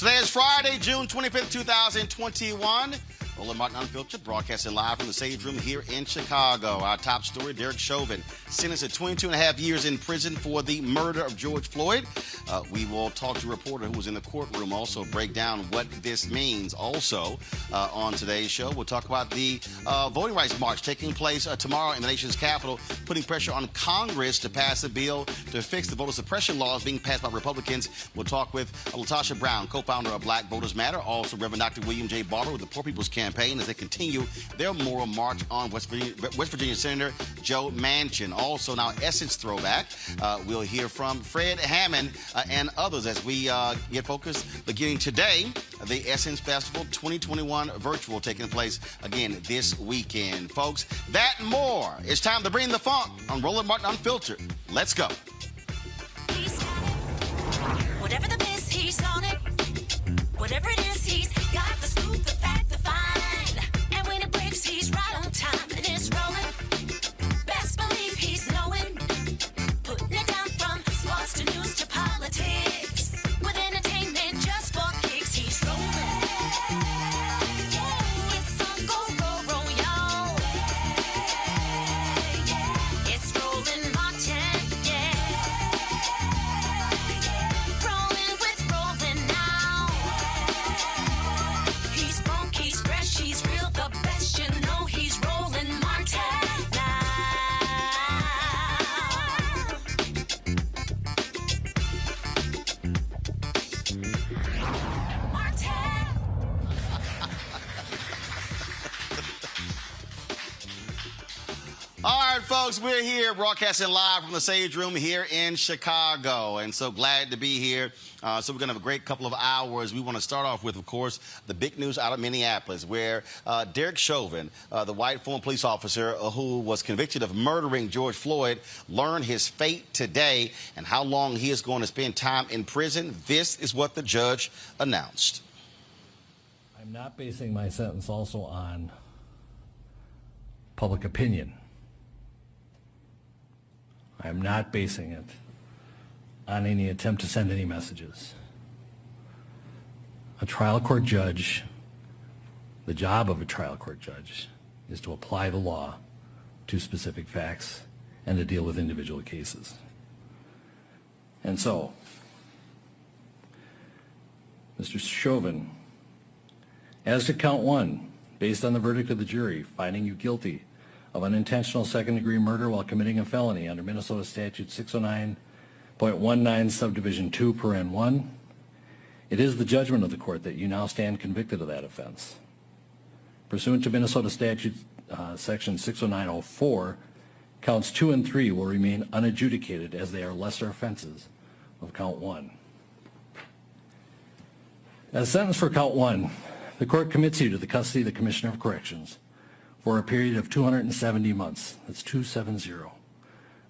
Today is Friday, June 25th, 2021. Roland Martin Unfiltered, broadcasting live from the Sage Room here in Chicago. Our top story, Derrek Chauvin, sentenced to 22 and a half years in prison for the murder of George Floyd. We will talk to a reporter who was in the courtroom, also break down what this means. Also, on today's show, we'll talk about the voting rights march taking place tomorrow in the nation's capital, putting pressure on Congress to pass a bill to fix the voter suppression laws being passed by Republicans. We'll talk with Latasha Brown, co-founder of Black Voters Matter, also Reverend Dr. William J. Barber with the Poor People's Campaign as they continue their moral march on West Virginia Senator Joe Manchin. Also, now Essence throwback. We'll hear from Fred Hammond and others as we get focused. Beginning today, the Essence Festival 2021 virtual taking place again this weekend. Folks, that and more. It's time to bring the funk on Roland Martin Unfiltered. Let's go. He's got it. Whatever the miss, he's on it. Whatever it is, he's got the scoop, the fact, the find. And when it breaks, he's right on time and it's rolling. Best believe he's knowing. Putting it down from sports to news to politics. With entertainment just for kicks, he's rolling. It's on go, roll, y'all. It's Roland Martin, yeah. folks, we're here broadcasting live from the Sage Room here in Chicago, and so glad to be here. So we're going to have a great couple of hours. We want to start off with, of course, the big news out of Minneapolis, where Derrek Chauvin, the white former police officer who was convicted of murdering George Floyd, learned his fate today and how long he is going to spend time in prison. This is what the judge announced. I'm not basing my sentence also on public opinion. I'm not basing it on any attempt to send any messages. A trial court judge, the job of a trial court judge is to apply the law to specific facts and to deal with individual cases. And so, Mr. Chauvin, as to count one, based on the verdict of the jury, finding you guilty of unintentional second-degree murder while committing a felony under Minnesota Statute 609.19 subdivision 2 paren 1, it is the judgment of the court that you now stand convicted of that offense. Pursuant to Minnesota Statute section 609.04, counts 2 and 3 will remain unadjudicated as they are lesser offenses of count 1. As sentenced for count 1, the court commits you to the custody of the Commissioner of Corrections for a period of 270 months. That's 270.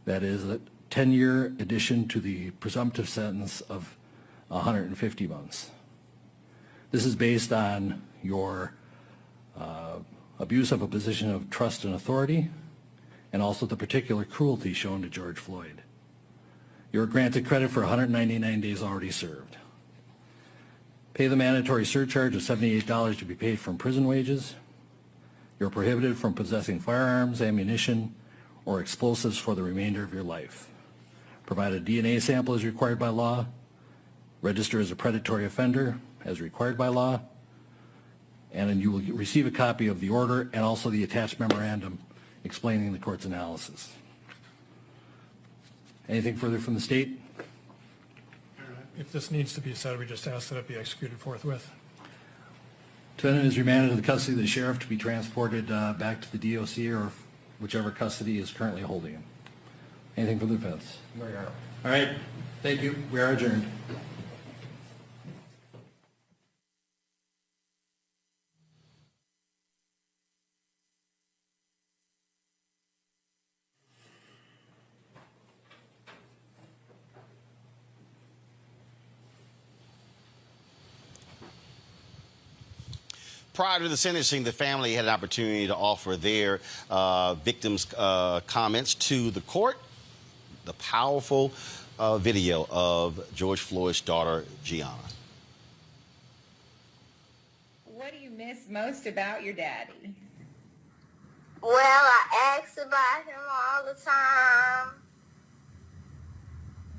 That is a 10-year addition to the presumptive sentence of 150 months. This is based on your abuse of a position of trust and authority, and also the particular cruelty shown to George Floyd. You are granted credit for 199 days already served. Pay the mandatory surcharge of $78 to be paid from prison wages. You're prohibited from possessing firearms, ammunition, or explosives for the remainder of your life. Provide a DNA sample as required by law. Register as a predatory offender as required by law. And then you will receive a copy of the order and also the attached memorandum explaining the court's analysis. Anything further from the state? If this needs to be said, we just ask that it be executed forthwith. Defendant is remanded to the custody of the sheriff to be transported back to the DOC or whichever custody is currently holding him. Anything from the defense? All right. Thank you. We are adjourned. Prior to the sentencing, the family had an opportunity to offer their victims' comments to the court. The powerful video of George Floyd's daughter, Gianna. What do you miss most about your daddy? Well, I ask about him all the time.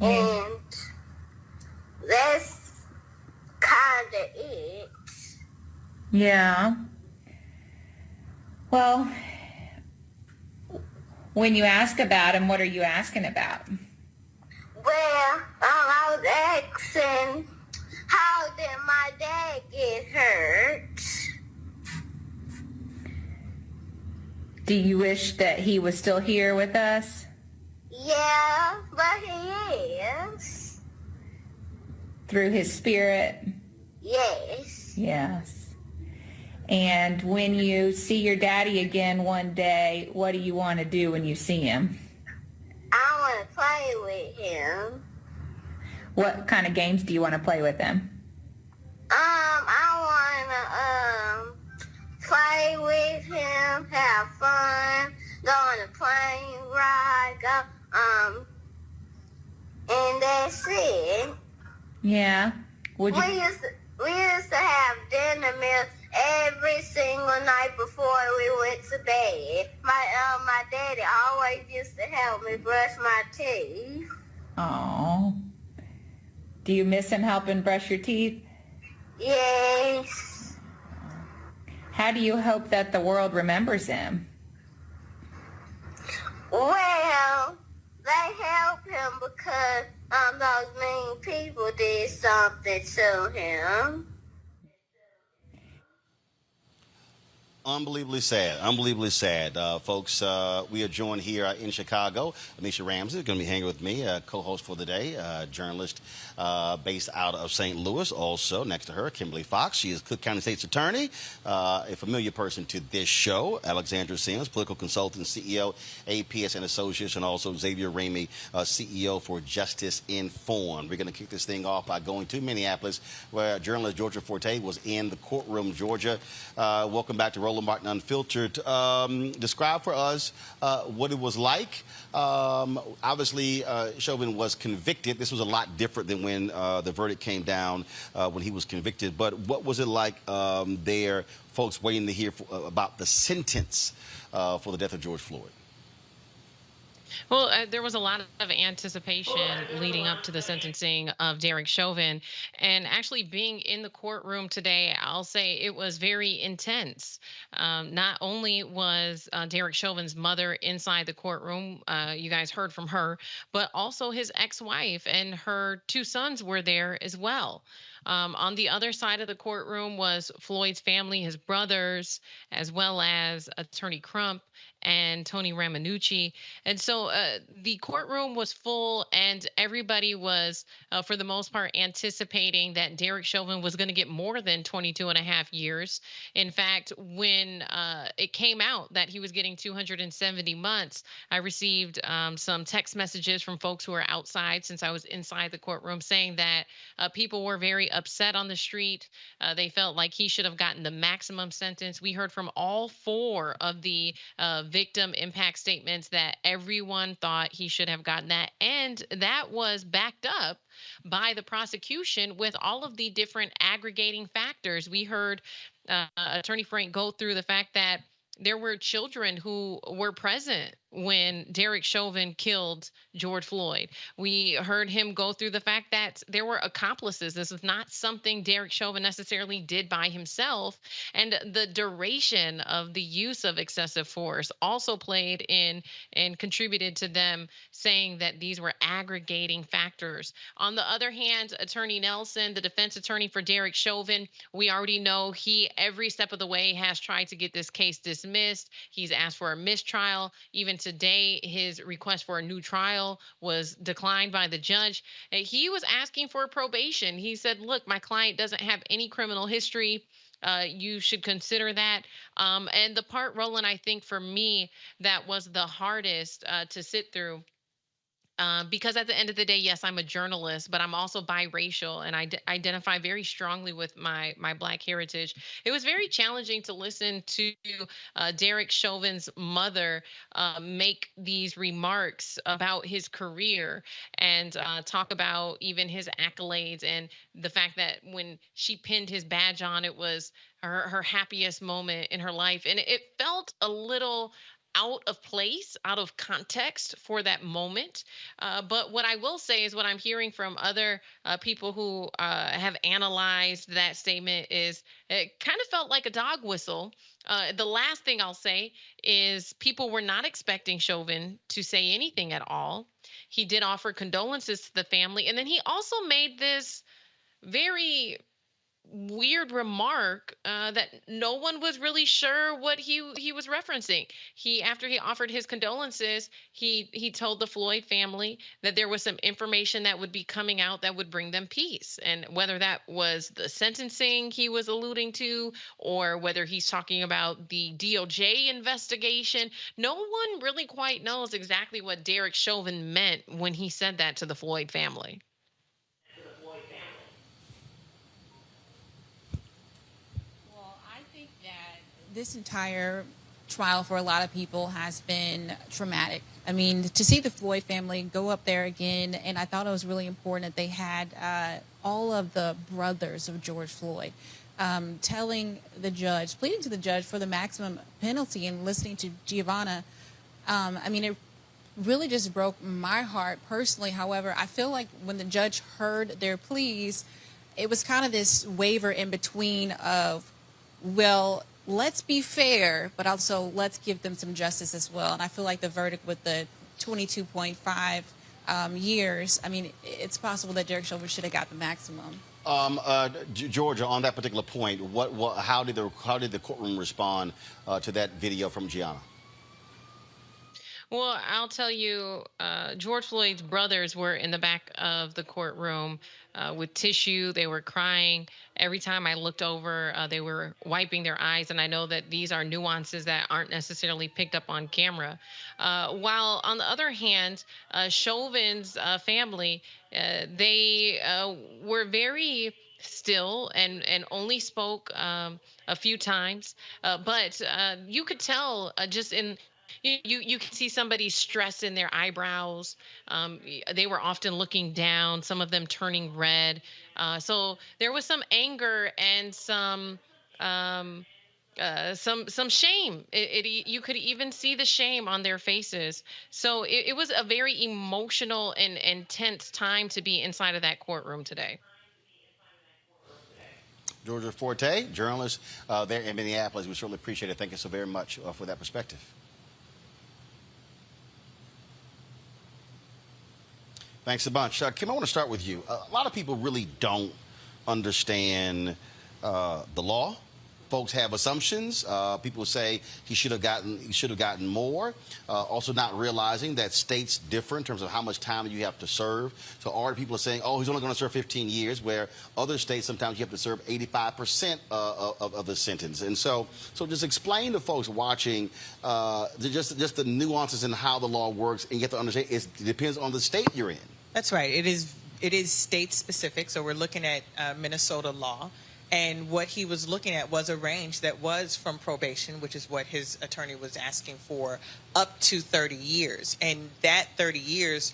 And that's kind of it. Yeah. Well, when you ask about him, what are you asking about? Well, I was asking, how did my dad get hurt? Do you wish that he was still here with us? Yeah, but he is. Through his spirit? Yes. Yes. And when you see your daddy again one day, what do you want to do when you see him? I want to play with him. What kind of games do you want to play with him? I want to play with him, have fun, go on a plane ride, and that's it. Yeah. Would you? We used to have dinner meals every single night before we went to bed. My daddy always used to help me brush my teeth. Oh. Do you miss him helping brush your teeth? Yes. How do you hope that the world remembers him? Well, they help him because those mean people did something to him. Unbelievably sad. Unbelievably sad. Folks, we are joined here in Chicago. Anisha Ramsey is going to be hanging with me, co-host for the day, journalist based out of St. Louis. Also, next to her, Kimberly Fox. She is Cook County State's attorney, a familiar person to this show. Alexandra Sims, political consultant, CEO, APS and Associates, and also Xavier Ramey, CEO for Justice Informed. We're going to kick this thing off by going to Minneapolis, where journalist Georgia Forte was in the courtroom. Georgia, welcome back to Roland Martin Unfiltered. Describe for us what it was like. Obviously, Chauvin was convicted. This was a lot different than when the verdict came down when he was convicted. But what was it like there, folks waiting to hear about the sentence for the death of George Floyd? Well, there was a lot of anticipation leading up to the sentencing of Derrek Chauvin. And actually being in the courtroom today, I'll say it was very intense. Not only was Derrek Chauvin's mother inside the courtroom, you guys heard from her, but also his ex-wife and her two sons were there as well. On the other side of the courtroom was Floyd's family, his brothers, as well as Attorney Crump and Tony Ramanucci. And so the courtroom was full, and everybody was, for the most part, anticipating that Derrek Chauvin was going to get more than 22 and a half years. In fact, when it came out that he was getting 270 months, I received some text messages from folks who were outside, since I was inside the courtroom, saying that people were very upset on the street. They felt like he should have gotten the maximum sentence. We heard from all four of the victim impact statements that everyone thought he should have gotten that. And that was backed up by the prosecution with all of the different aggregating factors. We heard Attorney Frank go through the fact that there were children who were present when Derrek Chauvin killed George Floyd. We heard him go through the fact that there were accomplices. This is not something Derrek Chauvin necessarily did by himself. And the duration of the use of excessive force also played in and contributed to them saying that these were aggregating factors. On the other hand, Attorney Nelson, the defense attorney for Derrek Chauvin, we already know he, every step of the way, has tried to get this case dismissed. He's asked for a mistrial. Even today, his request for a new trial was declined by the judge. He was asking for probation. He said, look, my client doesn't have any criminal history. You should consider that. And the part, Roland, I think for me, that was the hardest to sit through. Because at the end of the day, yes, I'm a journalist, but I'm also biracial, and I identify very strongly with my Black heritage. It was very challenging to listen to Derrek Chauvin's mother make these remarks about his career and talk about even his accolades and the fact that when she pinned his badge on, it was her happiest moment in her life. And it felt a little out of place, out of context for that moment. But what I will say is what I'm hearing from other people who have analyzed that statement is it kind of felt like a dog whistle. The last thing I'll say is people were not expecting Chauvin to say anything at all. He did offer condolences to the family. And then he also made this very weird remark that no one was really sure what he was referencing. After he offered his condolences, he told the Floyd family that there was some information that would be coming out that would bring them peace. And whether that was the sentencing he was alluding to, or whether he's talking about the DOJ investigation, no one really quite knows exactly what Derrek Chauvin meant when he said that to the Floyd family. This entire trial for a lot of people has been traumatic. I mean, to see the Floyd family go up there again, and I thought it was really important that they had all of the brothers of George Floyd telling the judge, pleading to the judge for the maximum penalty, and listening to Giovanna. I mean, it really just broke my heart personally. However, I feel like when the judge heard their pleas, it was kind of this waver in between of, well, let's be fair, but also let's give them some justice as well. And I feel like the verdict with the 22.5 years, I mean, it's possible that Derrek Chauvin should have got the maximum. Georgia, on that particular point, how did the courtroom respond to that video from Gianna? Well, I'll tell you, George Floyd's brothers were in the back of the courtroom with tissue. They were crying. Every time I looked over, they were wiping their eyes. And I know that these are nuances that aren't necessarily picked up on camera. While on the other hand, Chauvin's family, they were very still and only spoke a few times. But you could tell just in you can see somebody's stress in their eyebrows. They were often looking down, some of them turning red. So there was some anger and some shame. You could even see the shame on their faces. So it was a very emotional and intense time to be inside of that courtroom today. Georgia Forte, journalist there in Minneapolis. We certainly appreciate it. Thank you so very much for that perspective. Thanks a bunch. Kim, I want to start with you. A lot of people really don't understand the law. Folks have assumptions. People say he should have gotten more. Also not realizing that states differ in terms of how much time you have to serve. So already people are saying, oh, he's only going to serve 15 years, where other states sometimes you have to serve 85% of the sentence. And so just explain to folks watching just the nuances in how the law works, and you have to understand it depends on the state you're in. That's right. It is state specific. So we're looking at Minnesota law. And what he was looking at was a range that was from probation, which is what his attorney was asking for, up to 30 years. And that 30 years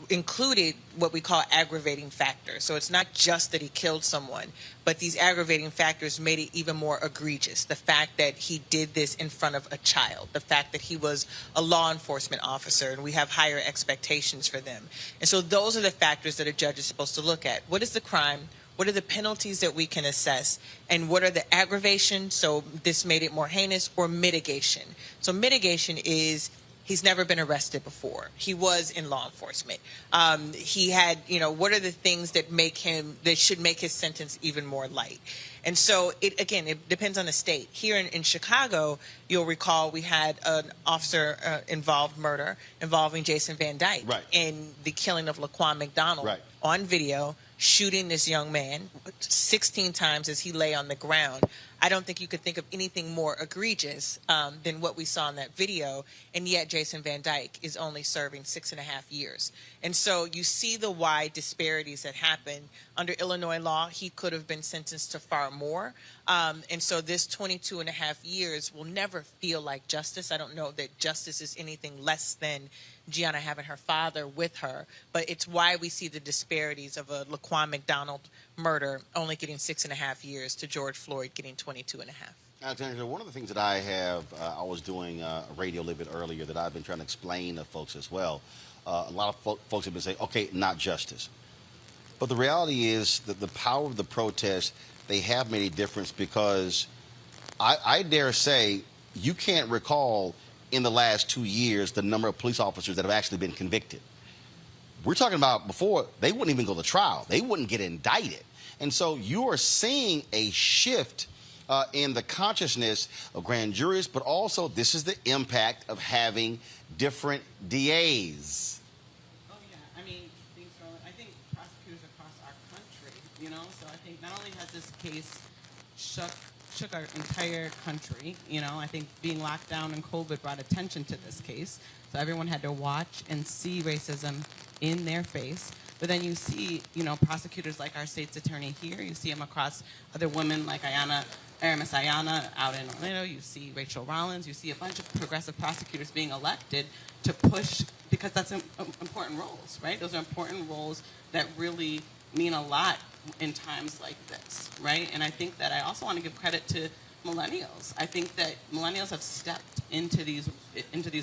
included what we call aggravating factors. So it's not just that he killed someone, but these aggravating factors made it even more egregious. The fact that he did this in front of a child, the fact that he was a law enforcement officer, and we have higher expectations for them. And so those are the factors that a judge is supposed to look at. What is the crime? What are the penalties that we can assess? And what are the aggravations? So this made it more heinous, or mitigation. So mitigation is he's never been arrested before. He was in law enforcement. He had, what are the things that should make his sentence even more light? And so it depends on the state. Here in Chicago, you'll recall we had an officer involved murder involving Jason Van Dyke, right, in the killing of Laquan McDonald, right, on video, shooting this young man 16 times as he lay on the ground. I don't think you could think of anything more egregious than what we saw in that video, and yet Jason Van Dyke is only serving 6.5 years. And so you see the wide disparities that happen. Under Illinois law, he could have been sentenced to far more. And so this 22.5 years will never feel like justice. I don't know that justice is anything less than Gianna having her father with her, but it's why we see the disparities of a Laquan McDonald murder only getting 6.5 years to George Floyd getting 22.5. Alexandra, one of the things that I have, I was doing a radio a little bit earlier that I've been trying to explain to folks as well. A lot of folks have been saying, okay, not justice. But the reality is that the power of the protest, they have made a difference, because I dare say you can't recall in the last 2 years the number of police officers that have actually been convicted. We're talking about before, they wouldn't even go to trial. They wouldn't get indicted. And so you are seeing a shift in the consciousness of grand juries, but also this is the impact of having different DAs. Oh, yeah. I mean, I think prosecutors across our country, so I think not only has this case shook our entire country, I think being locked down and COVID brought attention to this case. So everyone had to watch and see racism in their face. But then you see, prosecutors like our state's attorney here. You see him across other women like Aramis Ayana out in Orlando. You see Rachel Rollins. You see a bunch of progressive prosecutors being elected to push, because that's important roles, right? Those are important roles that really mean a lot in times like this, right? And I think that I also want to give credit to millennials. I think that millennials have stepped into these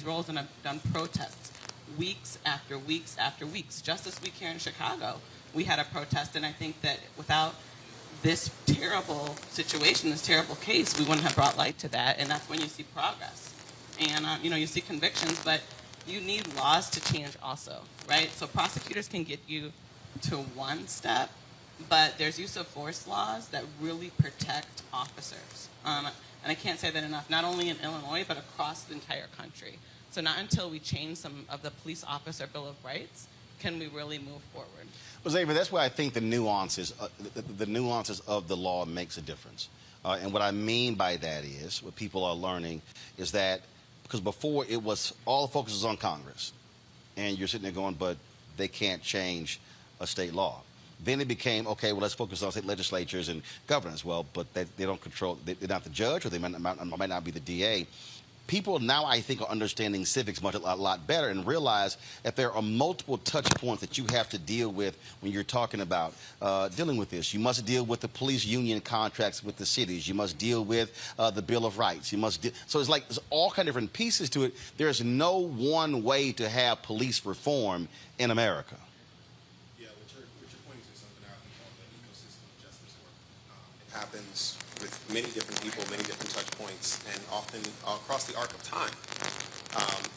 roles and have done protests weeks after weeks after weeks. Just this week here in Chicago, we had a protest, and I think that without this terrible situation, this terrible case, we wouldn't have brought light to that, and that's when you see progress. And, you see convictions, but you need laws to change also, right? So prosecutors can get you to one step, but there's use of force laws that really protect officers. And I can't say that enough, not only in Illinois, but across the entire country. So not until we change some of the police officer Bill of Rights can we really move forward. Well, Xavier, that's why I think the nuances of the law makes a difference. And what I mean by that is, what people are learning is that, because before it was, all the focus was on Congress. And you're sitting there going, but they can't change a state law. Then it became, okay, well, let's focus on state legislatures and governors. Well, but they don't control, they're not the judge, or they might not be the DA. People now, I think, are understanding civics a lot better and realize that there are multiple touch points that you have to deal with when you're talking about dealing with this. You must deal with the police union contracts with the cities. You must deal with the Bill of Rights. You must so it's like there's all kind of different pieces to it. There's no one way to have police reform in America. Yeah, what you're pointing to is something I call the ecosystem of justice work. It happens with many different people, many different touch points, and often across the arc of time.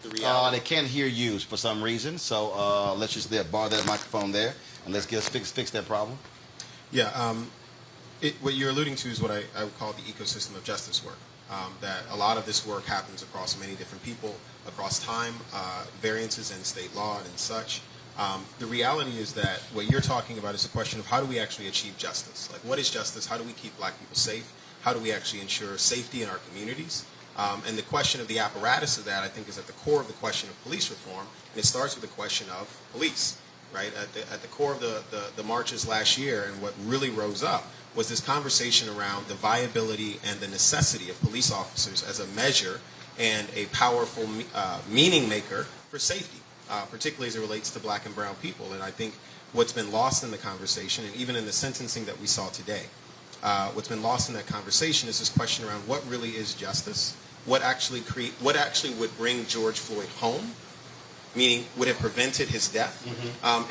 The reality. They can't hear you for some reason, so let's just bar that microphone there, and let's fix that problem. Yeah, what you're alluding to is what I would call the ecosystem of justice work. That a lot of this work happens across many different people, across time, variances in state law and such. The reality is that what you're talking about is a question of how do we actually achieve justice? Like, what is justice? How do we keep black people safe? How do we actually ensure safety in our communities? And the question of the apparatus of that, I think, is at the core of the question of police reform, and it starts with the question of police, right? At the core of the marches last year, and what really rose up was this conversation around the viability and the necessity of police officers as a measure and a powerful meaning maker for safety. Particularly as it relates to black and brown people. And I think what's been lost in the conversation, and even in the sentencing that we saw today, what's been lost in that conversation is this question around what really is justice, what actually would bring George Floyd home, meaning would have prevented his death,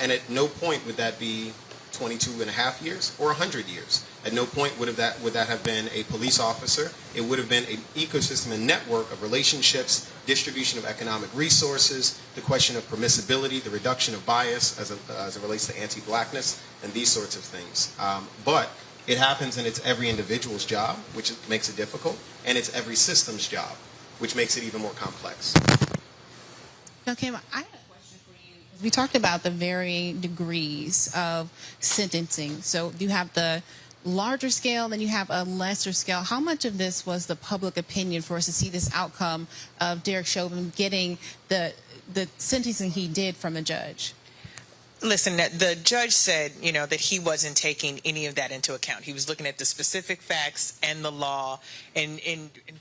and at no point would that be 22 and a half years or 100 years. At no point would that have been a police officer. It would have been an ecosystem and network of relationships, distribution of economic resources, the question of permissibility, the reduction of bias as it relates to anti-blackness, and these sorts of things. But it happens, and it's every individual's job, which makes it difficult, and it's every system's job, which makes it even more complex. Okay, I have a question for you. We talked about the varying degrees of sentencing. So you have the larger scale, then you have a lesser scale. How much of this was the public opinion for us to see this outcome of Derrek Chauvin getting the sentencing he did from a judge? Listen, the judge said, that he wasn't taking any of that into account. He was looking at the specific facts and the law and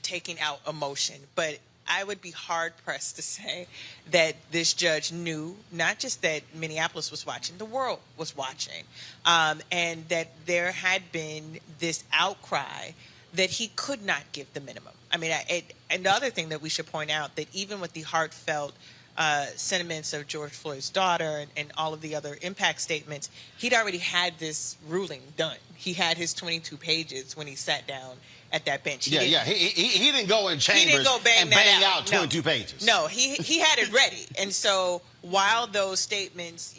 taking out emotion. But I would be hard-pressed to say that this judge knew not just that Minneapolis was watching, the world was watching, and that there had been this outcry that he could not give the minimum. I mean, and the other thing that we should point out, that even with the heartfelt sentiments of George Floyd's daughter and all of the other impact statements, he'd already had this ruling done. He had his 22 pages when he sat down at that bench. He didn't go in chambers and bang out 22 pages. No, he had it ready. And so while those statements,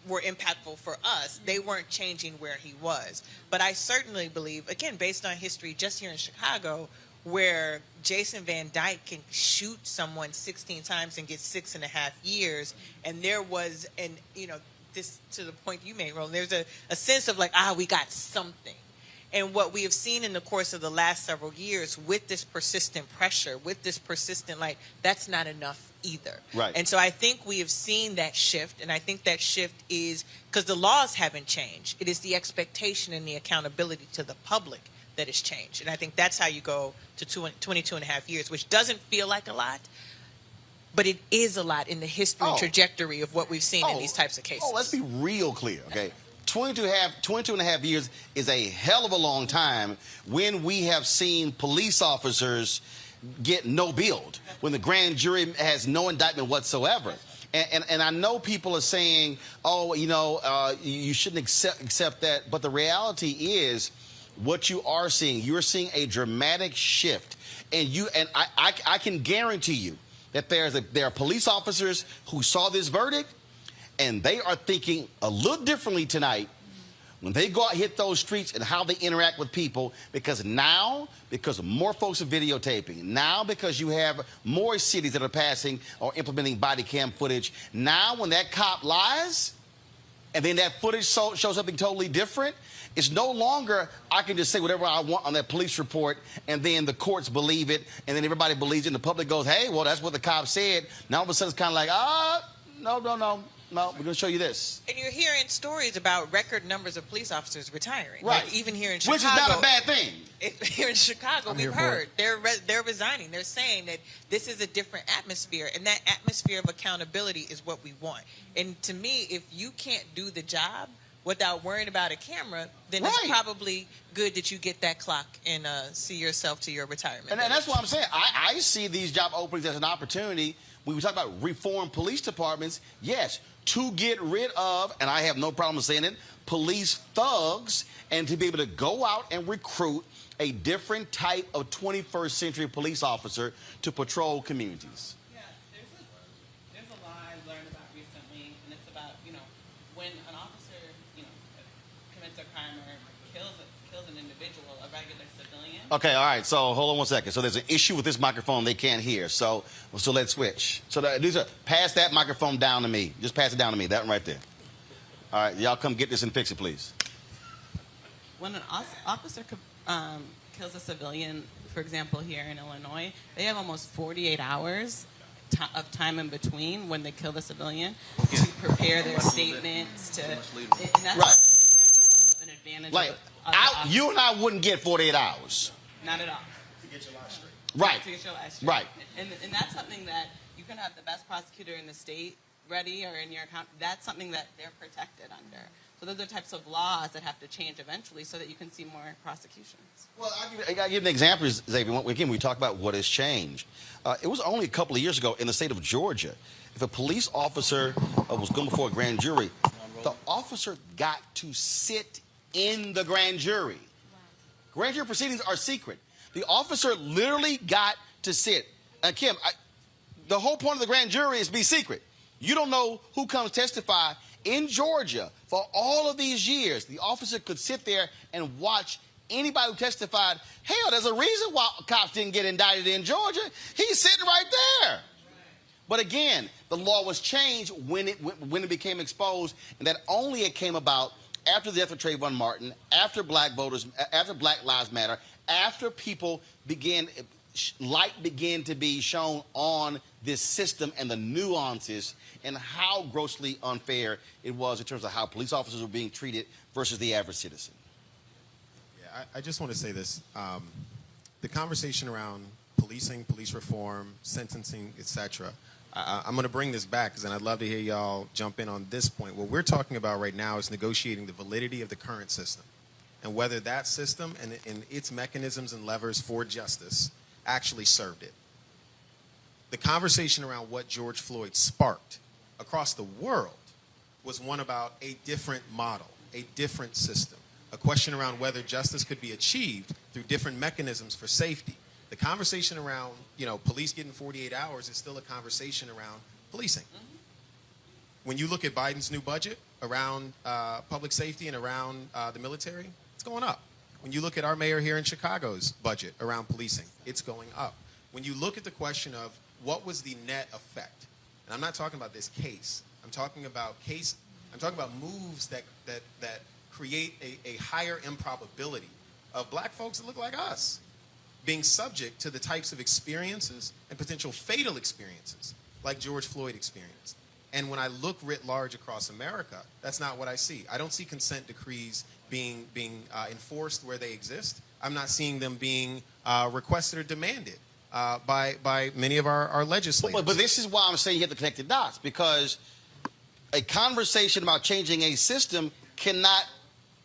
were impactful for us, they weren't changing where he was. But I certainly believe, again, based on history just here in Chicago, where Jason Van Dyke can shoot someone 16 times and get 6.5 years, and there was, this to the point you made, Roland, there's a sense of like, we got something. And what we have seen in the course of the last several years with this persistent pressure, with this persistent, that's not enough either. Right. And so I think we have seen that shift, and I think that shift is because the laws haven't changed. It is the expectation and the accountability to the public that has changed. And I think that's how you go to 22 and a half years, which doesn't feel like a lot, but it is a lot in the history and trajectory of what we've seen in these types of cases. Let's be real clear, okay? 22 and a half years is a hell of a long time when we have seen police officers get no billed, when the grand jury has no indictment whatsoever. And I know people are saying, you shouldn't accept that. But the reality is what you are seeing. You're seeing a dramatic shift. And I can guarantee you that there are police officers who saw this verdict, and they are thinking a little differently tonight when they go out and hit those streets and how they interact with people, because more folks are videotaping, now because you have more cities that are passing or implementing body cam footage, now when that cop lies and then that footage shows something totally different, it's no longer I can just say whatever I want on that police report and then the courts believe it and then everybody believes it and the public goes, hey, well, that's what the cop said. Now all of a sudden it's kind of like, no, we're going to show you this. And you're hearing stories about record numbers of police officers retiring. Right. Like even here in Chicago. Which is not a bad thing. Here in Chicago, we've heard they're resigning. They're saying that this is a different atmosphere, and that atmosphere of accountability is what we want. And to me, if you can't do the job without worrying about a camera, then it's probably good that you get that clock and see yourself to your retirement. And that's what I'm saying. I see these job openings as an opportunity. When we talk about reform police departments, yes, to get rid of, and I have no problem saying it, police thugs, and to be able to go out and recruit a different type of 21st century police officer to patrol communities. Yeah, there's a law I learned about recently, and it's about, when an officer, commits a crime or kills an individual, a regular civilian. Okay, all right, so hold on one second. So there's an issue with this microphone they can't hear, so let's switch. So pass that microphone down to me. Just pass it down to me, that one right there. All right, y'all come get this and fix it, please. When an officer kills a civilian, for example, here in Illinois, they have almost 48 hours of time in between when they kill the civilian to prepare their statements. And that's an example of an advantage. Like, you and I wouldn't get 48 hours. Not at all. To get your life straight. Right. To get your life straight. Right. And that's something that you can have the best prosecutor in the state ready or in your account. That's something that they're protected under. So those are types of laws that have to change eventually so that you can see more prosecutions. Well, I'll give an example, Xavier. Again, we talk about what has changed. It was only a couple of years ago in the state of Georgia. If a police officer was going before a grand jury, the officer got to sit in the grand jury. Grand jury proceedings are secret. The officer literally got to sit. And Kim, the whole point of the grand jury is be secret. You don't know who comes testify. In Georgia, for all of these years, the officer could sit there and watch anybody who testified. Hell, there's a reason why cops didn't get indicted in Georgia. He's sitting right there. But again, the law was changed when it became exposed, and that only it came about after the death of Trayvon Martin, after Black Lives Matter, after people light began to be shown on this system and the nuances and how grossly unfair it was in terms of how police officers were being treated versus the average citizen. Yeah, I just want to say this. The conversation around policing, police reform, sentencing, etc. I'm going to bring this back because I'd love to hear y'all jump in on this point. What we're talking about right now is negotiating the validity of the current system and whether that system and its mechanisms and levers for justice actually served it. The conversation around what George Floyd sparked across the world was one about a different model, a different system, a question around whether justice could be achieved through different mechanisms for safety. The conversation around, police getting 48 hours is still a conversation around policing. When you look at Biden's new budget around public safety and around the military, it's going up. When you look at our mayor here in Chicago's budget around policing, it's going up. When you look at the question of what was the net effect, and I'm not talking about this case, I'm talking about moves that create a higher improbability of black folks that look like us being subject to the types of experiences and potential fatal experiences like George Floyd experienced. And when I look writ large across America, that's not what I see. I don't see consent decrees being enforced where they exist. I'm not seeing them being requested or demanded by many of our legislators. But this is why I'm saying you have to connect the dots, because a conversation about changing a system cannot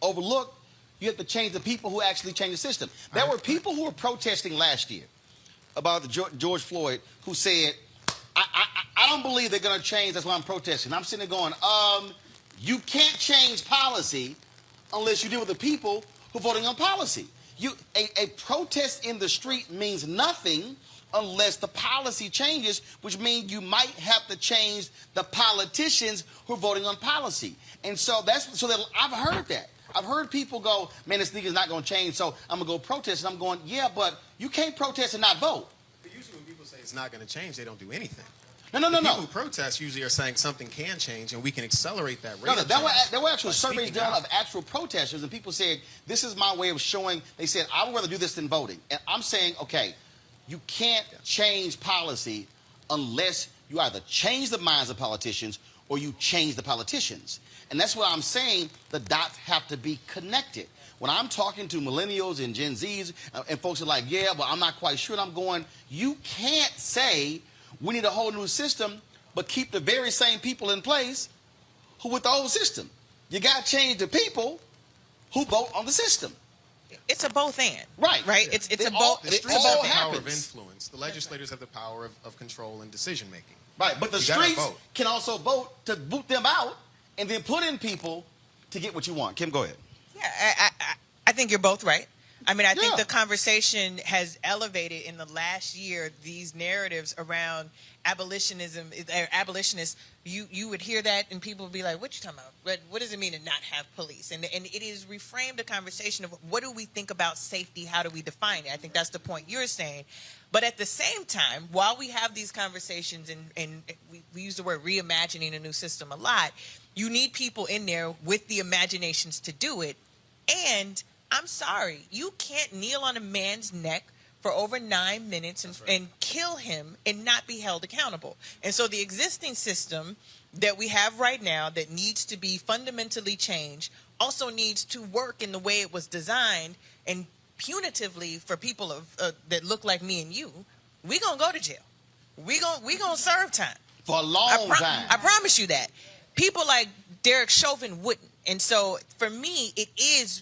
overlook. You have to change the people who actually change the system. There were people who were protesting last year about the George Floyd who said, I don't believe they're going to change. That's why I'm protesting. I'm sitting there going, you can't change policy unless you deal with the people who are voting on policy. A protest in the street means nothing unless the policy changes, which means you might have to change the politicians who are voting on policy. And so I've heard that. I've heard people go, man, this nigga's not going to change, so I'm going to go protest. And I'm going, yeah, but you can't protest and not vote. But usually when people say it's not going to change, they don't do anything. No. People who protest usually are saying something can change and we can accelerate that rate. There were actual surveys done of actual protesters, and people said, this is my way of showing, they said, I would rather do this than voting. And I'm saying, okay, you can't change policy unless you either change the minds of politicians or you change the politicians. And that's what I'm saying, the dots have to be connected. When I'm talking to millennials and Gen Zs, and folks are like, yeah, but I'm not quite sure, and I'm going, you can't say we need a whole new system, but keep the very same people in place who with the old system. You got to change the people who vote on the system. It's a both and. Right. Right? Yeah. It's a both. The streets have the power of influence. The legislators have the power of control and decision making. Right, but the streets can also vote to boot them out and then put in people to get what you want. Kim, go ahead. Yeah, I think you're both right. I mean, I think the conversation has elevated in the last year these narratives around abolitionism, abolitionists. You would hear that and people would be like, what you talking about? What does it mean to not have police? And it is reframed a conversation of what do we think about safety? How do we define it? I think that's the point you're saying. But at the same time, while we have these conversations and we use the word reimagining a new system a lot, you need people in there with the imaginations to do it. And I'm sorry, you can't kneel on a man's neck for over 9 minutes and kill him and not be held accountable. And so the existing system that we have right now that needs to be fundamentally changed also needs to work in the way it was designed. And punitively for people that look like me and you, we gonna go to jail. We gonna serve time for a long time. I promise you that. People like Derrek Chauvin wouldn't. And so for me,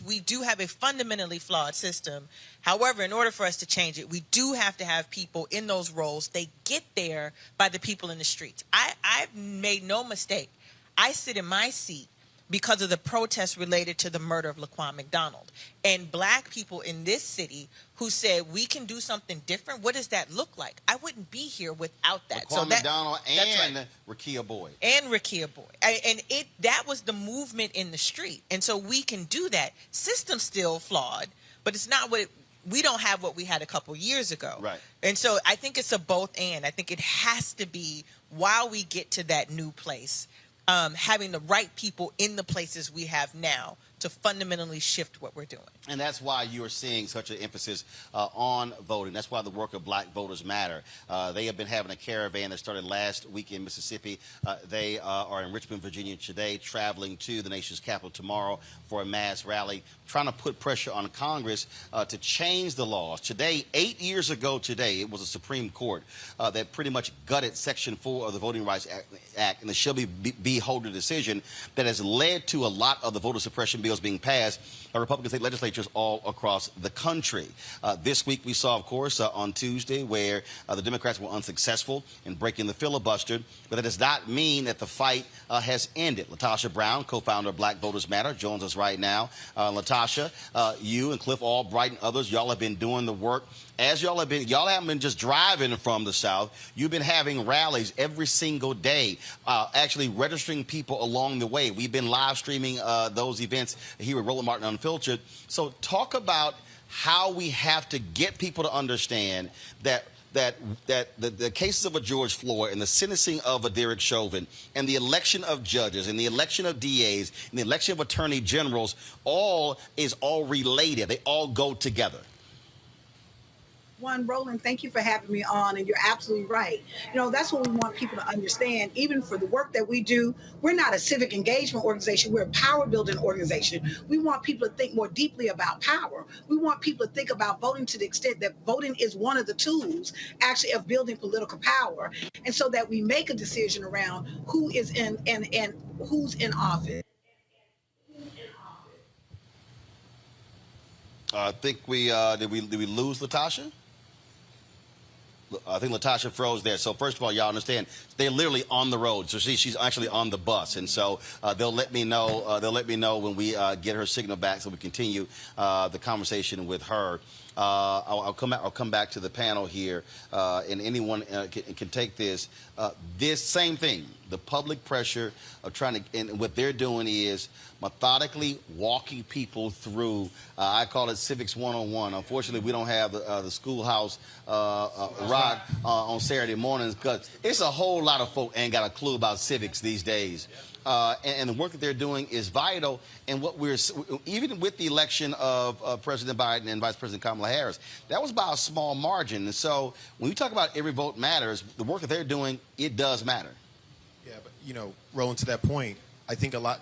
we do have a fundamentally flawed system. However, in order for us to change it, we do have to have people in those roles. They get there by the people in the streets. I've made no mistake. I sit in my seat because of the protests related to the murder of Laquan McDonald. And black people in this city who said, we can do something different. What does that look like? I wouldn't be here without that. Laquan McDonald and Rekia Boyd. And Rekia Boyd. And that was the movement in the street. And so we can do that. System's still flawed, but it's not we don't have what we had a couple years ago. Right. And so I think it's a both and. I think it has to be, while we get to that new place, having the right people in the places we have now to fundamentally shift what we're doing. And that's why you're seeing such an emphasis on voting. That's why the work of Black Voters Matter. They have been having a caravan that started last week in Mississippi. They are in Richmond, Virginia today, traveling to the nation's capital tomorrow for a mass rally, trying to put pressure on Congress to change the laws. Today, 8 years ago today, it was the Supreme Court that pretty much gutted Section 4 of the Voting Rights Act and the Shelby B. Holder decision that has led to a lot of the voter suppression bills being passed by Republican state legislatures all across the country. This week we saw, of course, on Tuesday where the Democrats were unsuccessful in breaking the filibuster, but that does not mean that the fight has ended. Latasha Brown, co-founder of Black Voters Matter, joins us right now. Latasha, you and Cliff Albright and others, y'all have been doing the work. As y'all haven't been just driving from the South. You've been having rallies every single day, actually registering people along the way. We've been live streaming those events here at Roland Martin Unfiltered. So talk about how we have to get people to understand that the cases of a George Floyd and the sentencing of a Derrek Chauvin and the election of judges and the election of DAs and the election of attorney generals is all related. They all go together. Roland, thank you for having me on, and you're absolutely right. That's what we want people to understand. Even for the work that we do, we're not a civic engagement organization. We're a power building organization. We want people to think more deeply about power. We want people to think about voting to the extent that voting is one of the tools actually of building political power, and so that we make a decision around who is in and who's in office. I think did we lose Latasha? I think Latasha froze there. So first of all, y'all understand they're literally on the road. So she's actually on the bus, and so they'll let me know. They'll let me know when we get her signal back, so we continue the conversation with her. I'll come back to the panel here, and anyone can take this. This same thing, the public pressure of trying to, and what they're doing is methodically walking people through. I call it Civics 101. Unfortunately, we don't have the schoolhouse ride on Saturday mornings because it's a whole lot of folk ain't got a clue about civics these days. And the work that they're doing is vital. And what we're, even with the election of President Biden and Vice President Kamala Harris, that was by a small margin. And so when we talk about every vote matters, the work that they're doing, it does matter. Yeah, but Roland, to that point, I think a lot.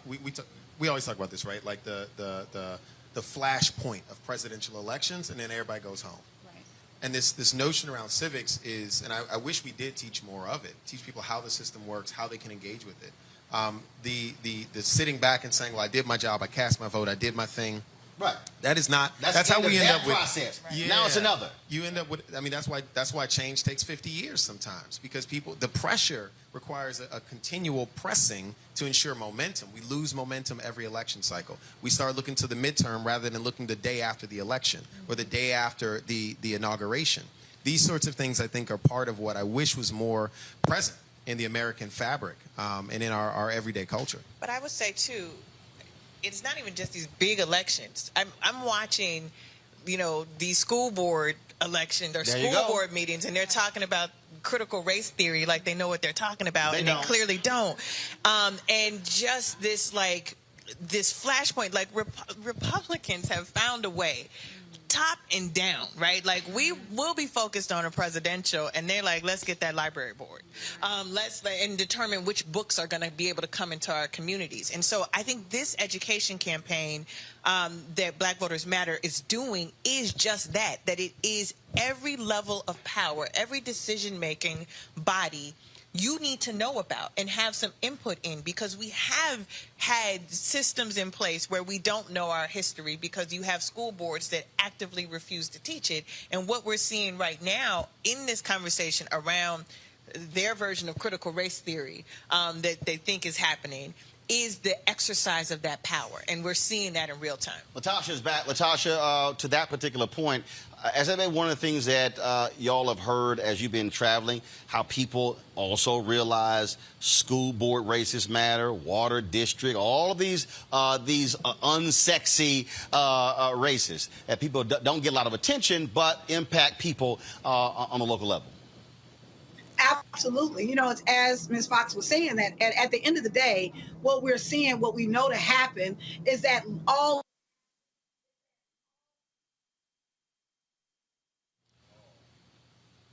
We always talk about this, right? Like the flash point of presidential elections, and then everybody goes home. Right. And this notion around civics is, and I wish we did teach more of it. Teach people how the system works, how they can engage with it. The sitting back and saying, well, I did my job, I cast my vote, I did my thing. Right. That is not. That's how we end up with process. Right. Yeah, now it's another. You end up with. I mean, that's why change takes 50 years sometimes, because the pressure requires a continual pressing to ensure momentum. We lose momentum every election cycle. We start looking to the midterm rather than looking the day after the election or the day after the inauguration. These sorts of things, I think, are part of what I wish was more present in the American fabric and in our everyday culture. But I would say, too, it's not even just these big elections. I'm watching, these school board elections or school board meetings, and they're talking about critical race theory like they know what they're talking about, they clearly don't. And just this flashpoint, like Republicans have found a way, top and down, right? Like we will be focused on a presidential, and they're like, let's get that library board. And determine which books are going to be able to come into our communities. And so I think this education campaign that Black Voters Matter is doing is just that it is every level of power, every decision-making body you need to know about and have some input in, because we have had systems in place where we don't know our history because you have school boards that actively refuse to teach it. And what we're seeing right now in this conversation around their version of critical race theory that they think is happening is the exercise of that power, and we're seeing that in real time. Latasha's back. Latasha, to that particular point, has that been one of the things that y'all have heard as you've been traveling, how people also realize school board races matter, water district, all of these unsexy races that people don't get a lot of attention but impact people on the local level? Absolutely. It's as Ms. Fox was saying, that at the end of the day, what we're seeing, what we know to happen is that all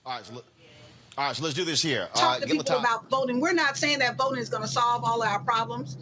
right, so let's do this here. Talk to people about voting. We're not saying that voting is going to solve all our problems.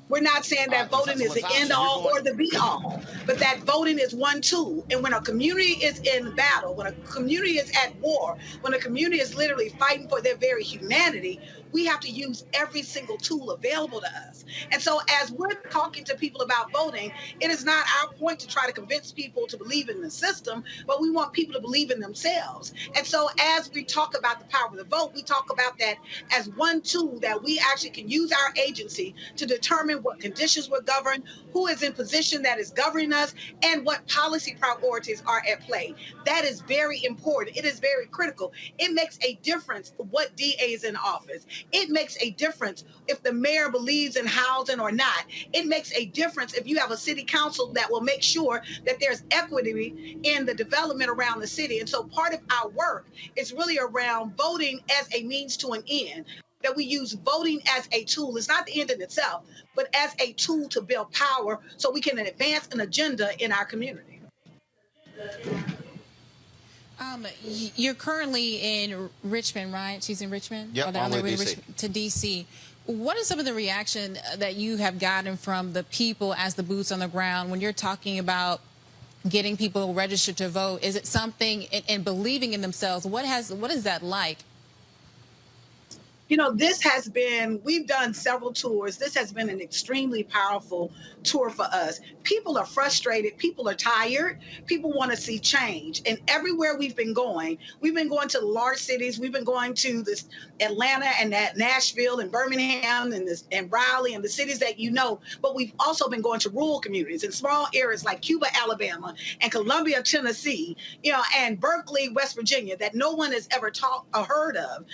We're not saying that voting is the end all or the be all, but that voting is one tool. And when a community is in battle, when a community is at war, when a community is literally fighting for their very humanity, we have to use every single tool available to us. And so as we're talking to people about voting, it is not our point to try to convince people to believe in the system, but we want people to believe in themselves. And so as we talk about the power of the vote, we talk about that as one tool that we actually can use our agency to determine what conditions we're governed, who is in position that is governing us, and what policy priorities are at play. That is very important. It is very critical. It makes a difference what DA is in office. It makes a difference if the mayor believes in housing or not. It makes a difference if you have a city council that will make sure that there's equity in the development around the city. And so part of our work is really around voting as a means to an end, that we use voting as a tool. It's not the end in itself, but as a tool to build power so we can advance an agenda in our community. You're currently in Richmond, right? She's in Richmond? Yep, on their way to D.C. What is some of the reaction that you have gotten from the people as the boots on the ground when you're talking about getting people registered to vote? Is it something, and believing in themselves, what is that like? We've done several tours. This has been an extremely powerful tour for us. People are frustrated. People are tired. People want to see change. And everywhere we've been going to large cities. We've been going to this Atlanta and that Nashville and Birmingham and Raleigh and the cities that you know. But we've also been going to rural communities in small areas like Cuba, Alabama, and Columbia, Tennessee, and Berkeley, West Virginia, that no one has ever taught or heard of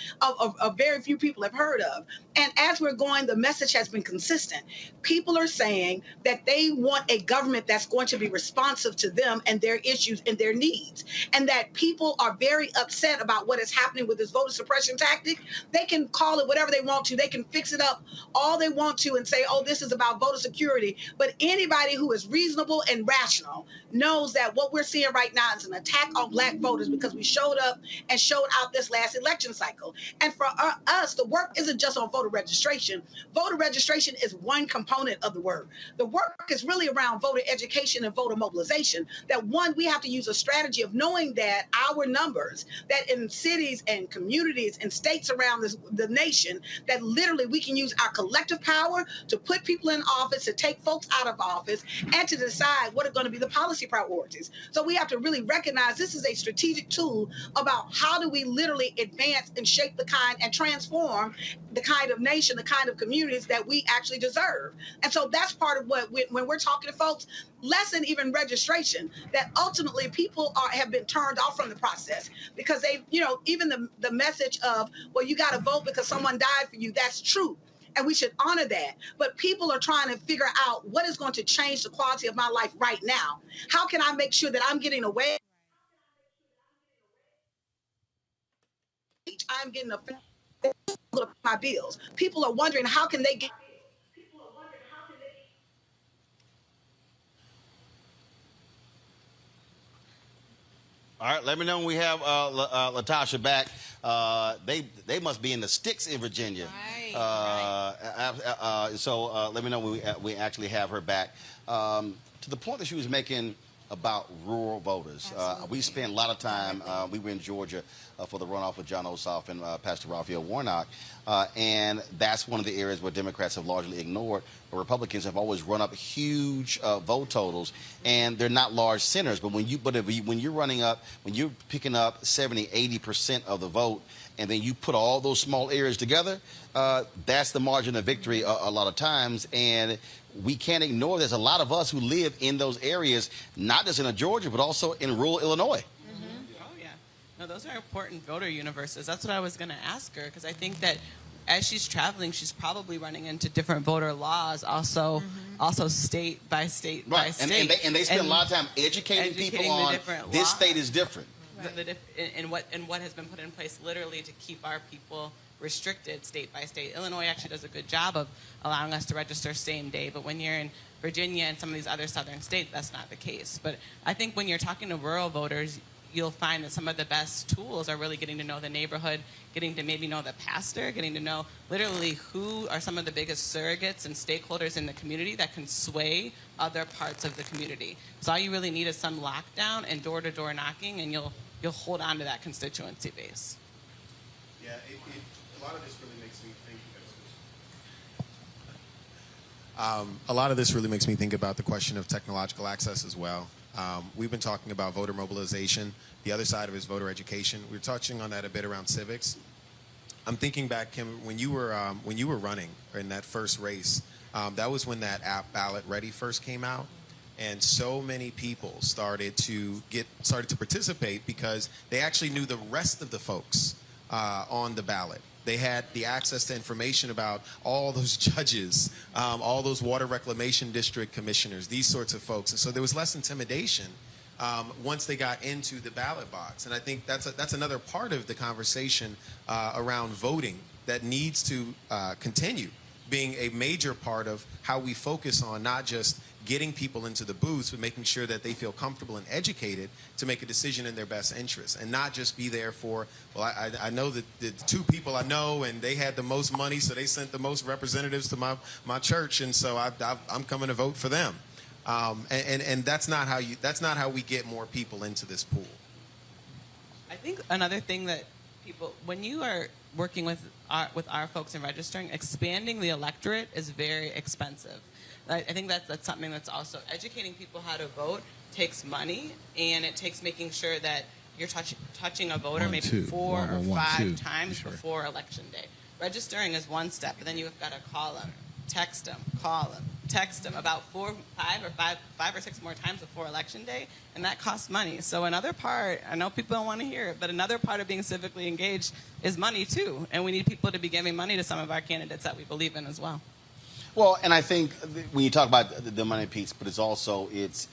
very few people have heard of. And as we're going, the message has been consistent. People are saying that they want a government that's going to be responsive to them and their issues and their needs. And that people are very upset about what is happening with this voter suppression tactic. They can call it whatever they want to. They can fix it up all they want to and say, oh, this is about voter security. But anybody who is reasonable and rational knows that what we're seeing right now is an attack on Black voters because we showed up and showed out this last election cycle. And for us, the work isn't just on voter registration. Voter registration is one component of the work. The work is really around voter education and voter mobilization. That one, we have to use a strategy of knowing that our numbers, that in cities and communities and states around the nation, that literally we can use our collective power to put people in office, to take folks out of office, and to decide what are going to be the policy priorities. So we have to really recognize this is a strategic tool about how do we literally advance and shape the kind and transform the kind of nation, the kind of communities that we actually deserve. And so that's part of what, when we're talking to folks, less than even registration, that ultimately people have been turned off from the process because they, even the message of, well, you got to vote because someone died for you, that's true. And we should honor that. But people are trying to figure out what is going to change the quality of my life right now. How can I make sure that I'm getting away? I'm getting my bills. People are wondering how can they get. All right, let me know when we have Latasha back. They must be in the sticks in Virginia. Right. So let me know when we actually have her back. To the point that she was making about rural voters. We spent a lot of time, we were in Georgia for the runoff with John Ossoff and Pastor Raphael Warnock, and that's one of the areas where Democrats have largely ignored. But Republicans have always run up huge vote totals, and they're not large centers. But when you're running up, when you're picking up 70–80% of the vote, and then you put all those small areas together, that's the margin of victory a lot of times. And we can't ignore there's a lot of us who live in those areas, not just in Georgia, but also in rural Illinois. Mm-hmm. Oh, yeah. No, those are important voter universes. That's what I was going to ask her, because I think that as she's traveling, she's probably running into different voter laws, also state by state by state. And they spend a lot of time educating people on this state is different. Right. And what has been put in place literally to keep our people restricted state by state. Illinois actually does a good job of allowing us to register same day, but when you're in Virginia and some of these other southern states, that's not the case. But I think when you're talking to rural voters, you'll find that some of the best tools are really getting to know the neighborhood, getting to maybe know the pastor, getting to know literally who are some of the biggest surrogates and stakeholders in the community that can sway other parts of the community. So all you really need is some lockdown and door-to-door knocking, and you'll hold on to that constituency base. Yeah, a lot of this really makes me think. A lot of this really makes me think about the question of technological access as well. We've been talking about voter mobilization. The other side of it is voter education. We were touching on that a bit around civics. I'm thinking back, Kim, when you were running in that first race. That was when that app Ballot Ready first came out, and so many people started to participate because they actually knew the rest of the folks on the ballot. They had the access to information about all those judges, all those water reclamation district commissioners, these sorts of folks. And so there was less intimidation once they got into the ballot box. And I think that's another part of the conversation around voting that needs to continue being a major part of how we focus on not just getting people into the booths, but making sure that they feel comfortable and educated to make a decision in their best interest, and not just be there for, well, I know that the two people I know, and they had the most money, so they sent the most representatives to my church, and so I'm coming to vote for them. And that's not how we get more people into this pool. I think another thing that people, when you are working with our folks in registering, expanding the electorate is very expensive. I think that's something that's also educating people how to vote takes money, and it takes making sure that you're touching a voter maybe 4 or 5 times before election day. Registering is one step, but then you've got to call them, text them, call them, text them about 5 or 6 more times before election day, and that costs money. So another part, I know people don't want to hear it, but another part of being civically engaged is money too, and we need people to be giving money to some of our candidates that we believe in as well. Well, and I think when you talk about the money piece, but it's also it's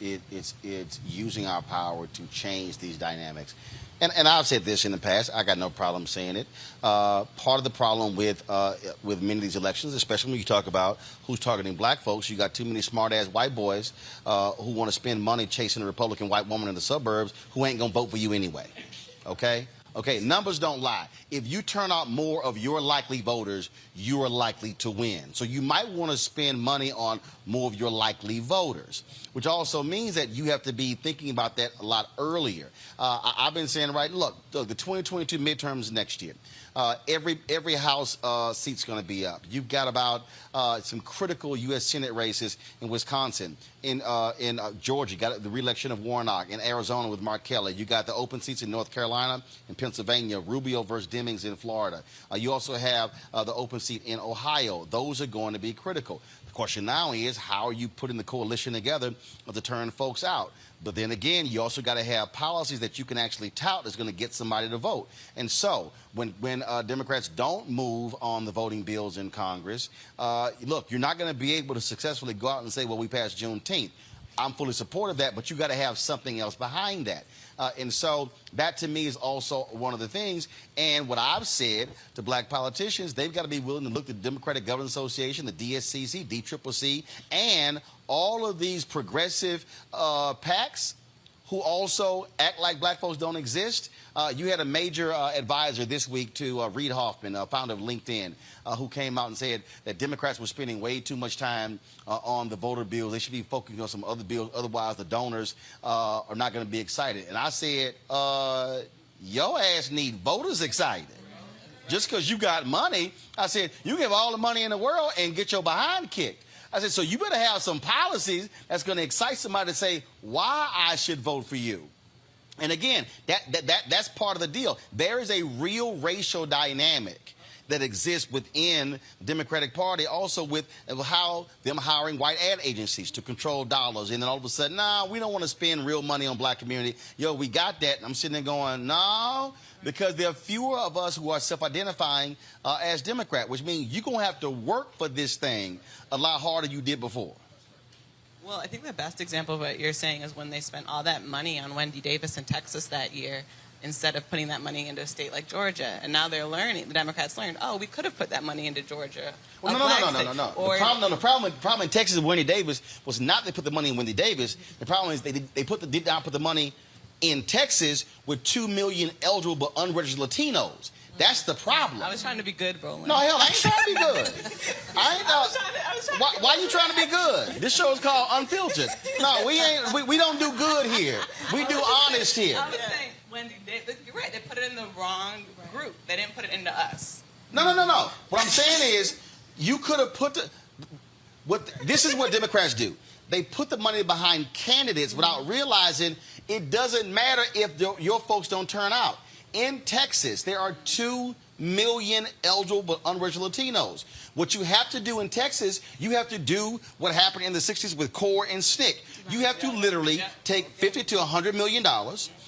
using our power to change these dynamics. And I've said this in the past. I got no problem saying it. Part of the problem with many of these elections, especially when you talk about who's targeting black folks, you got too many smart-ass white boys who want to spend money chasing a Republican white woman in the suburbs who ain't going to vote for you anyway. Okay? Okay, numbers don't lie. If you turn out more of your likely voters, you are likely to win. So you might want to spend money on more of your likely voters, which also means that you have to be thinking about that a lot earlier. I've been saying, right, look, the 2022 midterms next year. Every House seat's going to be up. You've got about some critical U.S. Senate races in Wisconsin, in Georgia. You got the re-election of Warnock. In Arizona with Mark Kelly. You got the open seats in North Carolina and Pennsylvania. Rubio versus Demings in Florida. You also have the open seat in Ohio. Those are going to be critical. The question now is, how are you putting the coalition together to turn folks out? But then again, you also got to have policies that you can actually tout that's going to get somebody to vote. And so when Democrats don't move on the voting bills in Congress, look, you're not going to be able to successfully go out and say, well, we passed Juneteenth. I'm fully supportive of that, but you got to have something else behind that. And so that to me is also one of the things. And what I've said to black politicians, they've got to be willing to look at the Democratic Government Association, the DSCC, DCCC, and all of these progressive PACs who also act like black folks don't exist. You had a major advisor this week to Reid Hoffman, founder of LinkedIn, who came out and said that Democrats were spending way too much time on the voter bills. They should be focusing on some other bills. Otherwise, the donors are not going to be excited. And I said, your ass need voters excited. Just because you got money, I said, you give all the money in the world and get your behind kicked. I said, so you better have some policies that's going to excite somebody to say why I should vote for you. And again, that's part of the deal. There is a real racial dynamic that exists within the Democratic Party, also with how them hiring white ad agencies to control dollars. And then all of a sudden, nah, we don't want to spend real money on black community. Yo, we got that. And I'm sitting there going, no, because there are fewer of us who are self-identifying as Democrat, which means you're going to have to work for this thing a lot harder than you did before. Well, I think the best example of what you're saying is when they spent all that money on Wendy Davis in Texas that year, instead of putting that money into a state like Georgia. And now they're learning, the Democrats learned, oh, we could have put that money into Georgia. Well, no. The problem in Texas with Wendy Davis was not they put the money in Wendy Davis. The problem is they did not put the money in Texas with 2 million eligible but unregistered Latinos. That's the problem. I was trying to be good, Roland. No, hell, I ain't trying to be good. Why are you trying to be good? This show is called Unfiltered. No, we don't do good here. We do honest here. I was saying, Wendy, you're right. They put it in the wrong group. They didn't put it into us. No. What I'm saying is, you could have put this is what Democrats do. They put the money behind candidates without realizing it doesn't matter if your folks don't turn out. In Texas, there are 2 million eligible but unregistered Latinos. What you have to do in Texas, you have to do what happened in the 60s with CORE and SNCC. You have to literally take $50 to $100 million,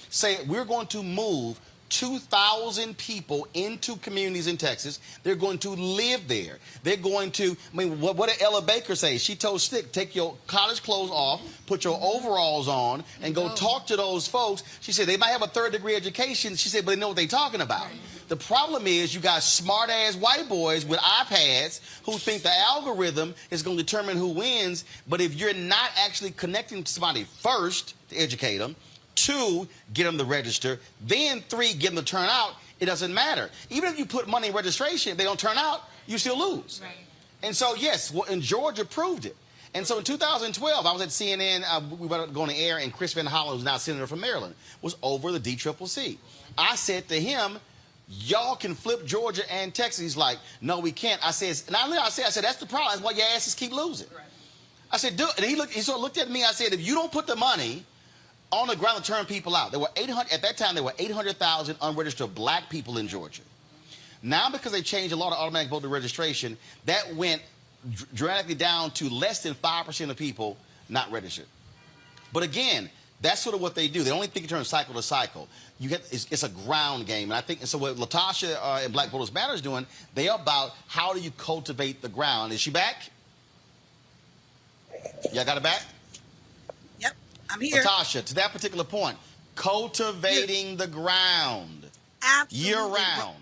say we're going to move 2,000 people into communities in Texas. They're going to live there. They're going to, what did Ella Baker say? She told SNCC, take your college clothes off, put your overalls on, and go talk to those folks. She said they might have a 3rd-degree education. She said, but they know what they're talking about. The problem is you got smart-ass white boys with iPads who think the algorithm is going to determine who wins, but if you're not actually connecting to somebody first to educate them, 2, get them to register, then 3, get them to turn out, it doesn't matter. Even if you put money in registration, if they don't turn out, you still lose. Right. And so, yes, and Georgia proved it. And so in 2012, I was at CNN, we were going to air, and Chris Van Hollen, who's now senator from Maryland, was over the DCCC. I said to him, Y'all can flip Georgia and Texas. He's like, no, we can't. I said, that's the problem. That's why your asses keep losing. Right. I said, dude, and he sort of looked at me. I said, if you don't put the money on the ground to turn people out, there were 800, at that time, there were 800,000 unregistered black people in Georgia. Now, because they changed a lot of automatic voter registration, that went dramatically down to less than 5% of people not registered. But again, that's sort of what they do. They only think in terms of cycle to cycle. It's a ground game. And I think, so what Latasha and Black Voters Matter is doing, they are about how do you cultivate the ground. Is she back? Y'all got her back? Yep, I'm here. Latasha, to that particular point, cultivating the ground. Absolutely. Year round.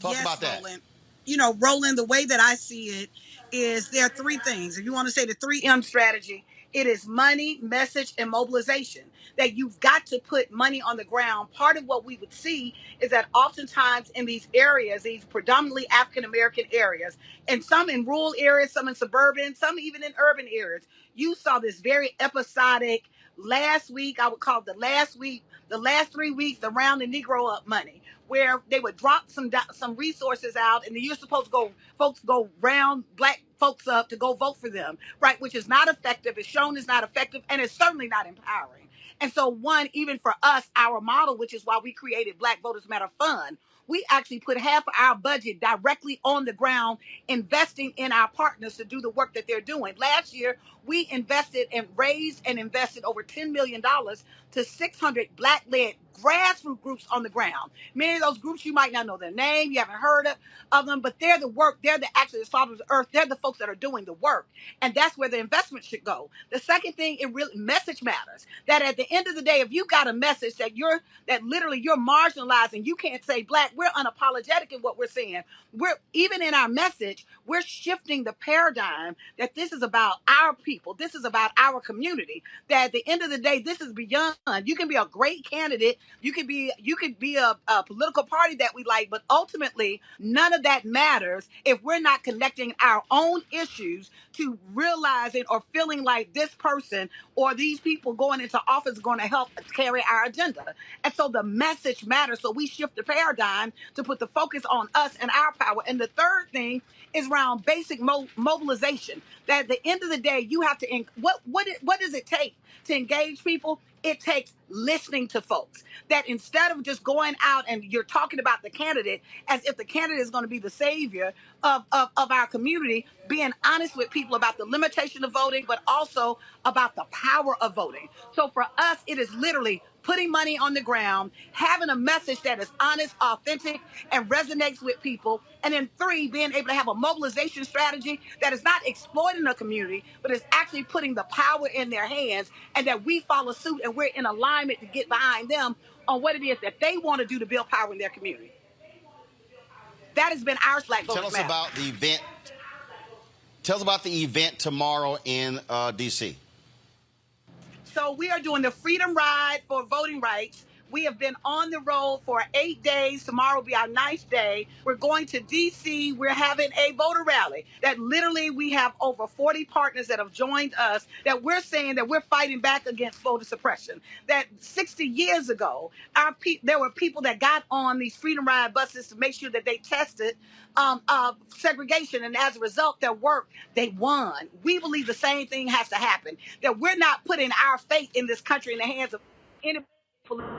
Talk yes, about that. Roland. You know, Roland, the way that I see it is there are three things. If you want to say the 3M strategy, it is money, message, and mobilization. That you've got to put money on the ground. Part of what we would see is that oftentimes in these areas, these predominantly African-American areas, and some in rural areas, some in suburban, some even in urban areas, you saw this very episodic last week, I would call it the last 3 weeks around the Negro Up money, where they would drop some resources out, and you're supposed to go round black folks up to go vote for them, right? Which is not effective. It's shown is not effective, and it's certainly not empowering. And so even for us, our model, which is why we created Black Voters Matter Fund, we actually put half of our budget directly on the ground, investing in our partners to do the work that they're doing. Last year, we raised and invested over $10 million to 600 Black-led grassroots groups on the ground. Many of those groups, you might not know their name, you haven't heard of them, but they're actually the fathers of the earth. They're the folks that are doing the work. And that's where the investment should go. The second thing, message matters. That at the end of the day, if you got a message that literally you're marginalizing, you can't say Black, we're unapologetic in what we're saying. Even in our message, we're shifting the paradigm that this is about our people. This is about our community. That at the end of the day, this is beyond. You can be a great candidate. You could be a political party that we like, but ultimately, none of that matters if we're not connecting our own issues to realizing or feeling like this person or these people going into office are going to help carry our agenda. And so the message matters. So we shift the paradigm to put the focus on us and our power. And the third thing is around basic mobilization. That at the end of the day, you have to, what does it take to engage people? It takes listening to folks. That instead of just going out and you're talking about the candidate as if the candidate is going to be the savior of our community, being honest with people about the limitation of voting, but also about the power of voting. So for us, it is literally putting money on the ground, having a message that is honest, authentic, and resonates with people. And then 3, being able to have a mobilization strategy that is not exploiting the community, but is actually putting the power in their hands, and that we follow suit and we're in alignment to get behind them on what it is that they want to do to build power in their community. That has been our Black Voters Matter. Tell us about the event tomorrow in D.C. So we are doing the Freedom Ride for voting rights. We have been on the road for 8 days. Tomorrow will be our 9th day. We're going to D.C. We're having a voter rally that literally we have over 40 partners that have joined us, that we're saying that we're fighting back against voter suppression. That 60 years ago, there were people that got on these Freedom Ride buses to make sure that they tested segregation. And as a result, their work, they won. We believe the same thing has to happen. That we're not putting our fate in this country in the hands of any political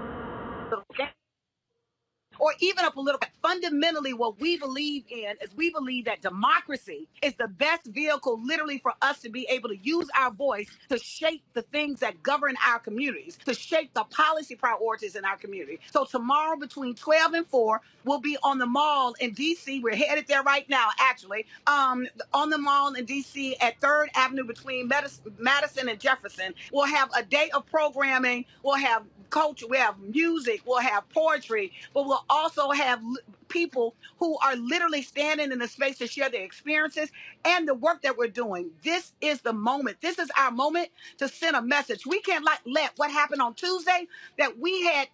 or even a political. Fundamentally, what we believe in is we believe that democracy is the best vehicle literally for us to be able to use our voice to shape the things that govern our communities, to shape the policy priorities in our community. So tomorrow between 12 and 4, we'll be on the mall in D.C. We're headed there right now, actually, on the mall in D.C. at 3rd Avenue between Madison and Jefferson. We'll have a day of programming. We'll have culture, we have music, we'll have poetry, but we'll also have people who are literally standing in the space to share their experiences and the work that we're doing. This is the moment. This is our moment to send a message. We can't let what happened on Tuesday that we had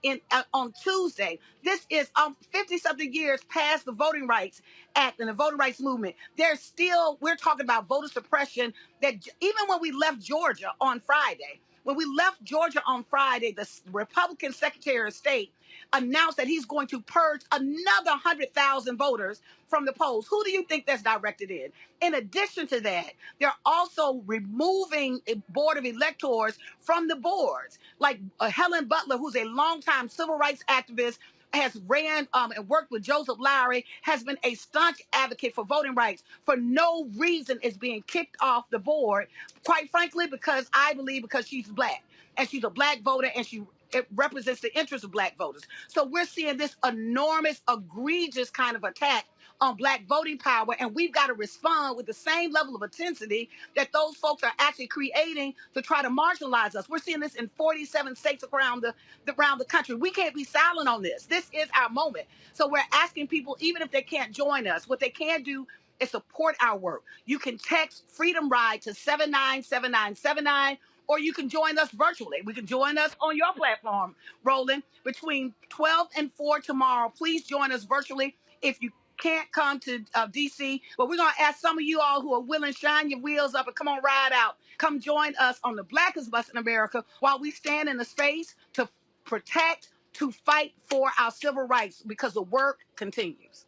on Tuesday. This is 50-something years past the Voting Rights Act and the Voting Rights Movement. We're talking about voter suppression that even when we left Georgia on Friday, When we left Georgia on Friday, the Republican Secretary of State announced that he's going to purge another 100,000 voters from the polls. Who do you think that's directed in? In addition to that, they're also removing a board of electors from the boards. Like Helen Butler, who's a longtime civil rights activist, has ran and worked with Joseph Lowry, has been a staunch advocate for voting rights, for no reason is being kicked off the board, quite frankly, because I believe because she's black, and she's a black voter, and it represents the interests of black voters. So we're seeing this enormous, egregious kind of attack on black voting power, and we've got to respond with the same level of intensity that those folks are actually creating to try to marginalize us. We're seeing this in 47 states around the country. We can't be silent on this. This is our moment. So we're asking people, even if they can't join us, what they can do is support our work. You can text Freedom Ride to 797979, or you can join us virtually. We can join us on your platform, Roland, between 12 and 4 tomorrow. Please join us virtually. If you can't come to D.C., but we're going to ask some of you all who are willing, shine your wheels up and come on, ride out. Come join us on the Blackest Bus in America while we stand in the space to protect, to fight for our civil rights, because the work continues.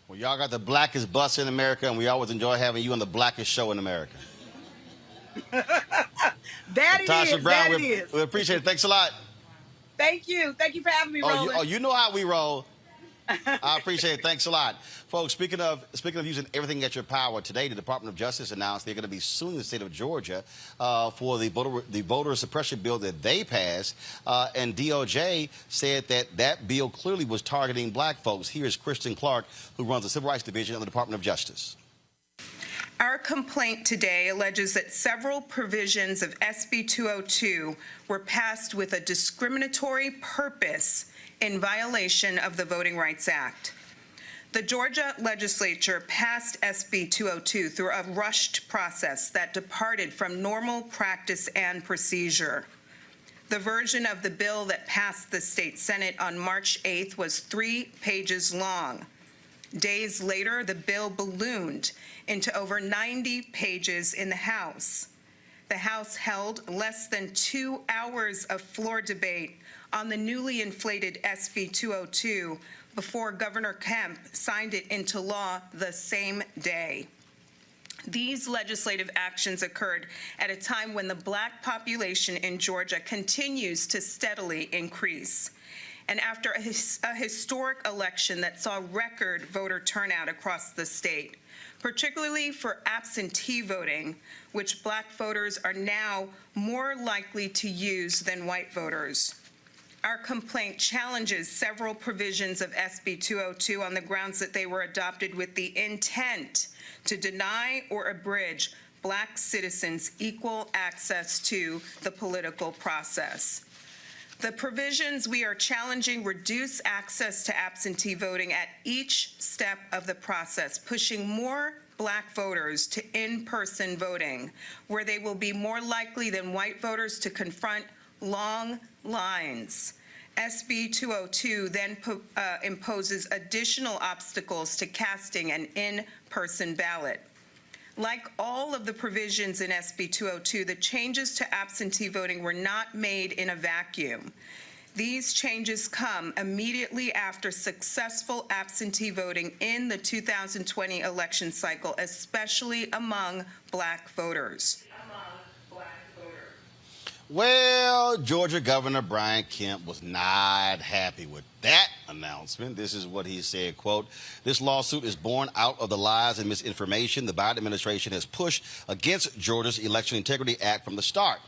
Well, y'all got the blackest bus in America, and we always enjoy having you on the blackest show in America. Tasha Brown, we appreciate it. Thanks a lot. Thank you. Thank you for having me, Roland. You know how we roll. I appreciate it. Thanks a lot. Folks, speaking of using everything at your power, today the Department of Justice announced they're going to be suing the state of Georgia for the voter suppression bill that they passed. And DOJ said that bill clearly was targeting black folks. Here's Kristen Clark, who runs the Civil Rights Division of the Department of Justice. Our complaint today alleges that several provisions of SB 202 were passed with a discriminatory purpose in violation of the Voting Rights Act. The Georgia legislature passed SB 202 through a rushed process that departed from normal practice and procedure. The version of the bill that passed the state Senate on March 8th was 3 pages long. Days later, the bill ballooned into over 90 pages in the House. The House held less than 2 hours of floor debate on the newly inflated SB 202 before Governor Kemp signed it into law the same day. These legislative actions occurred at a time when the black population in Georgia continues to steadily increase. And after a historic election that saw record voter turnout across the state, particularly for absentee voting, which black voters are now more likely to use than white voters. Our complaint challenges several provisions of SB 202 on the grounds that they were adopted with the intent to deny or abridge black citizens equal access to the political process. The provisions we are challenging reduce access to absentee voting at each step of the process, pushing more black voters to in-person voting, where they will be more likely than white voters to confront long lines. SB 202 then imposes additional obstacles to casting an in-person ballot. Like all of the provisions in SB 202, the changes to absentee voting were not made in a vacuum. These changes come immediately after successful absentee voting in the 2020 election cycle, especially among black voters. Well, Georgia Governor Brian Kemp was not happy with that announcement. This is what he said, quote, "This lawsuit is born out of the lies and misinformation the Biden administration has pushed against Georgia's Election Integrity Act from the start.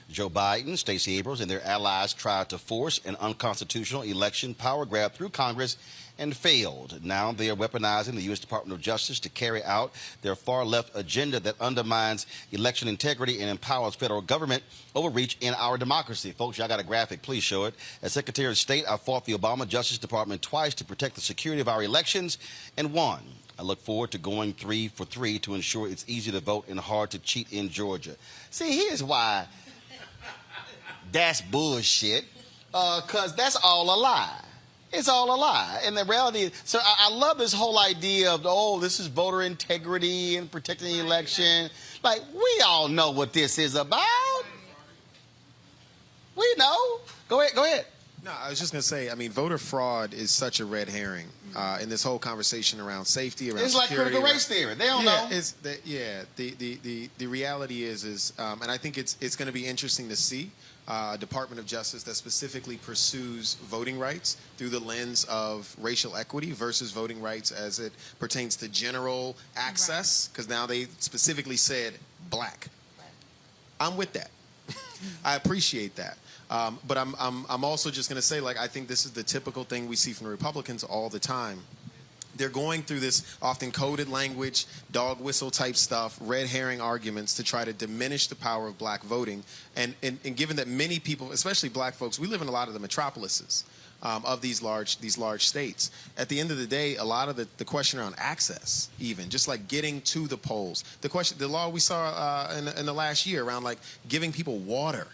Joe Biden, Stacey Abrams, and their allies tried to force an unconstitutional election power grab through Congress and failed. Now they are weaponizing the U.S. Department of Justice to carry out their far-left agenda that undermines election integrity and empowers federal government overreach in our democracy." Folks, y'all got a graphic. Please show it. As Secretary of State, I fought the Obama Justice Department twice to protect the security of our elections and won. I look forward to going 3 for 3 to ensure it's easy to vote and hard to cheat in Georgia. See, here's why that's bullshit, because that's all a lie. It's all a lie. And the reality is, so I love this whole idea of, oh, this is voter integrity and protecting the election. Like, we all know what this is about. Go ahead. No, I was just going to say, I mean, voter fraud is such a red herring in this whole conversation around safety, around It's like security, critical race theory. They don't know. The reality is, and I think it's going to be interesting to see a Department of Justice that specifically pursues voting rights through the lens of racial equity versus voting rights as it pertains to general access, because now they specifically said black. I'm with that. I appreciate that. But I'm also just going to say, like, I think this is the typical thing we see from the Republicans all the time. They're going through this often coded language, dog whistle type stuff, red herring arguments to try to diminish the power of black voting. And given that many people, especially black folks, we live in a lot of the metropolises of these large states. At the end of the day, a lot of the question around access, even just like getting to the polls, the law we saw in the last year around like giving people water,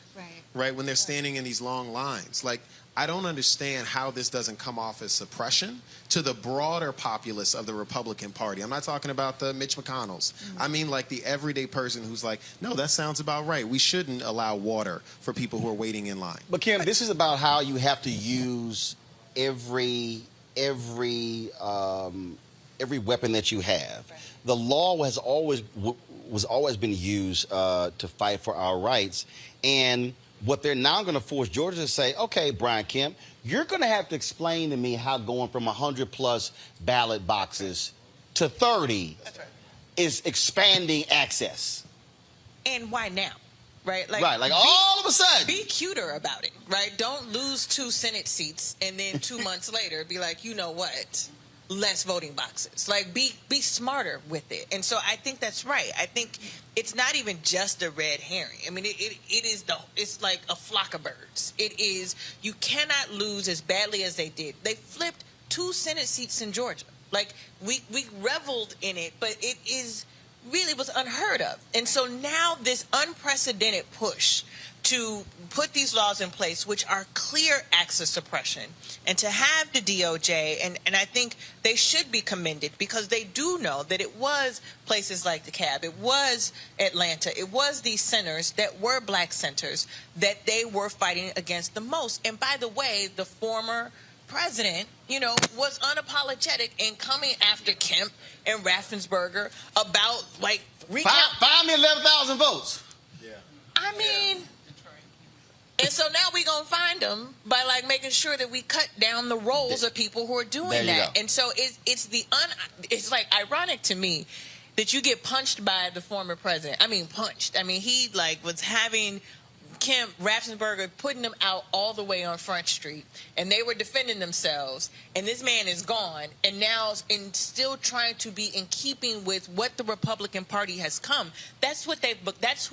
right, when they're standing in these long lines. Like, I don't understand how this doesn't come off as suppression to the broader populace of the Republican Party. I'm not talking about the Mitch McConnells. I mean like the everyday person who's like, no, that sounds about right. We shouldn't allow water for people who are waiting in line. But Kim, this is about how you have to use every weapon that you have. The law has always been used to fight for our rights, and what they're now going to force Georgia to say, okay, Brian Kemp, you're going to have to explain to me how going from 100+ ballot boxes to 30 is expanding access. And why now? Right? Like all of a sudden. Be cuter about it, right? Don't lose 2 Senate seats and then 2 months later be like, you know what? Less voting boxes. Like, be smarter with it. And so I think that's right. I think it's not even just a red herring. I mean, it's like a flock of birds. It is, you cannot lose as badly as they did. They flipped 2 Senate seats in Georgia. Like, we reveled in it, but it is really was unheard of. And so now this unprecedented push to put these laws in place, which are clear access suppression, and to have the DOJ, and I think they should be commended because they do know that it was places like DeKalb, it was Atlanta, it was these centers that were black centers that they were fighting against the most. And by the way, the former president, was unapologetic in coming after Kemp and Raffensperger about, like, find me 11,000 votes. Yeah. I mean... And so now we're going to find them by, like, making sure that we cut down the rolls of people who are doing that. Go. And so it's like ironic to me that you get punched by the former president. I mean, punched. I mean, he, like, was having Kemp, Raffensperger, putting them out all the way on Front Street, and they were defending themselves, and this man is gone, and now still trying to be in keeping with what the Republican Party has come. That's who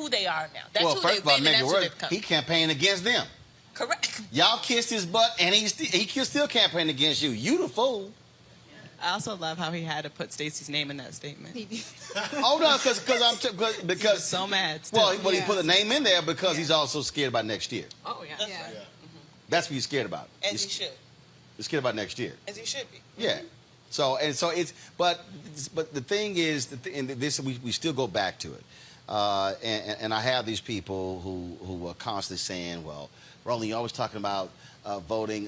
they are now. That's who they've been, and that's who they've come. He campaigned against them. Correct. Y'all kissed his butt, and he still campaigned against you. You the fool. I also love how he had to put Stacey's name in that statement. Oh no, because so mad. Still. Well, he put a name in there because he's also scared about next year. Oh yeah, that's right. Yeah. That's what he's scared about. As he should. He's scared about next year. As he should be. Yeah. So it's but the thing is we still go back to it, and I have these people who are constantly saying, well, Roland, you're always talking about voting,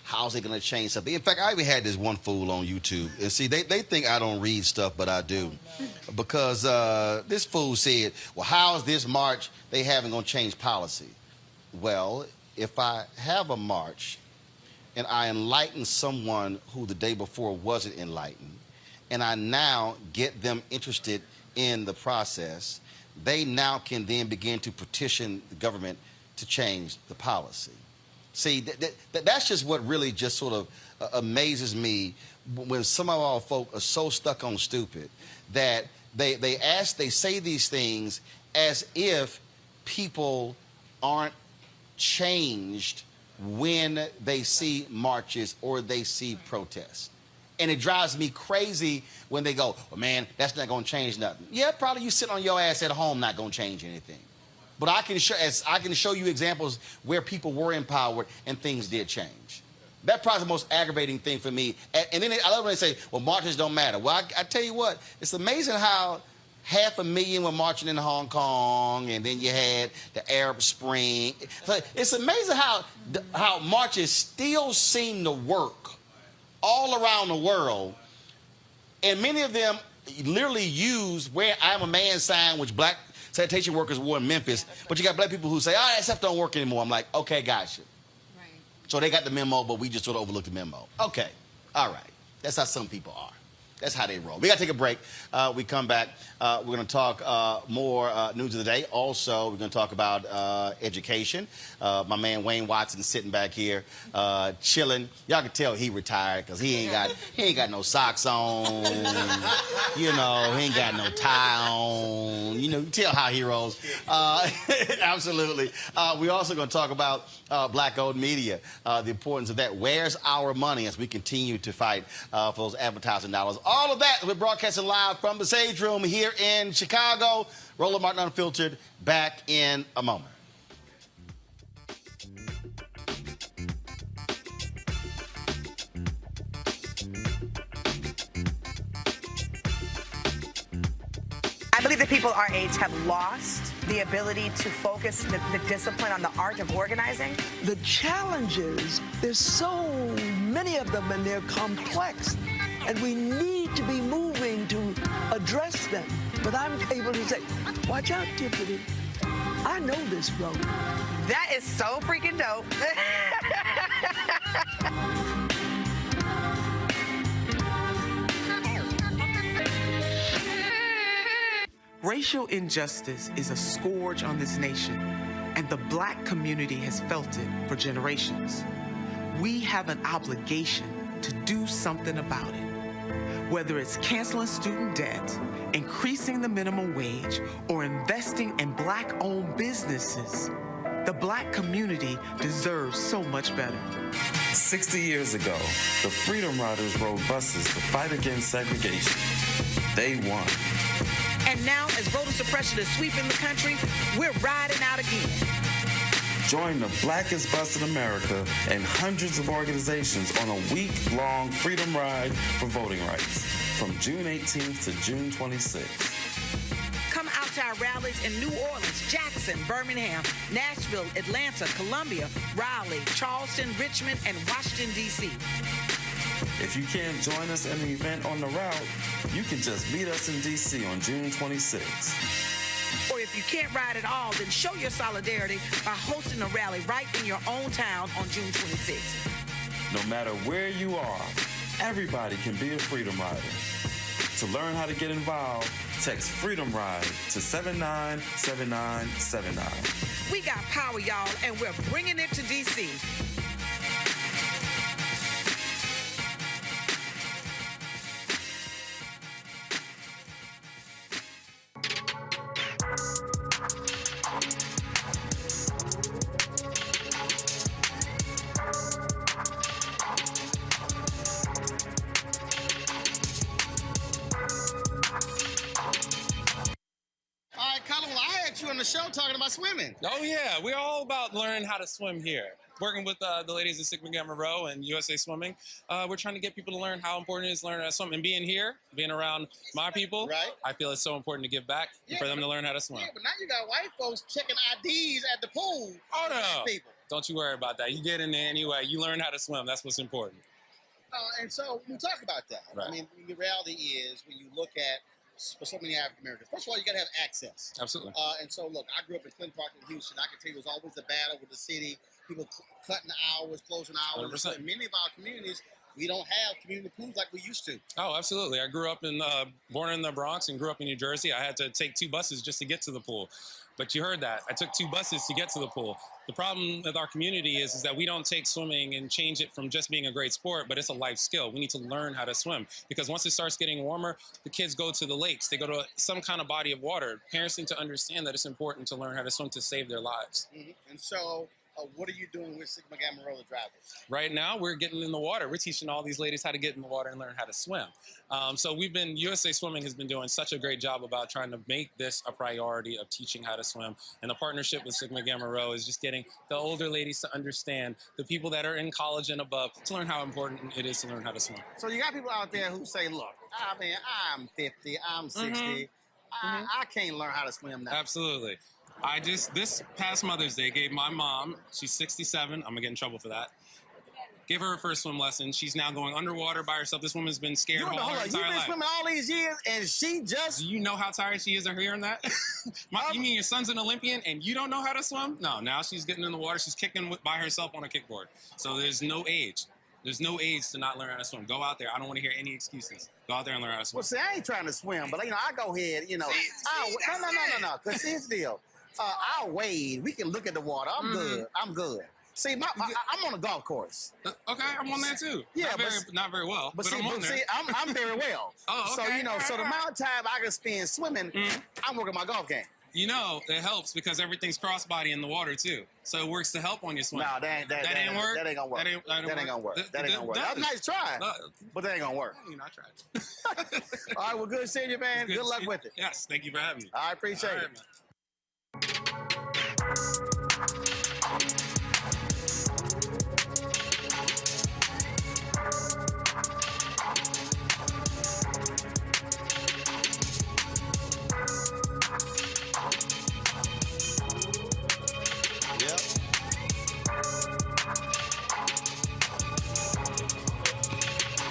how's it going to change something? In fact, I even had this one fool on YouTube. And see, they think I don't read stuff, but I do. Because this fool said, well, how is this march they haven't going to change policy? Well, if I have a march and I enlighten someone who the day before wasn't enlightened, and I now get them interested in the process, they now can then begin to petition the government to change the policy. See, that's just what really just sort of amazes me when some of our folk are so stuck on stupid that they say these things as if people aren't changed when they see marches or they see protests. And it drives me crazy when they go, well, man, that's not going to change nothing. Yeah, probably you sitting on your ass at home not going to change anything. But I can show you examples where people were empowered and things did change. That's probably the most aggravating thing for me. And then I love when they say, well, marches don't matter. Well, I tell you what, it's amazing how 500,000 were marching in Hong Kong, and then you had the Arab Spring. So it's amazing how marches still seem to work all around the world, and many of them literally use "Where I'm a Man" sign, which black sanitation workers wore in Memphis, but you got black people who say, that stuff don't work anymore. I'm like, okay, gotcha. Right. So they got the memo, but we just sort of overlooked the memo. Okay, all right. That's how some people are. That's how they roll. We got to take a break. We come back. We're going to talk more news of the day. Also, we're going to talk about education. My man Wayne Watson sitting back here, chilling. Y'all can tell he retired because he ain't got no socks on. You know, he ain't got no tie on. You know, you tell how he rolls. Absolutely. We're also going to talk about black-owned media, the importance of that. Where's our money as we continue to fight for those advertising dollars? All of that, we're broadcasting live from the Sage Room here in Chicago. Roland Martin Unfiltered, back in a moment. I believe that people our age have lost the ability to focus the discipline on the art of organizing. The challenges, there's so many of them and they're complex. And we need to be moving to address them. But I'm able to say, watch out, Tiffany. I know this road. That is so freaking dope. Racial injustice is a scourge on this nation, and the black community has felt it for generations. We have an obligation to do something about it. Whether it's canceling student debt, increasing the minimum wage, or investing in black-owned businesses, the black community deserves so much better. 60 years ago, the Freedom Riders rode buses to fight against segregation. They won. And now, as voter suppression is sweeping the country, we're riding out again. Join the blackest bus in America and hundreds of organizations on a week-long freedom ride for voting rights from June 18th to June 26th. Come out to our rallies in New Orleans, Jackson, Birmingham, Nashville, Atlanta, Columbia, Raleigh, Charleston, Richmond, and Washington, D.C. If you can't join us in an event on the route, you can just meet us in D.C. on June 26th. Or if you can't ride at all, then show your solidarity by hosting a rally right in your own town on June 26th. No matter where you are, everybody can be a Freedom Rider. To learn how to get involved, text Freedom Ride to 797979. We got power, y'all, and we're bringing it to D.C. Show talking about swimming. Oh yeah, we're all about learning how to swim here. Working with the ladies at Sigma Gamma Rho and USA Swimming, we're trying to get people to learn how important it is to learn how to swim. And being here, being around my people, right? I feel it's so important to give back and for them to learn how to swim. Yeah, but now you got white folks checking IDs at the pool. Oh no, people. Don't you worry about that. You get in there anyway. You learn how to swim. That's what's important. And so we talk about that. Right. I mean, the reality is when you look at for so many African Americans. First of all, you got to have access. Absolutely. And so, look, I grew up in Clinton Park in Houston. I can tell you it was always a battle with the city, people cutting hours, closing hours. So in many of our communities, we don't have community pools like we used to. Oh, absolutely. I grew up born in the Bronx and grew up in New Jersey. I had to take 2 buses just to get to the pool. But you heard that. I took 2 buses to get to the pool. The problem with our community is that we don't take swimming and change it from just being a great sport, but it's a life skill. We need to learn how to swim because once it starts getting warmer, the kids go to the lakes. They go to some kind of body of water. Parents need to understand that it's important to learn how to swim to save their lives. Mm-hmm. And so what are you doing with Sigma Gamma Rho drivers? Right now, we're getting in the water. We're teaching all these ladies how to get in the water and learn how to swim. So USA Swimming has been doing such a great job about trying to make this a priority of teaching how to swim. And the partnership with Sigma Gamma Rho is just getting the older ladies to understand, the people that are in college and above, to learn how important it is to learn how to swim. So you got people out there who say, look, I mean, I'm 50, I'm 60. I can't learn how to swim now. Absolutely. This past Mother's Day, gave my mom, she's 67, I'm going to get in trouble for that, gave her first swim lesson. She's now going underwater by herself. This woman's been scared all her entire You've been life. swimming all these years, and she just... Do you know how tired she is of hearing that? You mean your son's an Olympian, and you don't know how to swim? No, now she's getting in the water. She's kicking by herself on a kickboard. So there's no age. There's no age to not learn how to swim. Go out there. I don't want to hear any excuses. Go out there and learn how to swim. Well, see, I ain't trying to swim, but, I go ahead, No. Because here's the deal. I'll wade. We can look at the water. I'm good. I'm good. See, I'm on a golf course. Okay, I'm on there too. Yeah, not very well, but see, I'm on there. See, I'm very well. Oh, okay. So the amount of time I can spend swimming, I'm working my golf game. It helps because everything's crossbody in the water too, so it works to help on your swim. No, that ain't gonna work. That ain't gonna work. That ain't gonna work. That was a nice try, but that ain't gonna work. I tried. All right, well, good seeing you, man. Good luck with it. Yes, thank you for having me. I appreciate it. Man.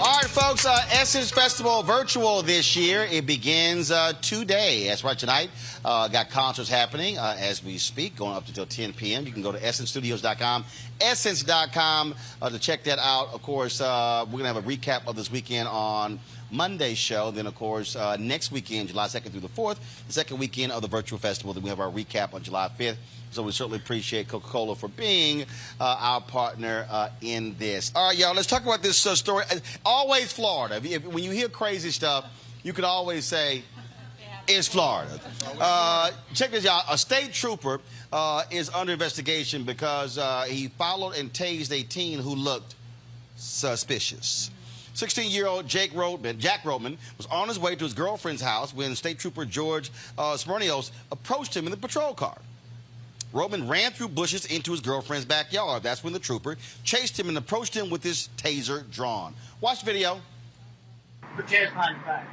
All right, folks, Essence Festival virtual this year. It begins today. That's right, tonight. Got concerts happening as we speak, going up until 10 p.m. You can go to essencestudios.com, essence.com to check that out. Of course, we're going to have a recap of this weekend on Monday's show. Then, of course, next weekend, July 2nd through the 4th, the second weekend of the virtual festival. Then we have our recap on July 5th. So we certainly appreciate Coca-Cola for being our partner in this. All right, y'all, let's talk about this story. Always Florida. When you hear crazy stuff, you can always say, it's Florida. Check this out. A state trooper is under investigation because he followed and tased a teen who looked suspicious. 16-year-old Jack Roman was on his way to his girlfriend's house when State Trooper George Smirnios approached him in the patrol car. Roman ran through bushes into his girlfriend's backyard. That's when the trooper chased him and approached him with his taser drawn. Watch the video. Put your hands behind your back.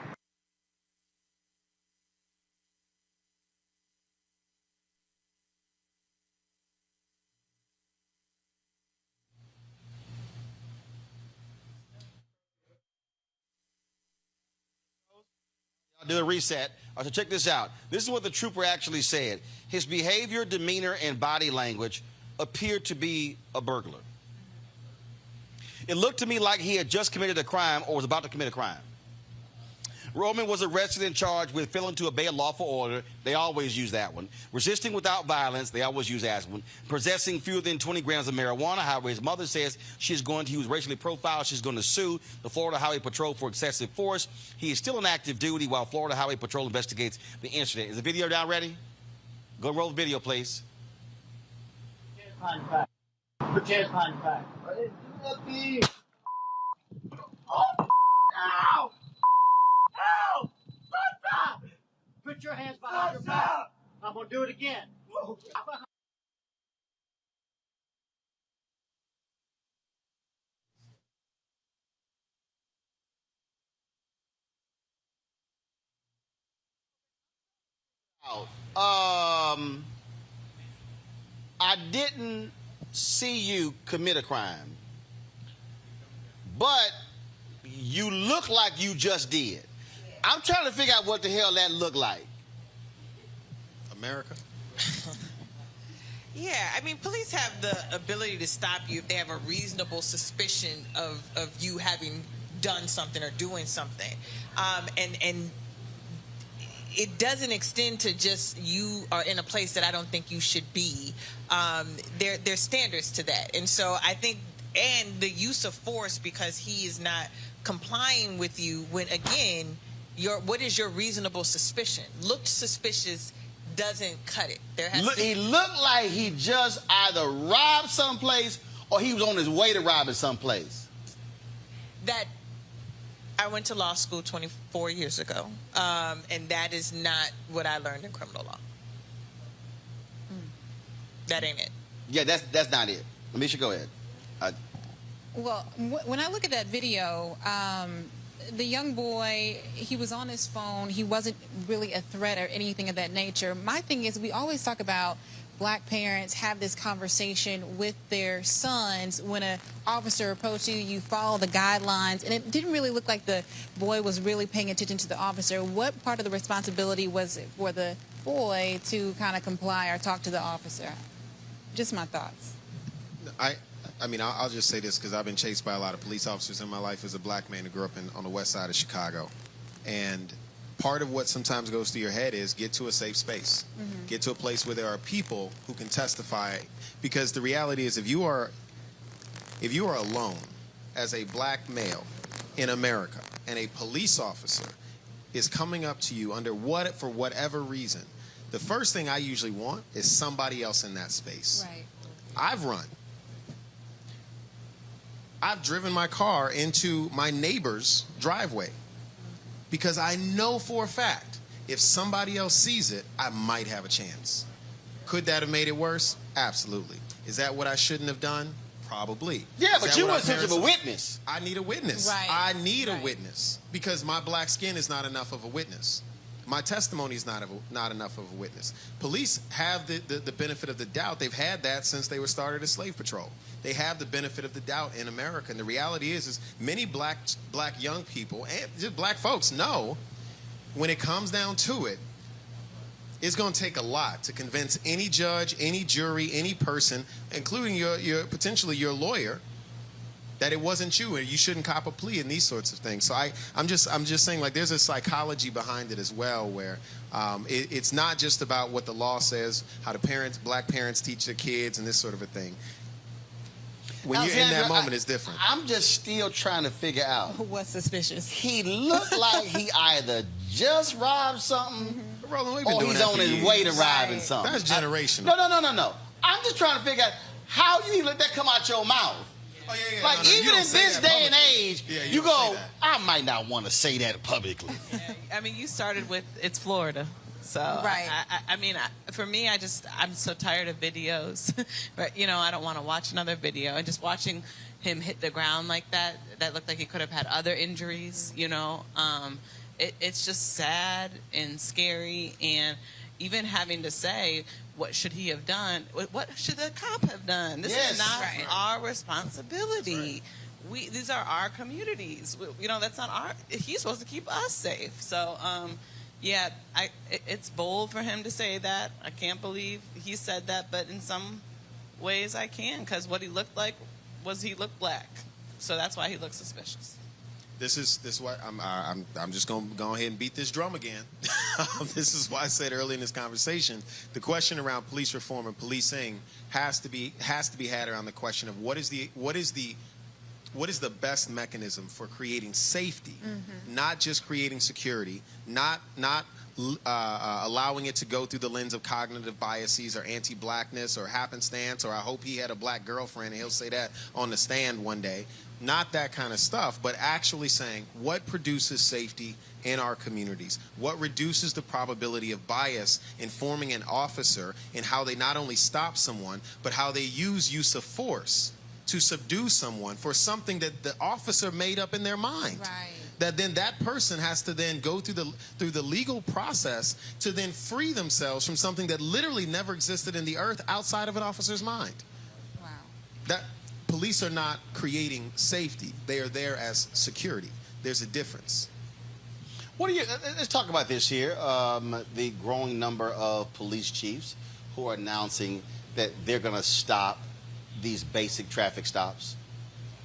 I'll do a reset. So check this out. This is what the trooper actually said. His behavior, demeanor, and body language appeared to be a burglar. It looked to me like he had just committed a crime or was about to commit a crime. Roman was arrested and charged with failing to obey a lawful order. They always use that one. Resisting without violence. They always use that one. Possessing fewer than 20 grams of marijuana. However, his mother says she's going to use racially profiled. She's going to sue the Florida Highway Patrol for excessive force. He is still on active duty while Florida Highway Patrol investigates the incident. Is the video down ready? Go roll the video, please. Put your hands behind your back. Ow! Ow! Stop! Put your hands behind your back. I'm going to do it again. I didn't see you commit a crime, but you look like you just did. I'm trying to figure out what the hell that looked like. America? Yeah, I mean, police have the ability to stop you if they have a reasonable suspicion of you having done something or doing something. And it doesn't extend to just you are in a place that I don't think you should be. There's standards to that. And so I think, and the use of force because he is not complying with you when, again, what is your reasonable suspicion? Looked suspicious doesn't cut it. He looked like he just either robbed someplace or he was on his way to robbing someplace. That I went to law school 24 years ago, and that is not what I learned in criminal law. That ain't it. Yeah, that's not it. Amisha, go ahead. Well, when I look at that video, the young boy, he was on his phone. He wasn't really a threat or anything of that nature. My thing is, we always talk about black parents have this conversation with their sons when an officer approaches you, you follow the guidelines, and it didn't really look like the boy was really paying attention to the officer. What part of the responsibility was it for the boy to kind of comply or talk to the officer? Just my thoughts. I mean, I'll just say this because I've been chased by a lot of police officers in my life as a black man who grew up on the west side of Chicago. And part of what sometimes goes through your head is get to a safe space. Mm-hmm. Get to a place where there are people who can testify. Because the reality is if you are alone as a black male in America and a police officer is coming up to you for whatever reason, the first thing I usually want is somebody else in that space. Right. I've driven my car into my neighbor's driveway because I know for a fact if somebody else sees it, I might have a chance. Could that have made it worse? Absolutely. Is that what I shouldn't have done? Probably. Yeah, but you weren't such of a witness. I need a witness. Right. I need a witness because my black skin is not enough of a witness. My testimony is not enough of a witness. Police have the benefit of the doubt. They've had that since they were started as slave patrol. They have the benefit of the doubt in America. And the reality is many black young people and just black folks know when it comes down to it, it's going to take a lot to convince any judge, any jury, any person, including your potentially your lawyer, that it wasn't you and you shouldn't cop a plea and these sorts of things. So I'm just saying, like, there's a psychology behind it as well, where it's not just about what the law says, how black parents teach their kids and this sort of a thing. When you're in that moment, it's different. I'm just still trying to figure out. What's suspicious? He looked like he either just robbed something Roland, we've been or doing he's that on for his years. way to robbing something. That's generational. No. I'm just trying to figure out how you even let that come out your mouth. Oh, yeah. Like, you even don't in say this that day and publicly. age, Yeah, you don't go, say that. I might not want to say that publicly. I mean, you started with it's Florida. So Right. I mean, for me, I'm so tired of videos. But, I don't want to watch another video. And just watching him hit the ground like that looked like he could have had other injuries, It's just sad and scary. And even having to say, what should he have done? What should the cop have done? This is not our responsibility. These are our communities. That's not he's supposed to keep us safe. So, it's bold for him to say that. I can't believe he said that, but in some ways I can, because what he looked like he looked black. So that's why he looked suspicious. This is why I'm just going to go ahead and beat this drum again. This is why I said early in this conversation, the question around police reform and policing has to be had around the question of what is the best mechanism for creating safety, not just creating security, not allowing it to go through the lens of cognitive biases or anti-blackness or happenstance, or I hope he had a black girlfriend and he'll say that on the stand one day. Not that kind of stuff, but actually saying what produces safety in our communities, what reduces the probability of bias informing an officer in how they not only stop someone, but how they use of force to subdue someone for something that the officer made up in their mind. Right. That then that person has to then go through the legal process to then free themselves from something that literally never existed in the earth outside of an officer's mind. Wow. That police are not creating safety. They are there as security. There's a difference. Let's talk about this here. The growing number of police chiefs who are announcing that they're going to stop these basic traffic stops.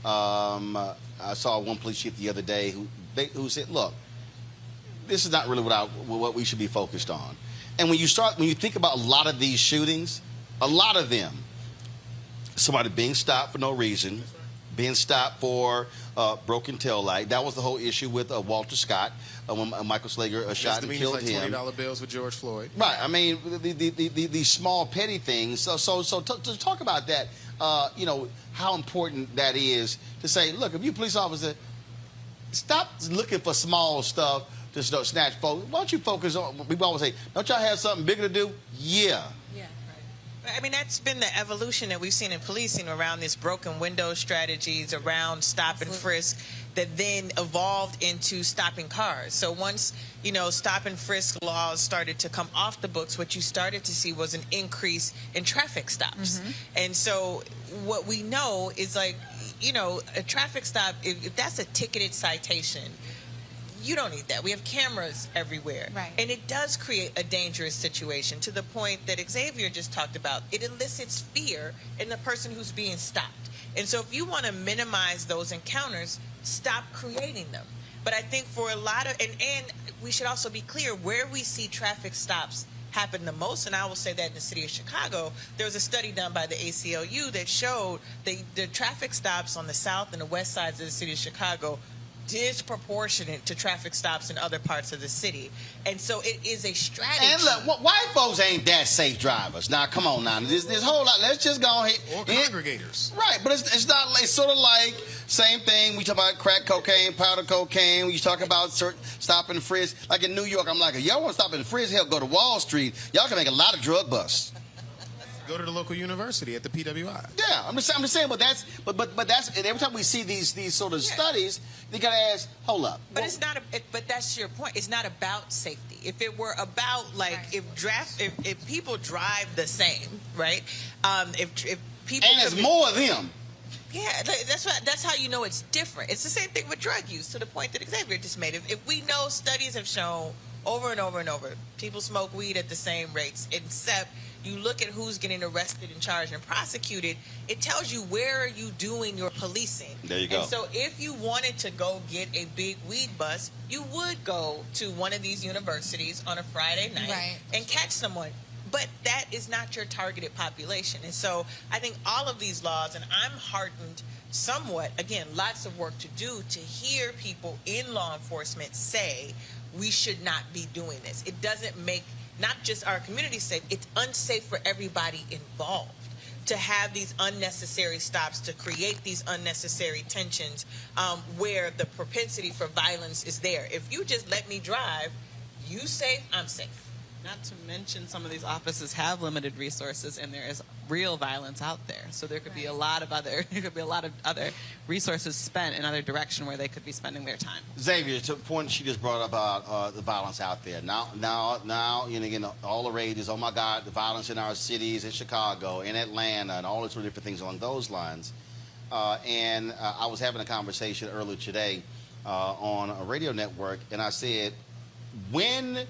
I saw one police chief the other day who said, look, this is not really what we should be focused on. And when you think about a lot of these shootings, a lot of them, somebody being stopped for no reason, being stopped for broken tail light. That was the whole issue with Walter Scott when Michael Slager shot and killed him. $20 bills with George Floyd. Right. I mean, the small petty things. So to talk about that, how important that is to say, look, if you police officer, stop looking for small stuff to snatch folks. Why don't you focus on? People always say, don't y'all have something bigger to do? Yeah. Yeah. I mean, that's been the evolution that we've seen in policing around this broken window strategies, around stop and frisk, that then evolved into stopping cars. So once, you know, stop and frisk laws started to come off the books, what you started to see was an increase in traffic stops. And so what we know is, like, you know, a traffic stop, if that's a ticketed citation, you don't need that. We have cameras everywhere. Right. And it does create a dangerous situation, to the point that Xavier just talked about. It elicits fear in the person who's being stopped. And so if you want to minimize those encounters, stop creating them. But I think for a lot of, and we should also be clear, where we see traffic stops happen the most, and I will say that in the city of Chicago, there was a study done by the ACLU that showed the traffic stops on the south and the west sides of the city of Chicago disproportionate to traffic stops in other parts of the city. And so it is a strategy. And look, white folks ain't that safe drivers. Now, come on now. This whole lot, let's just go ahead. Or congregators. Right, but it's not, it's sort of like, same thing, we talk about crack cocaine, powder cocaine, we talk about stop and frisk. Like in New York, I'm like, if y'all want to stop and frisk, hell, go to Wall Street. Y'all can make a lot of drug busts. Go to the local university at the PWI. Yeah, I'm just saying, but that's and every time we see these sort of studies, they gotta ask, hold up. But it's not. But that's your point. It's not about safety. If it were about, like, if people drive the same, right? If people and there's more of them. Yeah, that's how you know it's different. It's the same thing with drug use, to the point that Xavier just made. If we know, studies have shown over and over and over, people smoke weed at the same rates, except you look at who's getting arrested and charged and prosecuted, it tells you where are you doing your policing. There you go. And so if you wanted to go get a big weed bust, you would go to one of these universities on a Friday night and catch someone. But that is not your targeted population. And so I think all of these laws, and I'm heartened somewhat, again, lots of work to do, to hear people in law enforcement say we should not be doing this. It doesn't make not just our community safe, it's unsafe for everybody involved to have these unnecessary stops, to create these unnecessary tensions where the propensity for violence is there. If you just let me drive, you safe, I'm safe. Not to mention, some of these offices have limited resources, and there is real violence out there. So there could be a lot of other resources spent in other direction where they could be spending their time. Xavier, to the point she just brought up about the violence out there. Now, you know, again, all the rage is, oh my God, the violence in our cities, in Chicago, in Atlanta, and all these sort of different things along those lines. And I was having a conversation earlier today on a radio network, and I said, when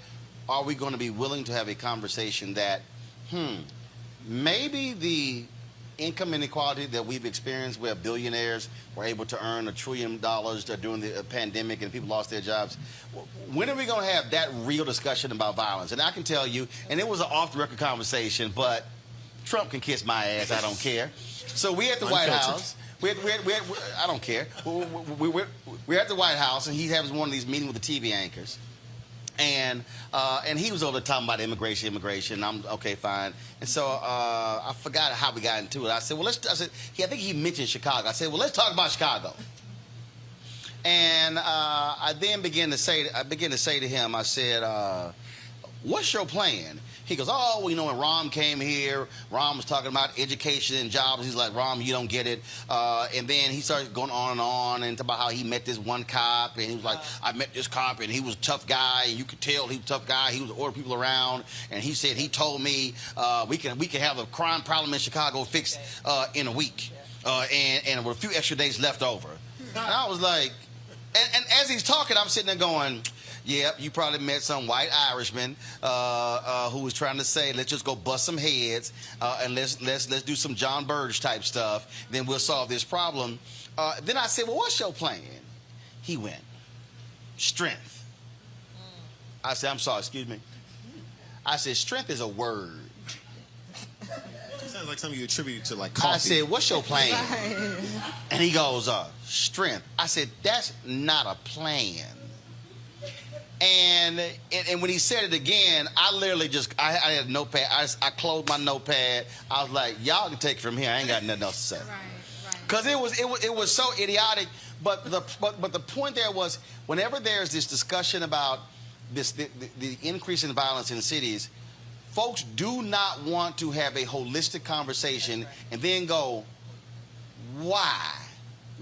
are we going to be willing to have a conversation that, maybe the income inequality that we've experienced, where billionaires were able to earn $1 trillion during the pandemic and people lost their jobs, when are we going to have that real discussion about violence? And I can tell you, and it was an off-the-record conversation, but Trump can kiss my ass, I don't care. So we at the White House. I don't care. We're at the White House, and he has one of these meetings with the TV anchors. And he was over there talking about immigration. I'm okay, fine. And so I forgot how we got into it. I said, well, I think he mentioned Chicago. I said, well, let's talk about Chicago. And I then began to say to him, I said, what's your plan? He goes, oh, well, you know, when Rom came here, Rom was talking about education and jobs. He's like, Rom, you don't get it. And then he started going on and about how he met this one cop. And he was like, I met this cop, and he was a tough guy. And you could tell he was a tough guy. He was ordering people around. And he said, he told me we can have a crime problem in Chicago fixed in a week. And with a few extra days left over. And I was like, and as he's talking, I'm sitting there going, yep, you probably met some white Irishman who was trying to say, let's just go bust some heads and let's do some John Burge type stuff. Then we'll solve this problem. Then I said, well, what's your plan? He went, strength. I said, I'm sorry, excuse me. I said, strength is a word. It sounds like something you attribute to, like, coffee. I said, what's your plan? And he goes, strength. I said, that's not a plan. And when he said it again, I literally I had a notepad. I closed my notepad. I was like, y'all can take it from here. I ain't got nothing else to say. Because it was so idiotic. But the point there was, whenever there's this discussion about the increase in violence in cities, folks do not want to have a holistic conversation and then go, why?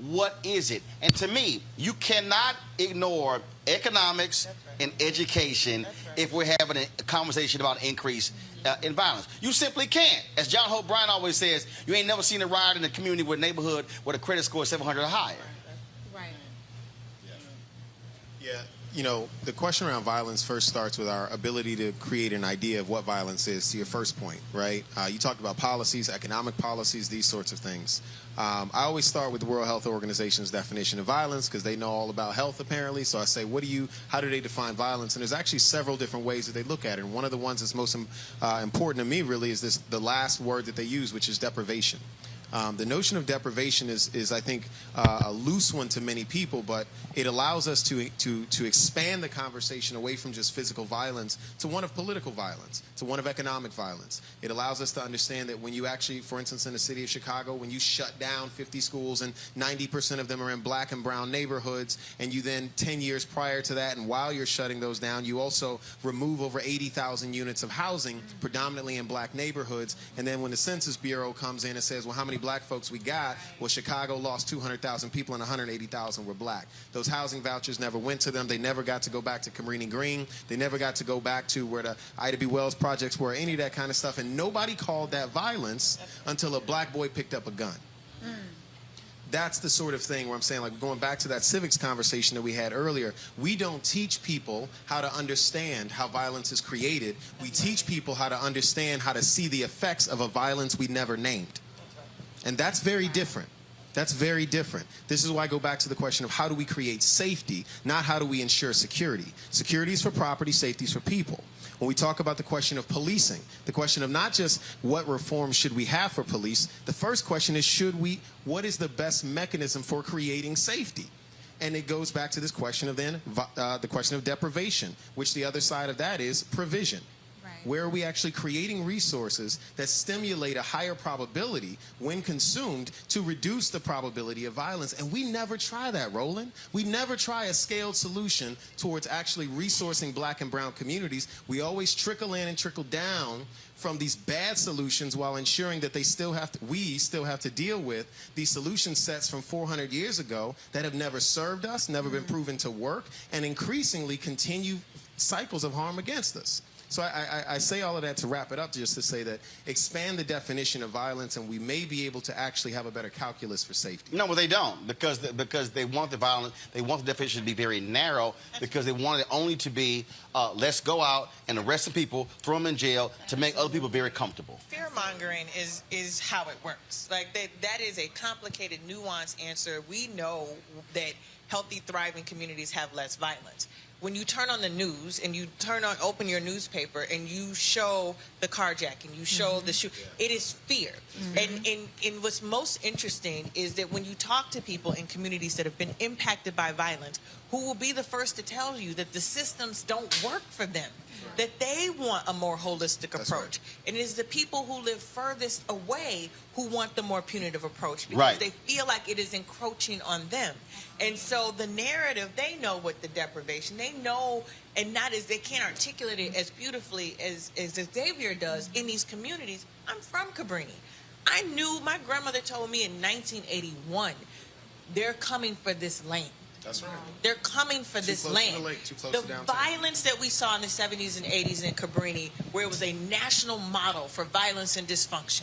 What is it? And to me, you cannot ignore economics and education if we're having a conversation about increase in violence. You simply can't. As John Hope Bryant always says, you ain't never seen a riot in a community with a neighborhood where the credit score is 700 or higher. Right. Yeah. You know, the question around violence first starts with our ability to create an idea of what violence is, to your first point, right? You talked about policies, economic policies, these sorts of things. I always start with the World Health Organization's definition of violence because they know all about health, apparently. So I say, how do they define violence? And there's actually several different ways that they look at it. And one of the ones that's most important to me, really, is the last word that they use, which is deprivation. The notion of deprivation is I think, a loose one to many people, but it allows us to expand the conversation away from just physical violence to one of political violence, to one of economic violence. It allows us to understand that when you actually, for instance, in the city of Chicago, when you shut down 50 schools and 90% of them are in black and brown neighborhoods, and you then 10 years prior to that, and while you're shutting those down, you also remove over 80,000 units of housing, predominantly in black neighborhoods, and then when the Census Bureau comes in and says, well, how many black folks we got? Well, Chicago lost 200,000 people and 180,000 were black. Those housing vouchers never went to them. They never got to go back to Cabrini Green. They never got to go back to where the Ida B. Wells projects were, any of that kind of stuff. And nobody called that violence until a black boy picked up a gun. That's the sort of thing where I'm saying, like, going back to that civics conversation that we had earlier, we don't teach people how to understand how violence is created. We teach people how to understand how to see the effects of a violence we never named. And that's very different. That's very different. This is why I go back to the question of how do we create safety, not how do we ensure security. Security is for property, safety is for people. When we talk about the question of policing, the question of not just what reforms should we have for police, the first question is what is the best mechanism for creating safety? And it goes back to this question of then the question of deprivation, which the other side of that is provision. Where are we actually creating resources that stimulate a higher probability when consumed to reduce the probability of violence? And we never try that, Roland. We never try a scaled solution towards actually resourcing black and brown communities. We always trickle in and trickle down from these bad solutions while ensuring that we still have to deal with these solution sets from 400 years ago that have never served us, never been proven to work, and increasingly continue cycles of harm against us. So I say all of that to wrap it up, just to say that expand the definition of violence, and we may be able to actually have a better calculus for safety. No, well, they don't, because they want the violence, they want the definition to be very narrow, because they want it only to be let's go out and arrest some people, throw them in jail to make other people very comfortable. Fear-mongering is how it works. Like, that is a complicated, nuanced answer. We know that healthy, thriving communities have less violence. When you turn on the news and you open your newspaper and you show the carjacking, you show the shoot, it is fear. And what's most interesting is that when you talk to people in communities that have been impacted by violence, who will be the first to tell you that the systems don't work for them, that they want a more holistic approach. And it is the people who live furthest away who want the more punitive approach, because they feel like it is encroaching on them. And so the narrative, they know what the deprivation, they know, and not as they can't articulate it as beautifully as Xavier does in these communities. I'm from Cabrini. I knew, my grandmother told me in 1981, they're coming for this land. That's right. They're coming for this land. The violence that we saw in the 70s and 80s in Cabrini, where it was a national model for violence and dysfunction.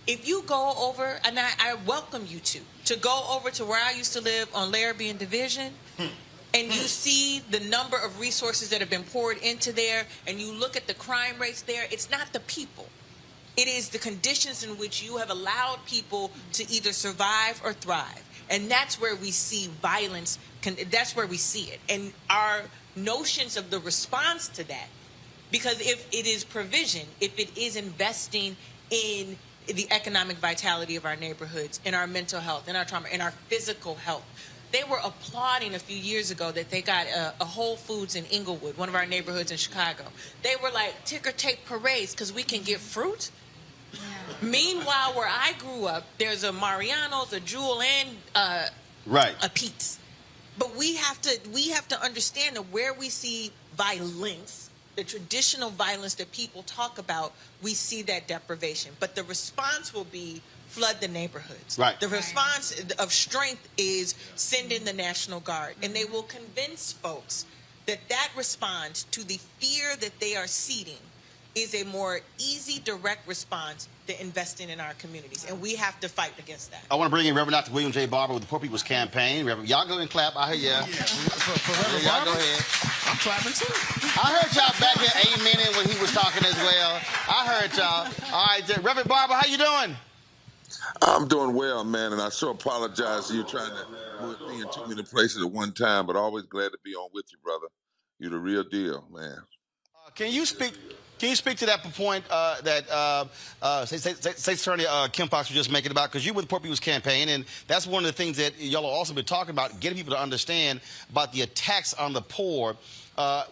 If you go over, and I welcome you to go over to where I used to live on Larrabee and Division, and you see the number of resources that have been poured into there, and you look at the crime rates there, it's not the people. It is the conditions in which you have allowed people to either survive or thrive. And that's where we see violence, that's where we see it. And our notions of the response to that, because if it is provision, if it is investing in the economic vitality of our neighborhoods, in our mental health, in our trauma, in our physical health. They were applauding a few years ago that they got a Whole Foods in Inglewood, one of our neighborhoods in Chicago. They were like, ticker tape parades because we can get fruit. Yeah. Meanwhile, where I grew up, there's a Mariano's, a Jewel, and a Pete's. But we have to understand that where we see violence, the traditional violence that people talk about, we see that deprivation. But the response will be flood the neighborhoods. Right. The response of strength is send in the National Guard. And they will convince folks that that response to the fear that they are seeding is a more easy, direct response to investing in our communities. And we have to fight against that. I want to bring in Reverend Dr. William J. Barber with the Poor People's Campaign. Reverend, y'all go ahead and clap. I hear ya. For Reverend Y'all Barber, go ahead. I'm clapping too. I heard y'all back here amening when he was talking as well. I heard y'all. All right, Reverend Barber, how you doing? I'm doing well, man, and I so apologize to you trying to move me in too many places at one time, but always glad to be on with you, brother. You're the real deal, man. Can you speak to that point that State Attorney Kim Fox was just making about, because you were the Poor People's Campaign, and that's one of the things that y'all have also been talking about, getting people to understand about the attacks on the poor,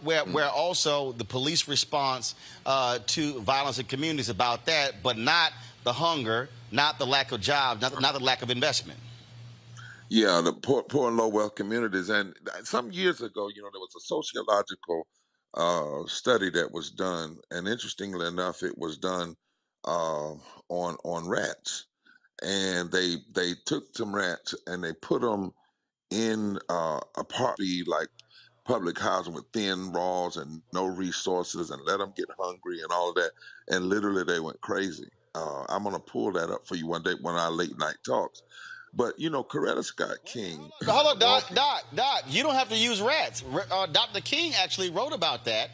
where also the police response to violence in communities about that, but not the hunger, not the lack of jobs, not the lack of investment. Yeah, the poor and low wealth communities. And some years ago, there was a sociological study that was done, and interestingly enough, it was done on rats. And they took some rats and they put them in like public housing with thin walls and no resources, and let them get hungry and all of that. And literally they went crazy. I'm going to pull that up for you one day when our late night talks. But, Coretta Scott King. Hold up, Doc. You don't have to use rats. Dr. King actually wrote about that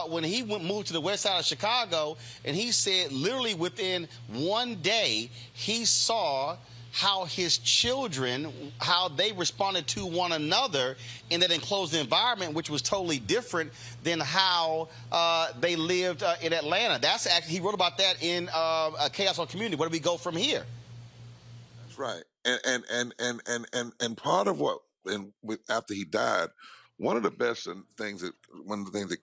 when he moved to the west side of Chicago, and he said literally within one day he saw how his children, how they responded to one another in that enclosed environment, which was totally different than how they lived in Atlanta. That's actually, he wrote about that in Chaos on Community. Where do we go from here? That's right. And part of what, after he died, one of the things that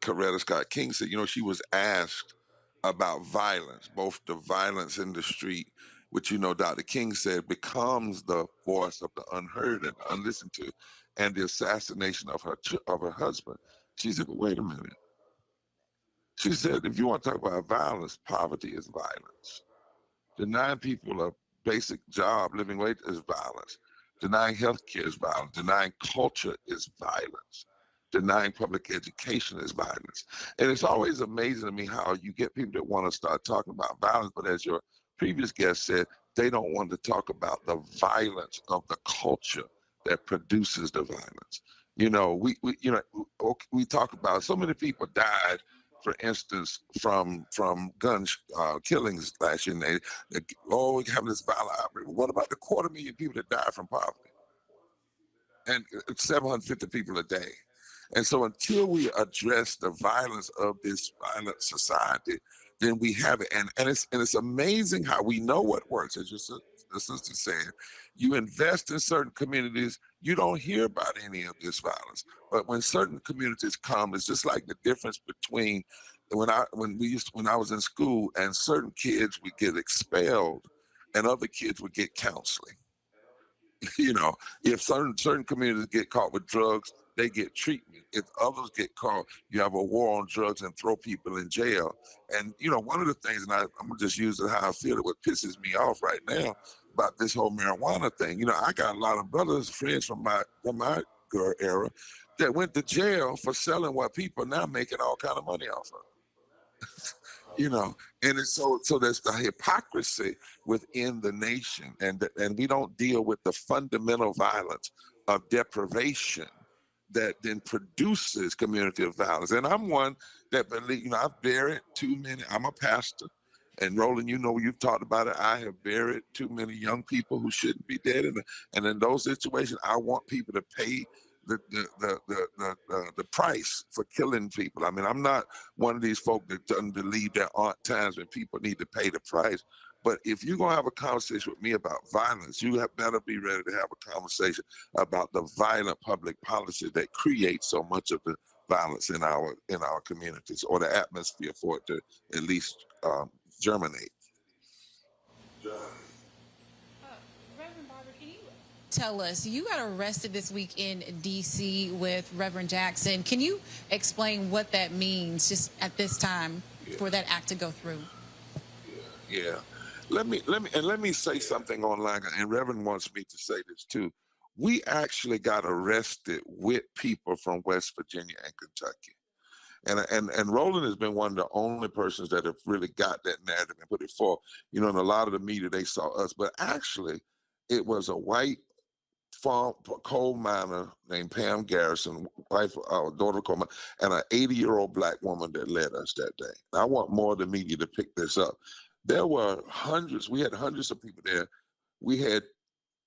Coretta Scott King said, she was asked about violence, both the violence in the street, which Dr. King said becomes the voice of the unheard and unlistened to, and the assassination of her husband. She said, but wait a minute. She said, if you want to talk about violence, poverty is violence. Denying people a basic job, living wage is violence. Denying health care is violence. Denying culture is violence. Denying public education is violence. And it's always amazing to me how you get people that want to start talking about violence, but as your previous guest said, they don't want to talk about the violence of the culture that produces the violence. We talk about so many people died, for instance, from gun killings last year. We have this violent outbreak. What about the 250,000 people that died from poverty? And 750 people a day. And so until we address the violence of this violent society, then we have it. And it's amazing how we know what works. As the sister said, you invest in certain communities, you don't hear about any of this violence. But when certain communities come, it's just like the difference between when I was in school, and certain kids would get expelled and other kids would get counseling. If certain communities get caught with drugs, they get treatment. If others get caught, you have a war on drugs and throw people in jail. And one of the things, and I'm gonna just use it how I feel it, what pisses me off right now about this whole marijuana thing. I got a lot of brothers, friends from my era that went to jail for selling what people are now making all kind of money off of. And it's so there's the hypocrisy within the nation, and we don't deal with the fundamental violence of deprivation that then produces community of violence. And I'm one that believe, I've buried too many. I'm a pastor, and Roland, you've talked about it. I have buried too many young people who shouldn't be dead, and in those situations, I want people to pay the price for killing people. I mean, I'm not one of these folk that doesn't believe there aren't times when people need to pay the price. But if you're gonna have a conversation with me about violence, you better be ready to have a conversation about the violent public policy that creates so much of the violence in our communities, or the atmosphere for it to at least germinate. Reverend Barber, can you tell us, you got arrested this week in D.C. with Reverend Jackson. Can you explain what that means just at this time for that act to go through? Yeah. Let me say something online, and Reverend wants me to say this too. We actually got arrested with people from West Virginia and Kentucky. And Roland has been one of the only persons that have really got that narrative and put it forth. You know, in a lot of the media, they saw us, but actually it was a white coal miner named Pam Garrison, wife, daughter of coal miner, and an 80-year-old black woman that led us that day. I want more of the media to pick this up. There were hundreds, we had hundreds of people there. We had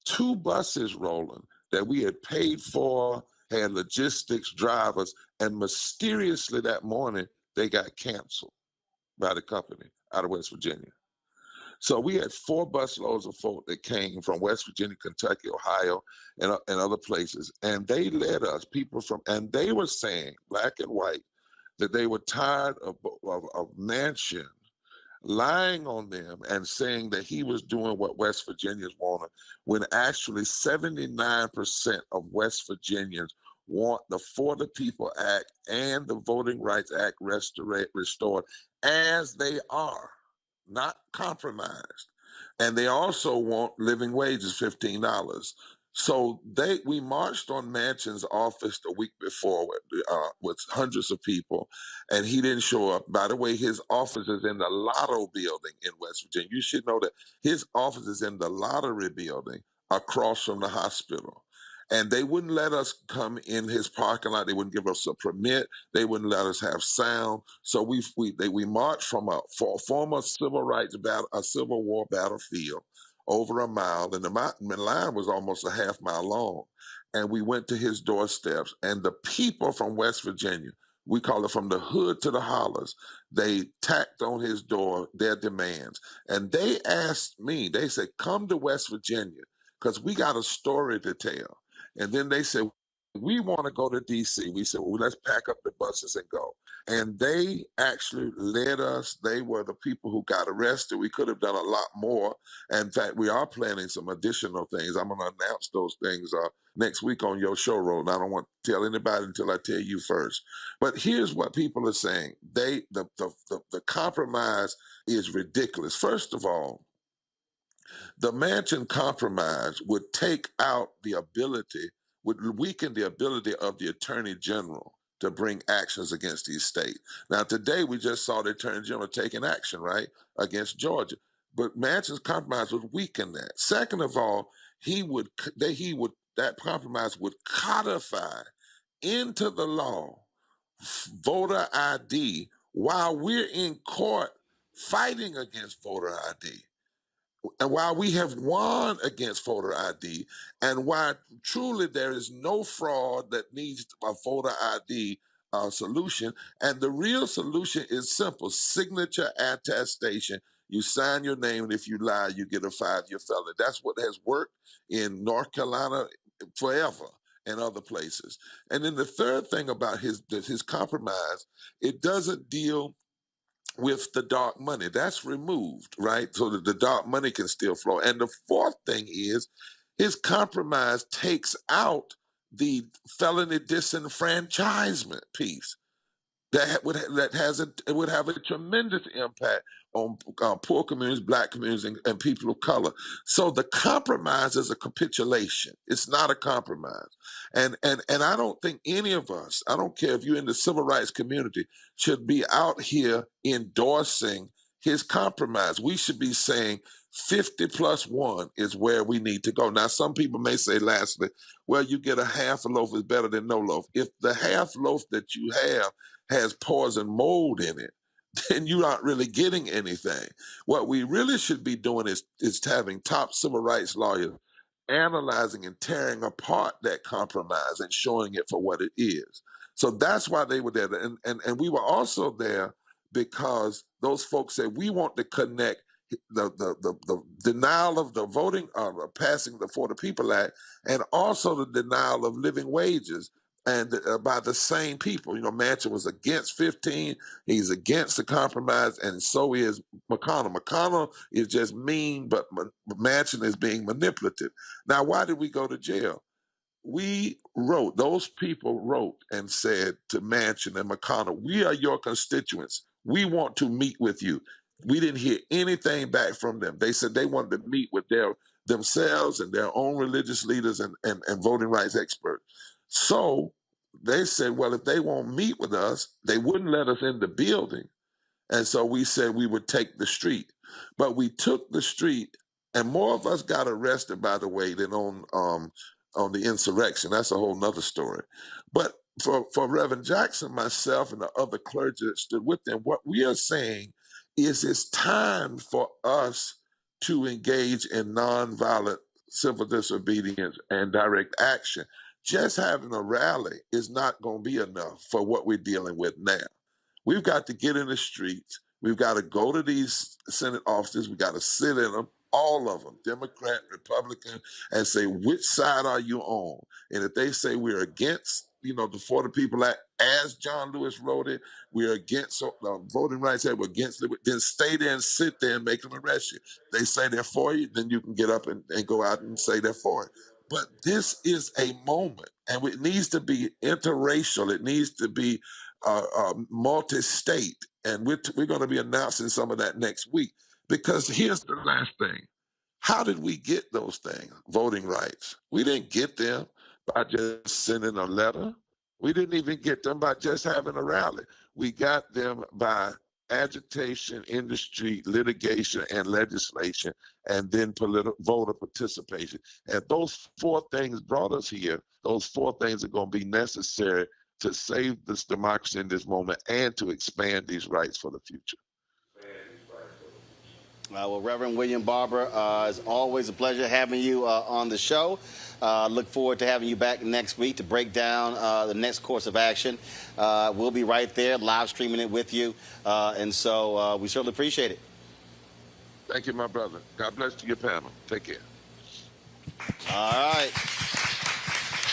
2 buses rolling that we had paid for, had logistics, drivers, and mysteriously that morning, they got canceled by the company out of West Virginia. So we had 4 busloads of folk that came from West Virginia, Kentucky, Ohio, and other places. And they led us, people from, and they were saying, black and white, that they were tired of Manchin lying on them and saying that he was doing what West Virginians wanted, when actually 79% of West Virginians want the For the People Act and the Voting Rights Act restored as they are, not compromised. And they also want living wages, $15. So we marched on Manchin's office the week before with hundreds of people, and he didn't show up. By the way, his office is in the Lotto building in West Virginia. You should know that his office is in the Lottery building across from the hospital. And they wouldn't let us come in his parking lot. They wouldn't give us a permit. They wouldn't let us have sound. So we marched from a former civil war battlefield over a mile, and the line was almost a half mile long. And we went to his doorsteps, and the people from West Virginia, we call it from the hood to the hollers, they tacked on his door their demands. And they asked me, they said, come to West Virginia, because we got a story to tell. And then they said, we want to go to D.C. We said, well, let's pack up the buses and go. And they actually led us. They were the people who got arrested. We could have done a lot more. In fact, we are planning some additional things. I'm going to announce those things next week on your show, Roland. I don't want to tell anybody until I tell you first. But here's what people are saying. The compromise is ridiculous. First of all, the Manchin compromise would take out the ability, would weaken the ability of the Attorney General to bring actions against these states. Now, today we just saw the Attorney General taking action, right, against Georgia. But Manchin's compromise would weaken that. Second of all, that compromise would codify into the law voter ID while we're in court fighting against voter ID. And while we have won against voter ID, and why truly there is no fraud that needs a voter ID solution, and the real solution is simple: signature attestation. You sign your name, and if you lie, you get a 5-year felony. That's what has worked in North Carolina forever and other places. And then the third thing about his compromise, it doesn't deal with the dark money. That's removed, right? So that the dark money can still flow. And the fourth thing is his compromise takes out the felony disenfranchisement piece. It would have a tremendous impact on poor communities, black communities, and people of color. So the compromise is a capitulation. It's not a compromise. And I don't think any of us, I don't care if you're in the civil rights community, should be out here endorsing his compromise. We should be saying 50+1 is where we need to go. Now, some people may say, lastly, well, you get a half a loaf is better than no loaf. If the half loaf that you have has poison mold in it, then you aren't really getting anything. What we really should be doing is having top civil rights lawyers analyzing and tearing apart that compromise and showing it for what it is. So that's why they were there. And we were also there because those folks said, we want to connect the denial of the voting, passing the For the People Act, and also the denial of living wages and by the same people. You know, Manchin was against 15. He's against the compromise, and so is McConnell. McConnell is just mean, but Manchin is being manipulative. Now, why did we go to jail? Those people wrote and said to Manchin and McConnell, we are your constituents. We want to meet with you. We didn't hear anything back from them. They said they wanted to meet with themselves and their own religious leaders and voting rights experts. So they said, well, if they won't meet with us, they wouldn't let us in the building. And so we said we would take the street. But we took the street, and more of us got arrested, by the way, than on the insurrection. That's a whole nother story. But for Reverend Jackson, myself, and the other clergy that stood with them, what we are saying is it's time for us to engage in nonviolent civil disobedience and direct action. Just having a rally is not going to be enough for what we're dealing with now. We've got to get in the streets. We've got to go to these Senate offices. We've got to sit in them, all of them, Democrat, Republican, and say, which side are you on? And if they say we're against, the For the People Act, as John Lewis wrote it, we're against Voting Rights Act, we're against it, then stay there and sit there and make them arrest you. They say they're for you, then you can get up and go out and say they're for it. But this is a moment, and it needs to be interracial. It needs to be multi-state, and we're going to be announcing some of that next week. Because here's the last thing. How did we get those things, voting rights? We didn't get them by just sending a letter. We didn't even get them by just having a rally. We got them by agitation in the street, litigation, and legislation, and then voter participation. And those 4 things brought us here. Those 4 things are going to be necessary to save this democracy in this moment and to expand these rights for the future. Well, Reverend William Barber, it's always a pleasure having you on the show. Look forward to having you back next week to break down the next course of action. We'll be right there live streaming it with you. And so we certainly appreciate it. Thank you, my brother. God bless to your panel. Take care. All right.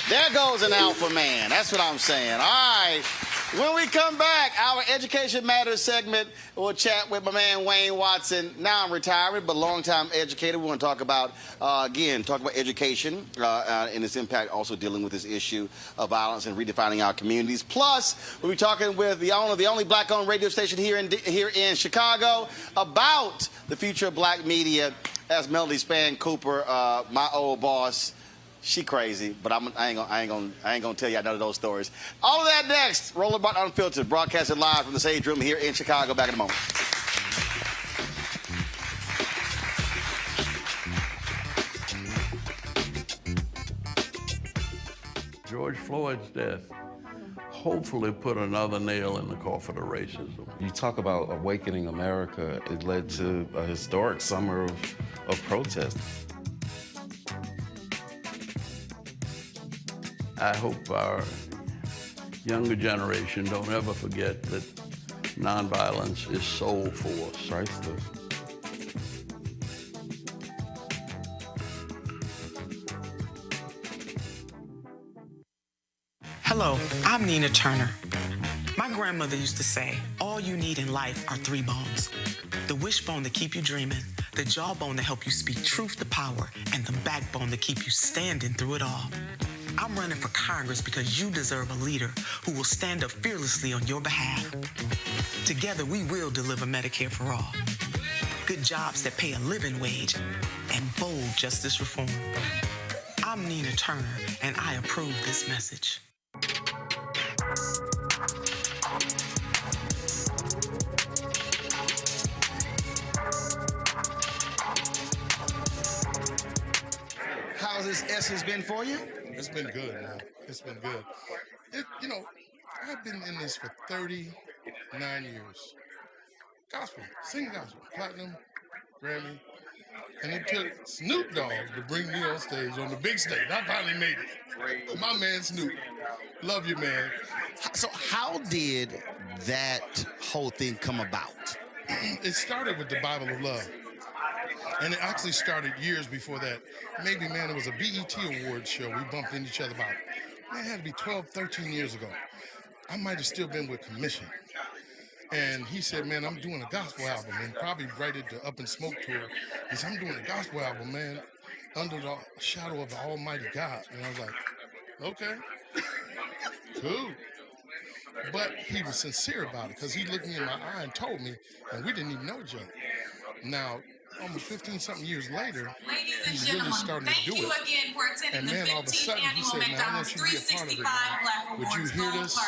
There goes an alpha man. That's what I'm saying. All right. When we come back, our Education Matters segment, we'll chat with my man Wayne Watson. Now I'm retired, but longtime educator. We want to talk about, education and its impact, also dealing with this issue of violence and redefining our communities. Plus, we'll be talking with the owner of the only black-owned radio station here in Chicago about the future of black media. As Melody Spann Cooper, my old boss. She crazy, but I ain't gonna tell you none of those stories. All of that next. Roland Martin Unfiltered, broadcasting live from the Sage Room here in Chicago. Back in a moment. George Floyd's death hopefully put another nail in the coffin of racism. You talk about awakening America. It led to a historic summer of protest. I hope our younger generation don't ever forget that nonviolence is soul force. Priceless. Hello, I'm Nina Turner. My grandmother used to say, all you need in life are 3 bones. The wishbone to keep you dreaming, the jawbone to help you speak truth to power, and the backbone to keep you standing through it all. I'm running for Congress because you deserve a leader who will stand up fearlessly on your behalf. Together, we will deliver Medicare for all, good jobs that pay a living wage, and bold justice reform. I'm Nina Turner, and I approve this message. How's this Essence been for you? It's been good, man. It's been good. I've been in this for 39 years. Gospel, sing gospel, platinum, Grammy. And it took Snoop Dogg to bring me on stage, on the big stage. I finally made it. My man Snoop. Love you, man. So how did that whole thing come about? It started with the Bible of Love. And it actually started years before that. Maybe, man, it was a BET Awards show. We bumped into each other about Man, it had to be 12, 13 years ago. I might have still been with commission. And he said, man, I'm doing a gospel album, and probably right at the Up in Smoke tour. He said, I'm doing a gospel album, man, under the shadow of the Almighty God. And I was like, okay, cool. But he was sincere about it, because he looked me in my eye and told me, and we didn't even know each other. Now, almost 15-something years later, he's really starting to do it. And man, all of a sudden, he said, man, I want you to be a part of it, man. Would you hear this?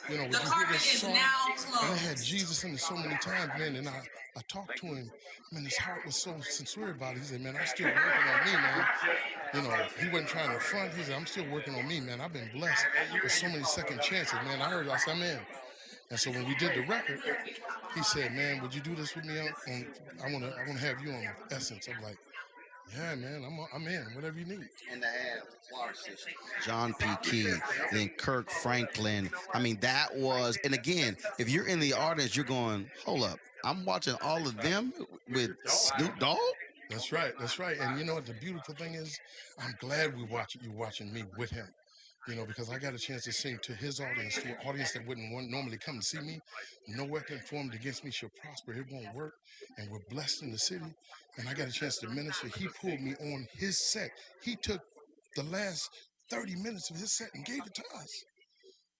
You know, would you hear this song? And I had Jesus in it so many times, man, and I talked to him. Man, his heart was so sincere about it. He said, man, I'm still working on me, man. You know, he wasn't trying to front. He said, I'm still working on me, man. I've been blessed with so many second chances, man. I heard, I said, I'm in. And so when we did the record, he said, man, would you do this with me? I want to have you on Essence. I'm like, yeah, man, I'm in, whatever you need. And to have John P. Key, then Kirk Franklin. I mean, that was, and again, if you're in the audience, you're going, hold up, I'm watching all of them with Snoop Dogg? That's right, that's right. And you know what the beautiful thing is? I'm glad you're watching me with him. You know, because I got a chance to sing to his audience, to an audience that wouldn't normally come and see me. No weapon formed against me shall prosper. It won't work. And we're blessed in the city. And I got a chance to minister. He pulled me on his set. He took the last 30 minutes of his set and gave it to us.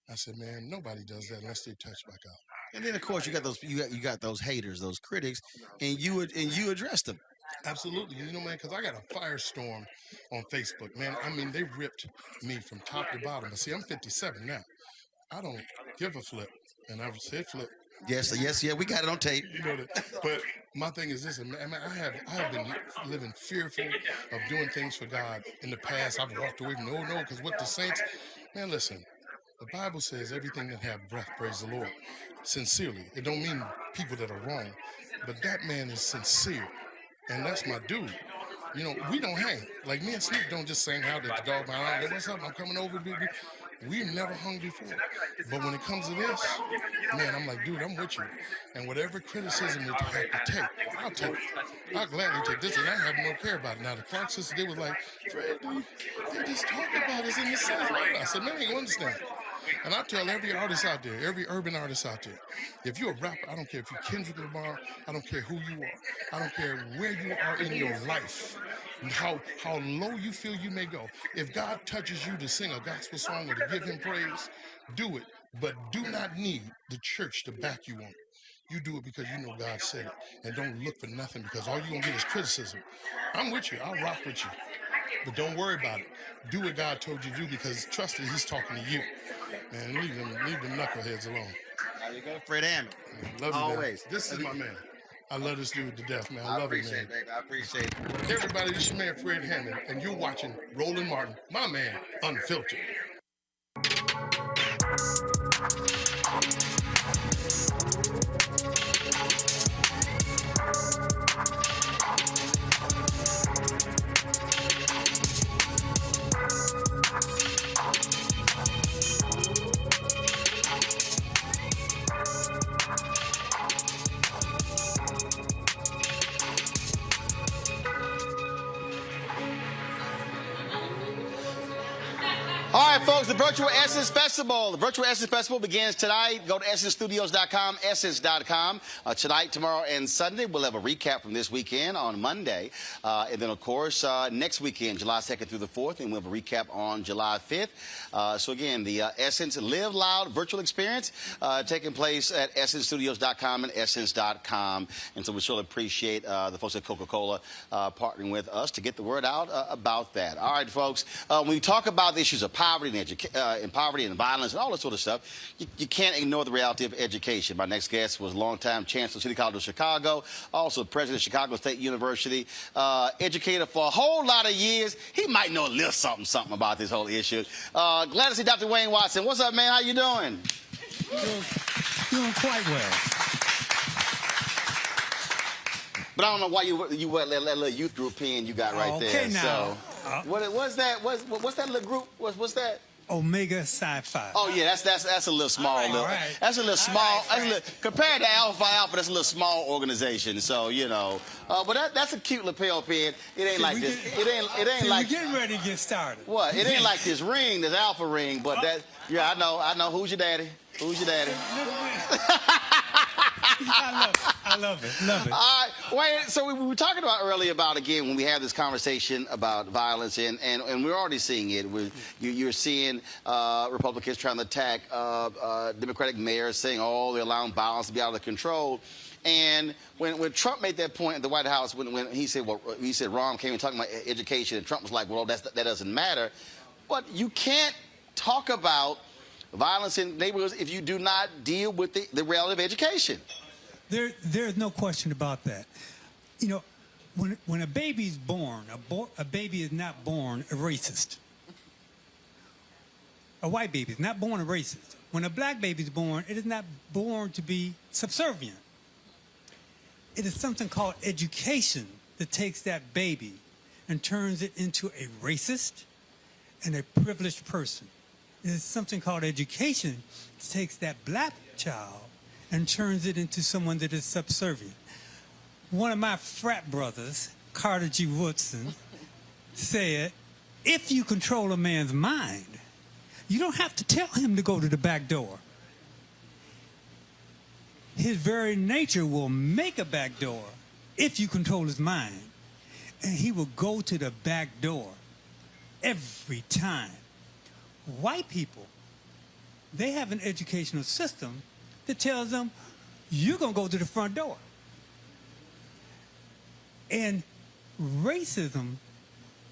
I said, man, nobody does that unless they touch by God. And then, of course, you got those haters, those critics, and you address them. Absolutely. You know, man, because I got a firestorm on Facebook, man. I mean, they ripped me from top to bottom. But see, I'm 57 now. I don't give a flip. And I've said flip. Yes, we got it on tape. You know that. But my thing is this, man, I have been living fearful of doing things for God in the past. I've walked away from because with the saints, man, listen, the Bible says everything that have breath, praise the Lord. Sincerely. It don't mean people that are wrong, but that man is sincere. And that's my dude. You know, we don't hang. Like me and Snoop don't just hang out at the dog pound. Hey, what's up? I'm coming over, dude. We've never hung before. But when it comes to this, man, I'm like, dude, I'm with you. And whatever criticism that you have to take, I'll take it. I'll gladly take this, and I have no care about it. Now, the Clark sisters, they was like, Fred, dude, they just talk about us in the sense. I said, man, you understand. And I tell every artist out there, every urban artist out there, if you're a rapper, I don't care if you're Kendrick Lamar, I don't care who you are, I don't care where you are in your life, how low you feel you may go. If God touches you to sing a gospel song or to give him praise, do it. But do not need the church to back you on it. You do it because you know God said it. And don't look for nothing, because all you're going to get is criticism. I'm with you. I'll rock with you. But don't worry about it. Do what God told you to do, because trust me, he's talking to you. Man, leave them knuckleheads alone. There you go, Fred Hammond. Love you, always. Man. This is my man. I love this dude to death, man. I love him, man. Baby. I appreciate it. Everybody, this is your man, Fred Hammond, and you're watching Roland Martin, my man, Unfiltered. All right, folks, the Virtual Essence Festival. The Virtual Essence Festival begins tonight. Go to essencestudios.com, essence.com. Tonight, tomorrow, and Sunday, we'll have a recap from this weekend on Monday. And then, of course, next weekend, July 2nd through the 4th, and we'll have a recap on July 5th. So, again, the Essence Live Loud virtual experience taking place at essencestudios.com and essence.com. And so we surely appreciate the folks at Coca-Cola partnering with us to get the word out about that. All right, folks, when we talk about the issues of poverty and violence and all that sort of stuff, you can't ignore the reality of education. My next guest was longtime Chancellor of City College of Chicago, also president of Chicago State University, educator for a whole lot of years. He might know a little something about this whole issue. Glad to see Dr. Wayne Watson. What's up, man? How you doing? Doing quite well. But I don't know why you let that little youth group pen you got right there. Okay, now. So, what's that? What's that little group? What's that? Omega Sci-Fi. Oh yeah, that's a little small. That's a little small. Compared to Alpha, that's a little small organization. So but that's a cute lapel pin. It ain't like this. It ain't like. We're getting ready to get started. What? It ain't like this ring, this Alpha ring. But I know. Who's your daddy? Who's your daddy? I love it. All right, wait. So we were talking about earlier about, again, when we have this conversation about violence, and we're already seeing it. You're seeing Republicans trying to attack Democratic mayors, saying, oh, they're allowing violence to be out of control. And when Trump made that point at the White House, when he said, Ron came and talking about education, and Trump was like, well, that doesn't matter. But you can't talk about violence in neighborhoods if you do not deal with the reality of education. There's no question about that. When a baby's born, a baby is not born a racist. A white baby is not born a racist. When a black baby is born, it is not born to be subservient. It is something called education that takes that baby and turns it into a racist and a privileged person. It is something called education that takes that black child and turns it into someone that is subservient. One of my frat brothers, Carter G. Woodson, said, if you control a man's mind, you don't have to tell him to go to the back door. His very nature will make a back door if you control his mind. And he will go to the back door every time. White people, they have an educational system that tells them, you're going to go to the front door. And racism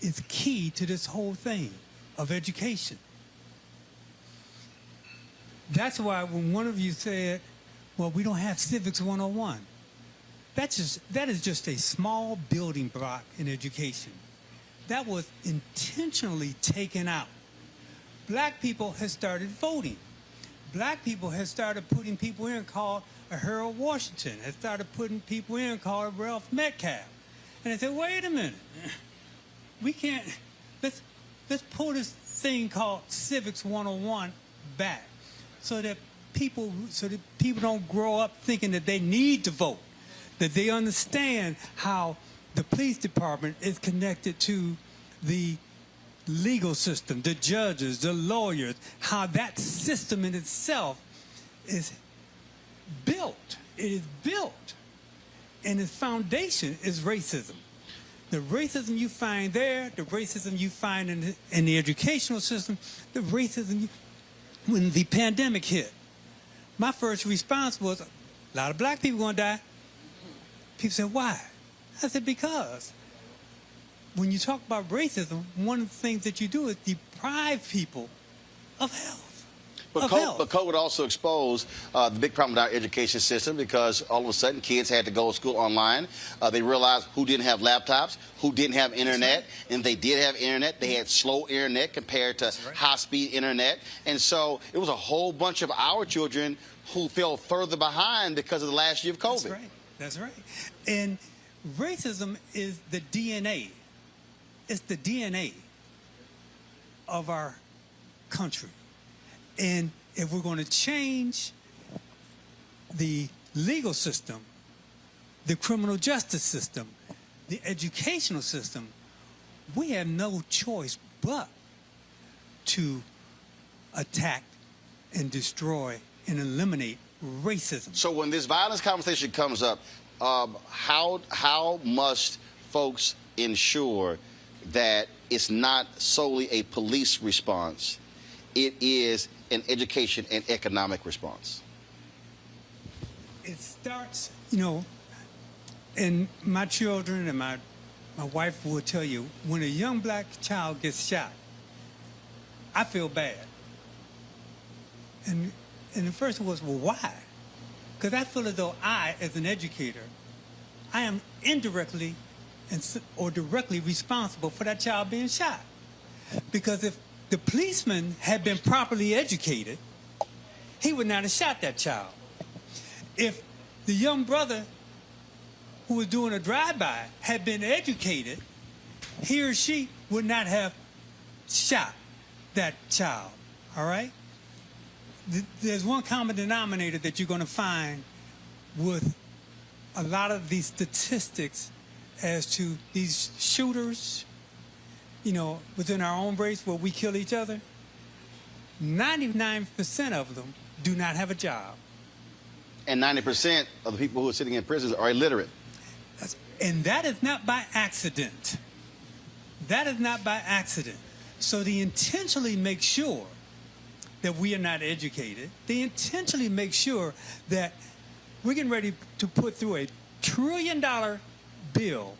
is key to this whole thing of education. That's why when one of you said, well, we don't have Civics 101, that is just a small building block in education. That was intentionally taken out. Black people have started voting. Black people have started putting people in called Harold Washington, have started putting people in called Ralph Metcalf. And they said, wait a minute, we can't, let's pull this thing called Civics 101 back so that people don't grow up thinking that they need to vote, that they understand how the police department is connected to the legal system, the judges, the lawyers, how that system in itself is built. It is built. And its foundation is racism. The racism you find there, the racism you find in the educational system, the racism when the pandemic hit. My first response was, a lot of black people going to die. People said, why? I said, because when you talk about racism, one of the things that you do is deprive people of health. But COVID also exposed the big problem with our education system, because all of a sudden kids had to go to school online. They realized who didn't have laptops, who didn't have internet, and they did have internet. They had slow internet compared to high-speed internet. And so it was a whole bunch of our children who fell further behind because of the last year of COVID. That's right. That's right. And racism is the DNA. It's the DNA of our country. And if we're going to change the legal system, the criminal justice system, the educational system, we have no choice but to attack and destroy and eliminate racism. So when this violence conversation comes up, how must folks ensure that it's not solely a police response, it is an education and economic response? It starts, and my children and my wife will tell you, when a young black child gets shot, I feel bad. And the first one was, well, why? Because I feel as though I, as an educator, I am indirectly or directly responsible for that child being shot. Because if the policeman had been properly educated, he would not have shot that child. If the young brother who was doing a drive-by had been educated, he or she would not have shot that child. All right? There's one common denominator that you're going to find with a lot of these statistics as to these shooters, you know, within our own race where we kill each other. 99% of them do not have a job. And 90% of the people who are sitting in prisons are illiterate. And that is not by accident. That is not by accident. So they intentionally make sure that we are not educated. They intentionally make sure that we're getting ready to put through $1 trillion bill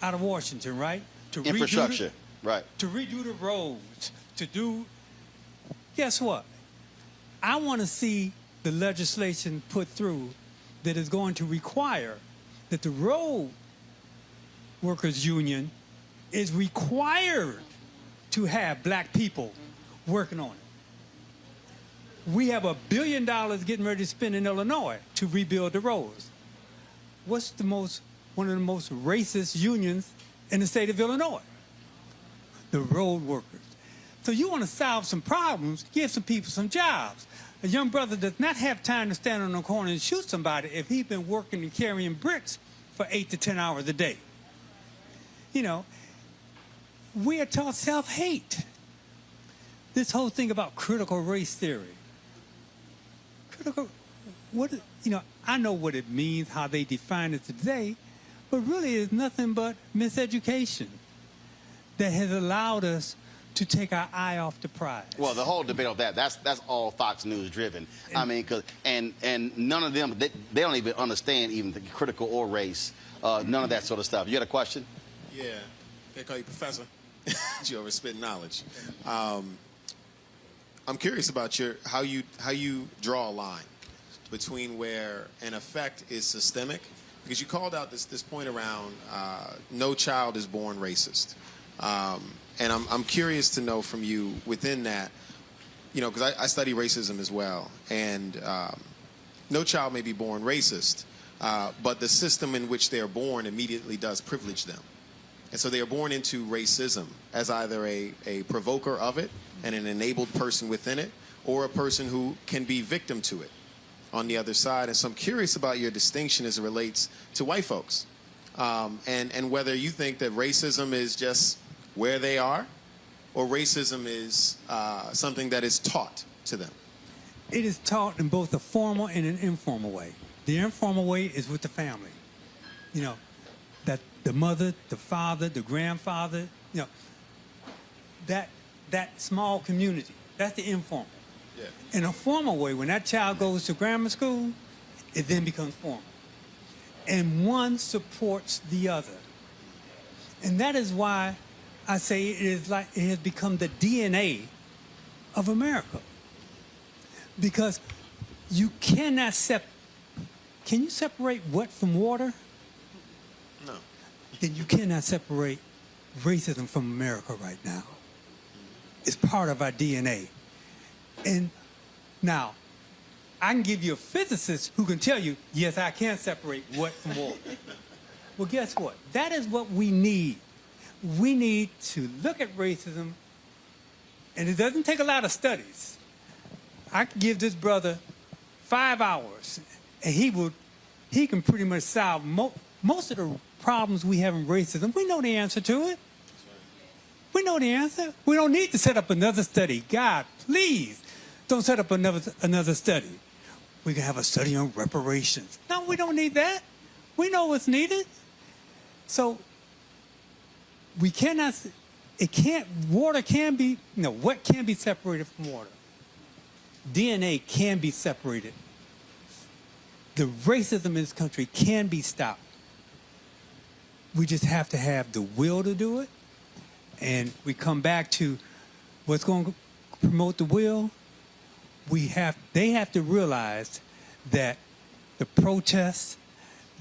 out of Washington, right? To Infrastructure, right. To redo the roads, to do, guess what? I want to see the legislation put through that is going to require that the road workers union is required to have black people working on it. We have $1 billion getting ready to spend in Illinois to rebuild the roads. What's one of the most racist unions in the state of Illinois? The road workers. So you want to solve some problems, give some people some jobs. A young brother does not have time to stand on the corner and shoot somebody if he's been working and carrying bricks for 8 to 10 hours a day. You know, we are taught self-hate. This whole thing about critical race theory. I know what it means, how they define it today, but really it's nothing but miseducation that has allowed us to take our eye off the prize. Well, the whole debate on that's all Fox News driven. I mean, and none of them, they don't even understand even the critical or race, none of that sort of stuff. You got a question? Yeah, they call you professor. You over spitting knowledge. I'm curious about how you draw a line between where an effect is systemic, because you called out this point around no child is born racist, and I'm curious to know from you within that, you know, because I study racism as well, and no child may be born racist, but the system in which they are born immediately does privilege them. And so they are born into racism as either a provoker of it and an enabled person within it, or a person who can be victim to it on the other side. And so I'm curious about your distinction as it relates to white folks, and whether you think that racism is just where they are, or racism is something that is taught to them. It is taught in both a formal and an informal way. The informal way is with the family. You know, that the mother, the father, the grandfather, you know, that small community, that's the informal. Yeah. In a formal way, when that child goes to grammar school, it then becomes formal. And one supports the other. And that is why I say it has become the DNA of America. Because you cannot can you separate wet from water? No. Then you cannot separate racism from America right now. It's part of our DNA. And now, I can give you a physicist who can tell you, yes, I can separate wet from water. Well, guess what? That is what we need. We need to look at racism, and it doesn't take a lot of studies. I can give this brother 5 hours, and he can pretty much solve most of the problems we have in racism. We know the answer to it. We know the answer. We don't need to set up another study. God, please, don't set up another study. We can have a study on reparations. No, we don't need that. We know what's needed. So we cannot, wet can be separated from water. DNA can be separated. The racism in this country can be stopped. We just have to have the will to do it. And we come back to what's going to promote the will. They have to realize that the protests,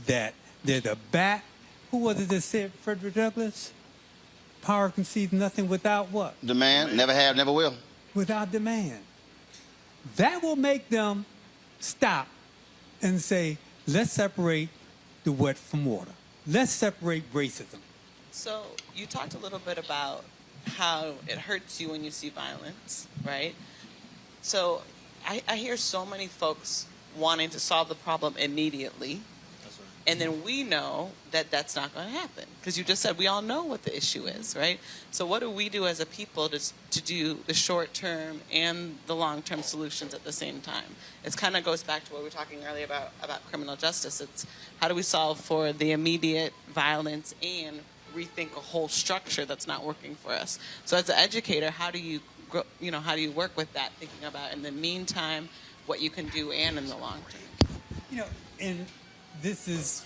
that they're the back. Who was it that said, Frederick Douglass? Power concedes nothing without what? Demand. Never have, never will. Without demand. That will make them stop and say, let's separate the wet from water. Let's separate racism. So you talked a little bit about how it hurts you when you see violence, right? So I hear so many folks wanting to solve the problem immediately. That's right. And then we know that that's not going to happen because you just said we all know what the issue is, right? So what do we do as a people to do the short-term and the long-term solutions at the same time? It kind of goes back to what we were talking earlier about criminal justice. It's how do we solve for the immediate violence and rethink a whole structure that's not working for us? So as an educator, how do you work with that, thinking about in the meantime what you can do and in the long term? And this is,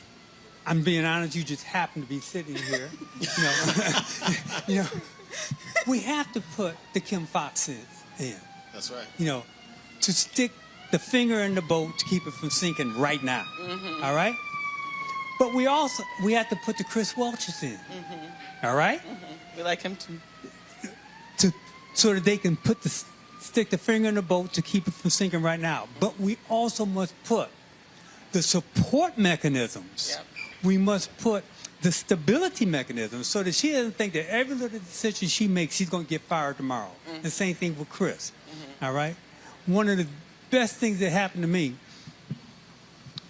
I'm being honest, you just happen to be sitting here. We have to put the Kim Foxes in. That's right. To stick the finger in the boat to keep it from sinking right now. Mm-hmm. All right? But we have to put the Chris Welch's in. Mm-hmm. All right? Mm-hmm. We like him too. So that they can stick the finger in the boat to keep it from sinking right now. But we also must put the support mechanisms. Yep. We must put the stability mechanisms so that she doesn't think that every little decision she makes, she's going to get fired tomorrow. Mm-hmm. The same thing with Chris. Mm-hmm. All right? One of the best things that happened to me,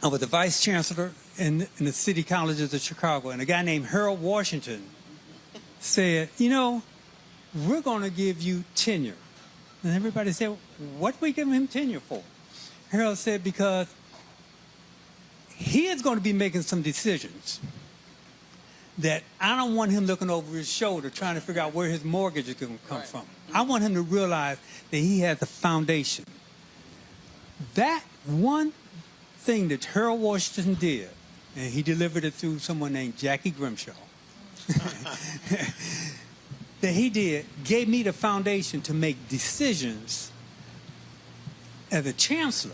I was the vice chancellor in the city colleges of Chicago, and a guy named Harold Washington said, we're going to give you tenure. And everybody said, what are we giving him tenure for? Harold said, because he is going to be making some decisions that I don't want him looking over his shoulder trying to figure out where his mortgage is going to come from. I want him to realize that he has a foundation. That one thing that Harold Washington did, and he delivered it through someone named Jackie Grimshaw, that he did, gave me the foundation to make decisions as a chancellor,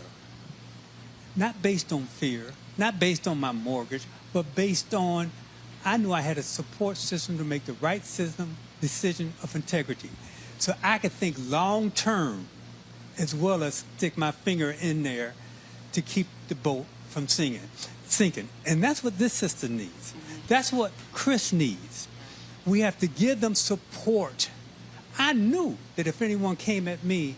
not based on fear, not based on my mortgage, but based on, I knew I had a support system to make the right decision of integrity. So I could think long term as well as stick my finger in there to keep the boat from sinking. And that's what this system needs. That's what Chris needs. We have to give them support. I knew that if anyone came at me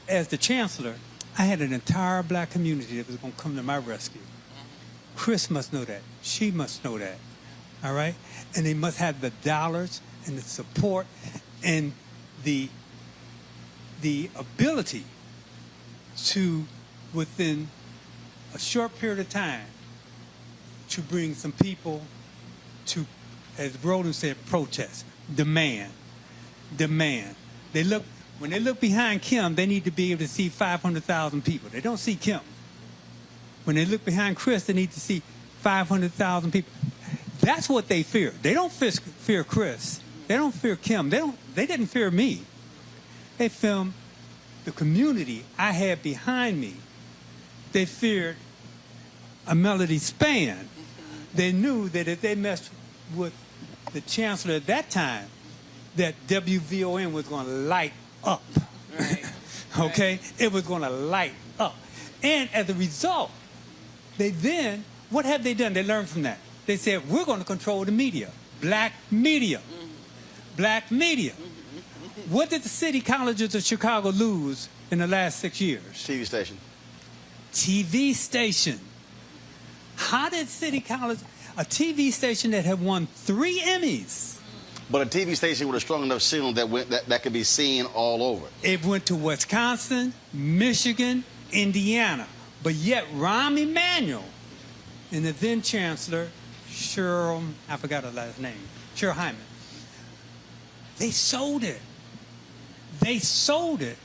as the chancellor, I had an entire black community that was going to come to my rescue. Chris must know that. She must know that. All right? And they must have the dollars and the support and the ability to, within a short period of time, to bring some people to, as Roland said, protest, demand. When they look behind Kim, they need to be able to see 500,000 people. They don't see Kim. When they look behind Chris, they need to see 500,000 people. That's what they fear. They don't fear Chris. They don't fear Kim. They didn't fear me. They feared the community I had behind me. They feared a Melody Span. They knew that if they messed with the chancellor at that time, that WVON was going to light up. Right. Okay? Right. It was going to light up. And as a result, what have they done? They learned from that. They said, we're going to control the media. Black media. Mm-hmm. Black media. Mm-hmm. What did the city colleges of Chicago lose in the last 6 years? TV station. TV station. How did city college, a TV station that had won 3 Emmys. But a TV station with a strong enough signal that could be seen all over. It went to Wisconsin, Michigan, Indiana. But yet Rahm Emanuel and the then chancellor, Cheryl, I forgot her last name, Cheryl Hyman, they sold it. They sold it.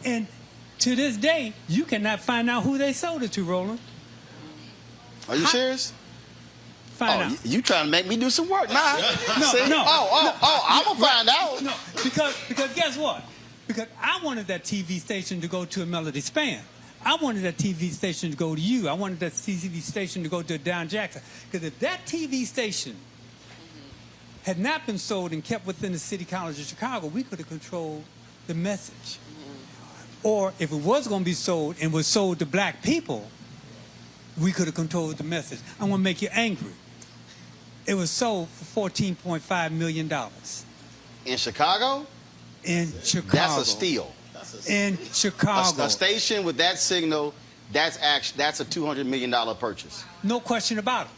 And to this day, you cannot find out who they sold it to, Roland. Are you serious? Find out. You trying to make me do some work now? No. I'm going to find out. No, because guess what? Because I wanted that TV station to go to a Melody Span. I wanted that TV station to go to you. I wanted that TV station to go to Don Jackson. Because if that TV station had not been sold and kept within the City College of Chicago, we could have controlled the message. Or if it was going to be sold and was sold to black people, we could have controlled the message. I'm going to make you angry. It was sold for $14.5 million. In Chicago? In Chicago. That's a steal. In Chicago. A station with that signal, that's a $200 million purchase. No question about it.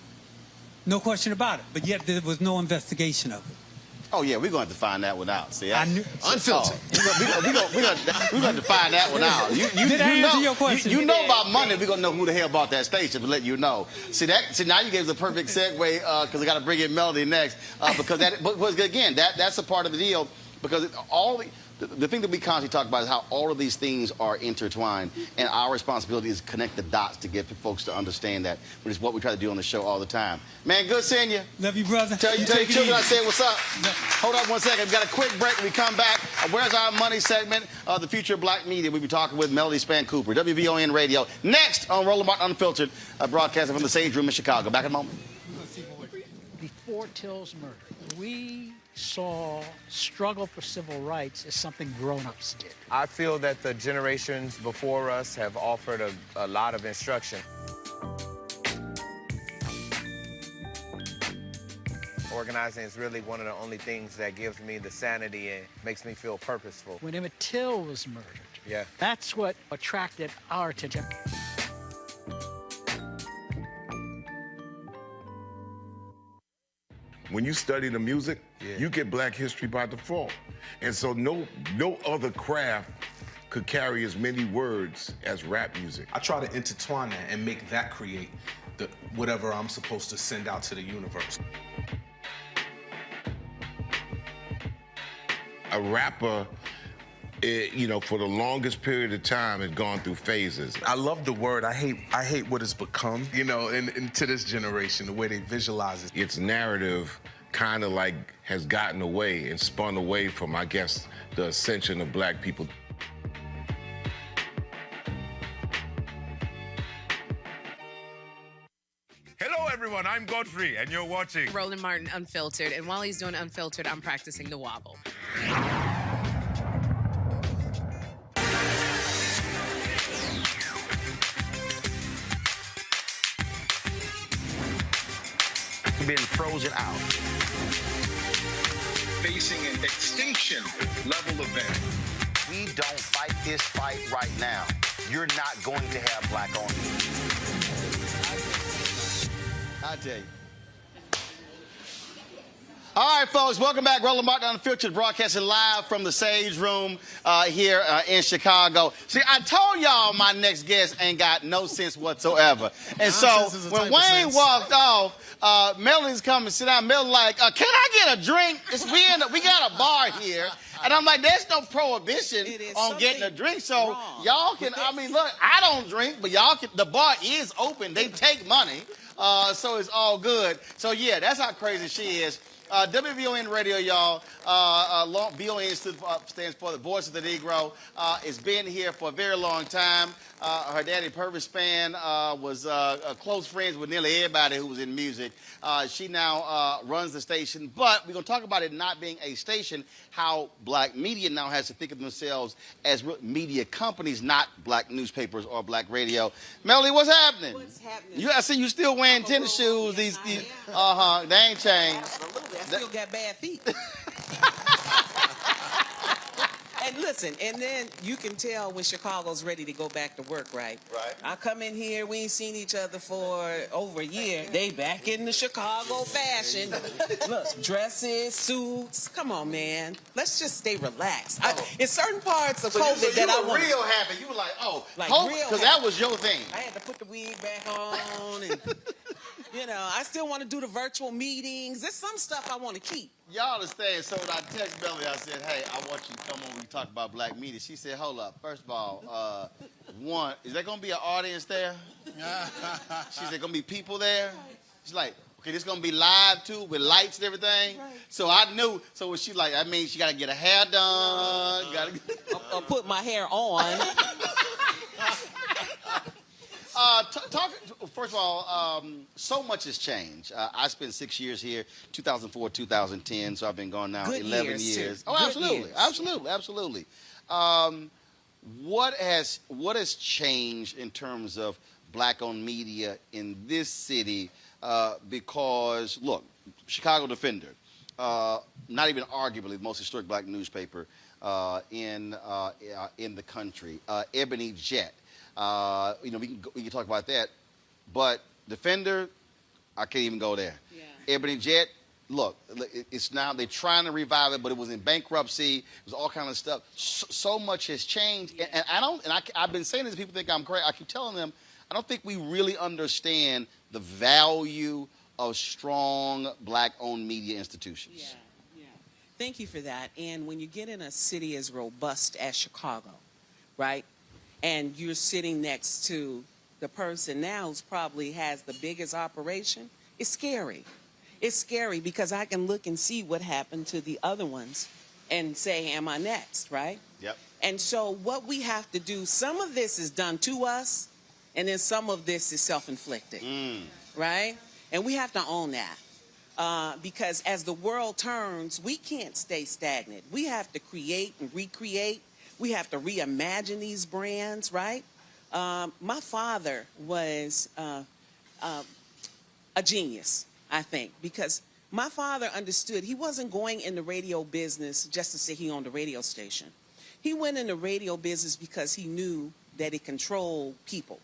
No question about it. But yet there was no investigation of it. Oh yeah, we're going to have to find that one out. See, unfiltered. We're going to find that one out. Did I answer your question? You know about Monday. We're going to know who the hell bought that station to let you know. See now you gave us a perfect segue because I got to bring in Melody next because again that's a part of the deal because the thing that we constantly talk about is how all of these things are intertwined, and our responsibility is to connect the dots to get folks to understand that, which is what we try to do on the show all the time. Man, good seeing you. Love you, brother. Tell your children I said what's up. Hold on 1 second. We've got a quick break. When we come back, where's our money segment? The future of black media. We'll be talking with Melody Span Cooper, WVON Radio. Next on Roland Martin Unfiltered, broadcasting from the Sage Room in Chicago. Back in a moment. Before Till's murder, we saw struggle for civil rights as something grown-ups did. I feel that the generations before us have offered a lot of instruction. Organizing is really one of the only things that gives me the sanity and makes me feel purposeful. When Emmett Till was murdered, yeah, that's what attracted our attention. When you study the music, you get Black history by default. And so no other craft could carry as many words as rap music. I try to intertwine that and make that create whatever I'm supposed to send out to the universe. A rapper, for the longest period of time has gone through phases. I love the word. I hate what it's become, and to this generation, the way they visualize it. Its narrative kind of like has gotten away and spun away from, I guess, the ascension of black people. Hello, everyone. I'm Godfrey, and you're watching Roland Martin Unfiltered. And while he's doing Unfiltered, I'm practicing the wobble. Been frozen out. Facing an extinction level event. We don't fight this fight right now, you're not going to have black on you. I tell you. All right, folks, welcome back. Roland Martin Unfiltered, broadcasting live from the Sage Room here in Chicago. See, I told y'all my next guest ain't got no sense whatsoever. And so when Wayne walked off, Melody's come and sit down. Melody's like, can I get a drink? We got a bar here. And I'm like, there's no prohibition on getting a drink. So y'all can, look, I don't drink, but y'all can, the bar is open. They take money. So it's all good. So, yeah, that's how crazy she is. WVON Radio, y'all. VON stands for the Voice of the Negro. It's been here for a very long time. Her daddy, Purvis Span, was close friends with nearly everybody who was in music. She now runs the station, but we're going to talk about it not being a station, how black media now has to think of themselves as media companies, not black newspapers or black radio. Melody, what's happening? What's happening? I see you still wearing tennis shoes. They ain't changed. Absolutely. I still got bad feet. And listen, and then you can tell when Chicago's ready to go back to work, right? Right. I come in here, we ain't seen each other for over a year. They back in the Chicago fashion. Look, dresses, suits. Come on, man. Let's just stay relaxed. In certain parts of COVID that I want. You were real happy. You were like, because that was your thing. I had to put the wig back on and... I still want to do the virtual meetings. There's some stuff I want to keep. Y'all understand? So when I text Melody, I said, hey, I want you to come on when we talk about black media. She said, hold up. First of all, one, is there going to be an audience there? She said, going to be people there? She's like, okay, this going to be live, too, with lights and everything? Right. So I knew. So when she like, I mean, she got to get her hair done. Or put my hair on. First of all, so much has changed. I spent 6 years here, 2004, 2010, so I've been gone now 11 years. Oh, absolutely. What has changed in terms of black-owned media in this city? Because, look, Chicago Defender, not even arguably the most historic black newspaper in the country, Ebony Jet. We can talk about that, but Defender, I can't even go there. Yeah. Ebony Jet, look, it's now they're trying to revive it, but it was in bankruptcy. It was all kind of stuff. So much has changed, and I've been saying this. People think I'm crazy. I keep telling them I don't think we really understand the value of strong black-owned media institutions. Yeah. Thank you for that. And when you get in a city as robust as Chicago, right, and you're sitting next to the person now who's probably has the biggest operation, it's scary. It's scary because I can look and see what happened to the other ones and say, am I next, right? Yep. And so what we have to do, some of this is done to us, and then some of this is self-inflicted, right? And we have to own that. Because as the world turns, we can't stay stagnant. We have to create and recreate. We have to reimagine these brands, right? My father was a genius, I think, because my father understood he wasn't going in the radio business just to say he owned a radio station. He went in the radio business because he knew that it controlled people.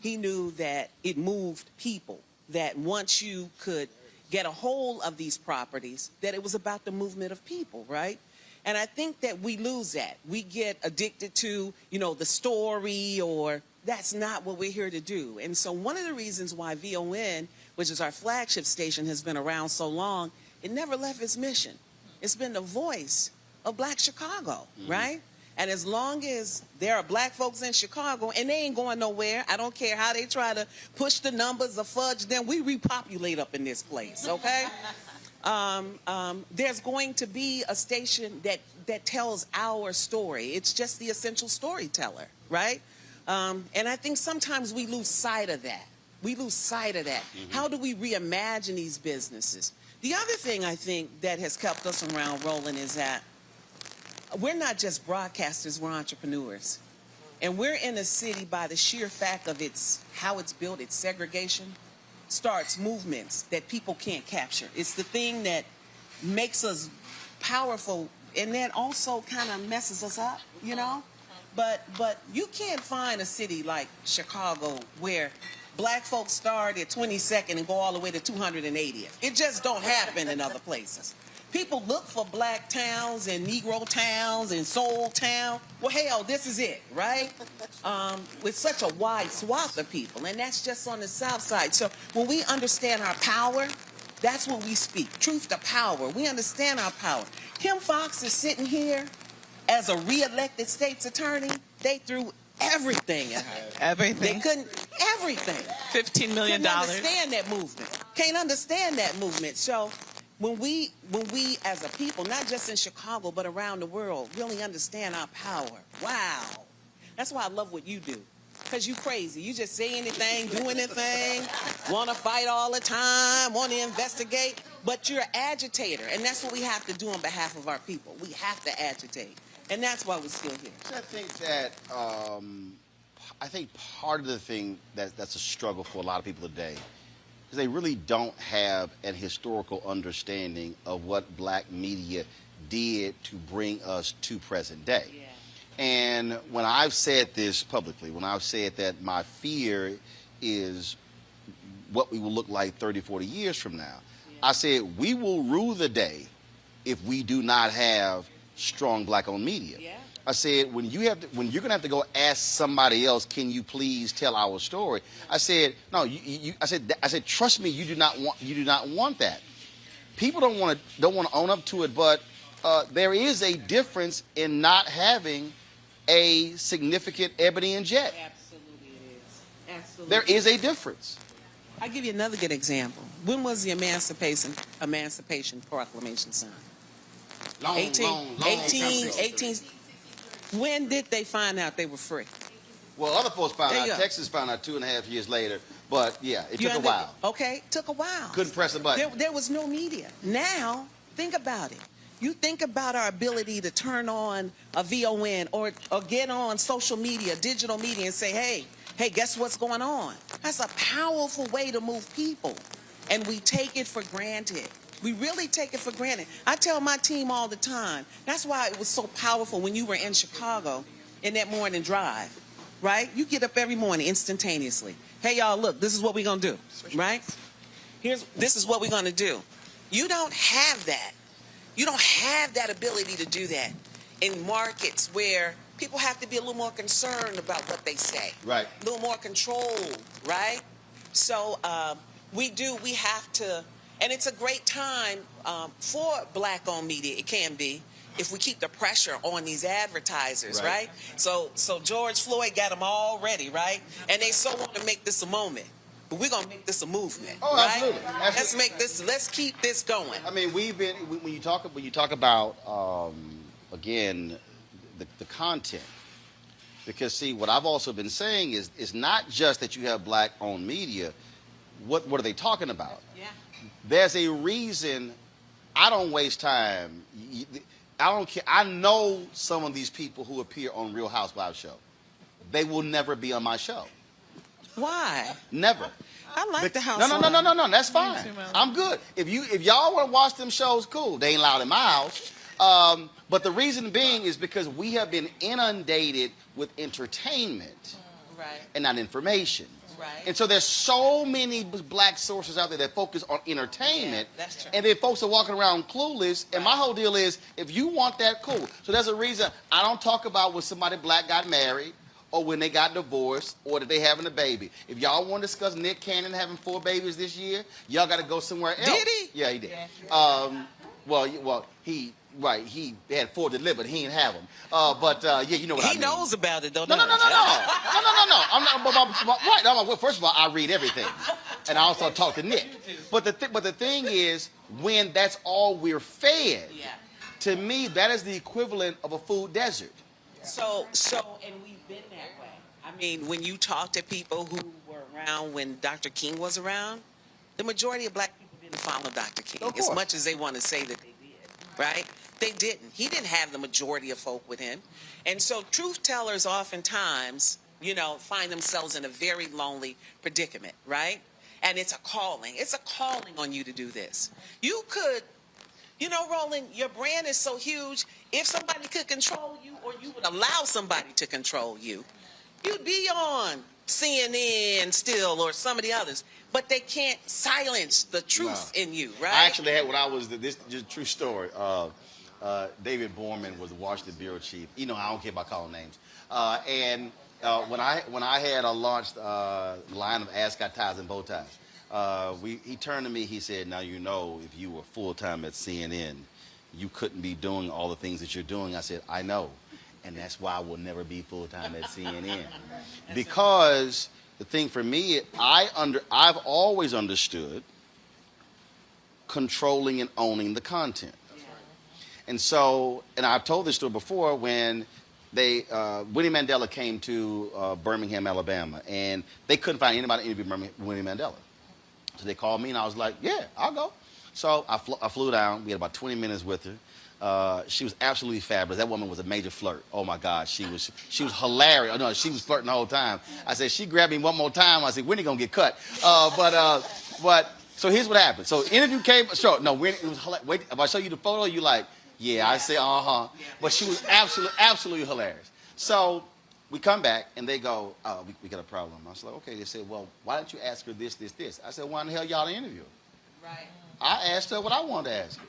He knew that it moved people, that once you could get a hold of these properties, that it was about the movement of people, right? And I think that we lose that. We get addicted to, the story, or that's not what we're here to do. And so one of the reasons why VON, which is our flagship station, has been around so long, it never left its mission. It's been the voice of Black Chicago, right? And as long as there are black folks in Chicago, and they ain't going nowhere, I don't care how they try to push the numbers or fudge them, we repopulate up in this place, okay? There's going to be a station that tells our story. It's just the essential storyteller, right? And I think sometimes we lose sight of that. We lose sight of that. How do we reimagine these businesses? The other thing I think that has kept us around, Roland, is that we're not just broadcasters, we're entrepreneurs. And we're in a city by the sheer fact of how it's built, its segregation, starts movements that people can't capture. It's the thing that makes us powerful and then also kind of messes us up, But you can't find a city like Chicago where black folks start at 22nd and go all the way to 280th. It just don't happen in other places. People look for black towns and Negro towns and soul town. Well, hell, this is it, right? With such a wide swath of people, and that's just on the south side. So when we understand our power, that's what we speak. Truth to power. We understand our power. Kim Foxx is sitting here as a re-elected state's attorney. They threw everything at her. Everything. They couldn't, everything. $15 million. Couldn't understand that movement. Can't understand that movement. So when we as a people, not just in Chicago, but around the world, really understand our power. Wow. That's why I love what you do. Because you crazy. You just say anything, do anything, want to fight all the time, want to investigate, but you're an agitator. And that's what we have to do on behalf of our people. We have to agitate. And that's why we're still here. So I think that, part of the thing that's a struggle for a lot of people today is they really don't have an historical understanding of what black media did to bring us to present day. Yeah. And when I've said this publicly, when I've said that my fear is what we will look like 30, 40 years from now, I said we will rue the day if we do not have strong black-owned media. Yeah. I said when you're gonna have to go ask somebody else, can you please tell our story? I said no. I said trust me, you do not want that. People don't want to own up to it, but there is a difference in not having a significant Ebony and Jet. Absolutely it is. Absolutely. There is a difference. I'll give you another good example. When was the Emancipation Proclamation signed? 18. When did they find out they were free? Well, other folks found out. Texas found out 2.5 years later. But yeah, it took a while. Okay, took a while. Couldn't press a button. There was no media. Now, think about it. You think about our ability to turn on a VON or get on social media, digital media, and say, hey, guess what's going on? That's a powerful way to move people. And we take it for granted. We really take it for granted. I tell my team all the time, that's why it was so powerful when you were in Chicago in that morning drive, right? You get up every morning instantaneously. Hey, y'all, look, this is what we're going to do, right? This is what we're going to do. You don't have that. You don't have that ability to do that in markets where people have to be a little more concerned about what they say. Right. A little more controlled, right? So we have to, and it's a great time for black-owned media. It can be, if we keep the pressure on these advertisers, right? So George Floyd got them all ready, right? And they so want to make this a moment. But we're gonna make this a movement. Oh, right? absolutely. Let's make this. Let's keep this going. I mean, when you talk about again the content, because see, what I've also been saying is it's not just that you have black-owned media. What are they talking about? Yeah. There's a reason I don't waste time. I don't care. I know some of these people who appear on Real Housewives show. They will never be on my show. Why? Never. I like the Housewives. No. That's fine. I'm good. If y'all want to watch them shows, cool. They ain't allowed in my house. But the reason being is because we have been inundated with entertainment, and not information. Right. And so there's so many black sources out there that focus on entertainment. Yeah, that's true. And then folks are walking around clueless. And my whole deal is, if you want that, cool. So there's a reason I don't talk about when somebody black got married, or when they got divorced, or that they having a baby. If y'all want to discuss Nick Cannon having 4 babies this year, y'all got to go somewhere else. Did he? Yeah, he did. He had 4 delivered. He didn't have them. You know what I mean. He knows about it, though. No. I'm not. First of all, I read everything, and I also talk to Nick. But the thing is, when that's all we're fed, to me, that is the equivalent of a food desert. So, and we've been that way. I mean, when you talk to people who were around when Dr. King was around, the majority of black people didn't follow Dr. King as much as they want to say that they did, right? They didn't. He didn't have the majority of folk with him. And so truth tellers oftentimes, find themselves in a very lonely predicament, right? And it's a calling. It's a calling on you to do this. You could, Roland, your brand is so huge, if somebody could control you, or you would allow somebody to control you, you'd be on CNN still, or some of the others. But they can't silence the truth in you, right? I actually had this is a true story. David Borman was the Washington bureau chief. I don't care about calling names. When I had launched the line of ascot ties and bow ties, he turned to me. He said, "Now if you were full time at CNN, you couldn't be doing all the things that you're doing." I said, "I know, and that's why I will never be full time at CNN, because the thing for me, I've always understood controlling and owning the content." And so, and I've told this story before, when Winnie Mandela came to Birmingham, Alabama, and they couldn't find anybody to interview Winnie Mandela. So they called me, and I was like, "Yeah, I'll go." So I flew down. We had about 20 minutes with her. She was absolutely fabulous. That woman was a major flirt. Oh my God, she was hilarious. Oh, no, she was flirting the whole time. I said, she grabbed me one more time. I said, Winnie gonna get cut. But so here's what happened. So interview came. Sure, no, Winnie, it was hilarious. Wait, if I show you the photo, you like, yeah, I say, But she was absolutely hilarious. So we come back, and they go, "Oh, we got a problem." I was like, "Okay." They said, "Well, why don't you ask her this, this, this?" I said, "Why in the hell y'all interview her?" Right. I asked her what I wanted to ask her.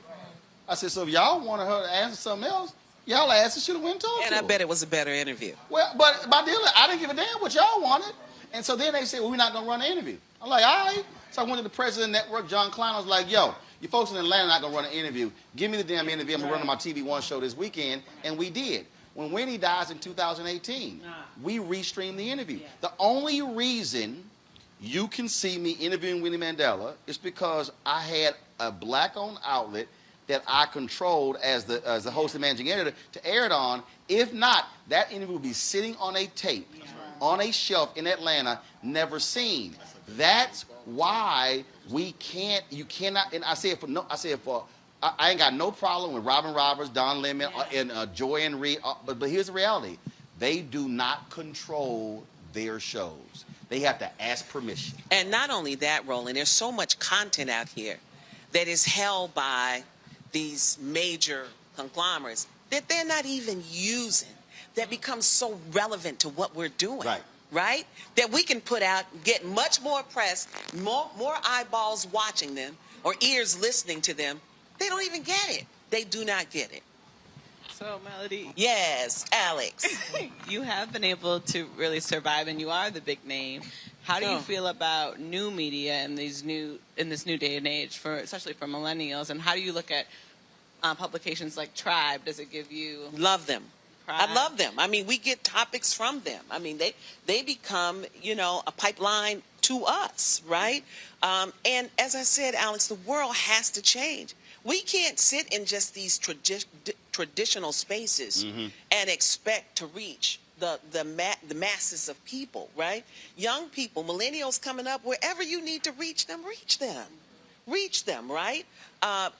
I said, "So if y'all wanted her to answer something else, y'all asked her, should have went and told her." And I bet it was a better interview. Well, but by deal, I didn't give a damn what y'all wanted. And so then they said, "Well, we're not gonna run the interview." I'm like, "All right." So I went to the president of the network, John Klein. I was like, "Yo, you folks in Atlanta are not gonna run an interview. Give me the damn interview. I'm gonna run on my TV One show this weekend." And we did. When Winnie dies in 2018, we restreamed the interview. Yeah. The only reason you can see me interviewing Winnie Mandela is because I had a black-owned outlet that I controlled as the host and managing editor to air it on. If not, that interview would be sitting on a tape, on a shelf in Atlanta, never seen. That's why you cannot, and I ain't got no problem with Robin Roberts, Don Lemon, and Joy and Reed, but here's the reality. They do not control their shows. They have to ask permission. And not only that, Roland, there's so much content out here that is held by these major conglomerates that they're not even using, that becomes so relevant to what we're doing. Right? That we can put out, get much more press, more eyeballs watching them, or ears listening to them. They don't even get it. They do not get it. So, Melody. Yes, Alex. You have been able to really survive, and you are the big name. How do you feel about new media in this new day and age, especially for millennials? And how do you look at publications like Tribe? Does it give you love them? Pride? I love them. I mean, we get topics from them. I mean, they become, a pipeline to us, right? And as I said, Alex, the world has to change. We can't sit in just these traditional spaces and expect to reach the masses of people, right? Young people, millennials coming up, wherever you need to reach them, reach them. Reach them, right?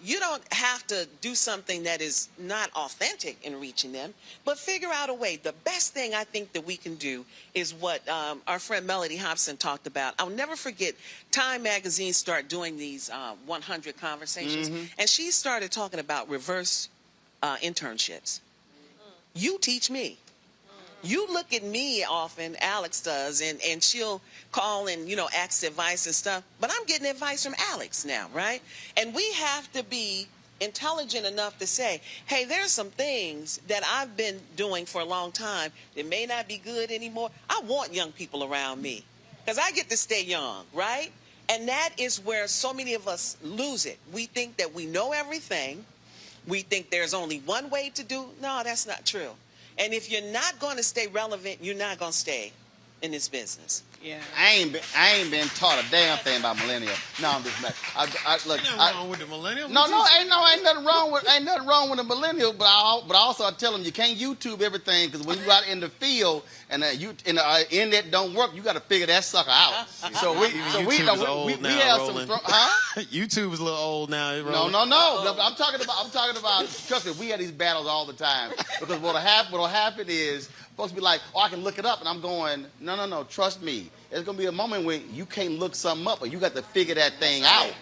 You don't have to do something that is not authentic in reaching them, but figure out a way. The best thing I think that we can do is what our friend Melody Hobson talked about. I'll never forget, Time Magazine started doing these 100 conversations, and she started talking about reverse internships. You teach me. You look at me often, Alex does, and she'll call and, ask advice and stuff. But I'm getting advice from Alex now, right? And we have to be intelligent enough to say, hey, there's some things that I've been doing for a long time that may not be good anymore. I want young people around me because I get to stay young, right? And that is where so many of us lose it. We think that we know everything. We think there's only one way to do. No, that's not true. And if you're not going to stay relevant, you're not going to stay in this business. Yeah. I ain't been taught a damn thing about millennials. No, I'm just messing. Look, Ain't nothing wrong with the millennials. Ain't nothing wrong with the millennial. But also I tell them you can't YouTube everything because when you out in the field and the internet don't work, you got to figure that sucker out. We have Roland. some. YouTube is a little old now. No. I'm talking about. Trust me, we have these battles all the time because what'll happen is folks be like, oh, I can look it up, and I'm going, no. Trust me. There's gonna be a moment when you can't look something up, or you got to figure that thing out.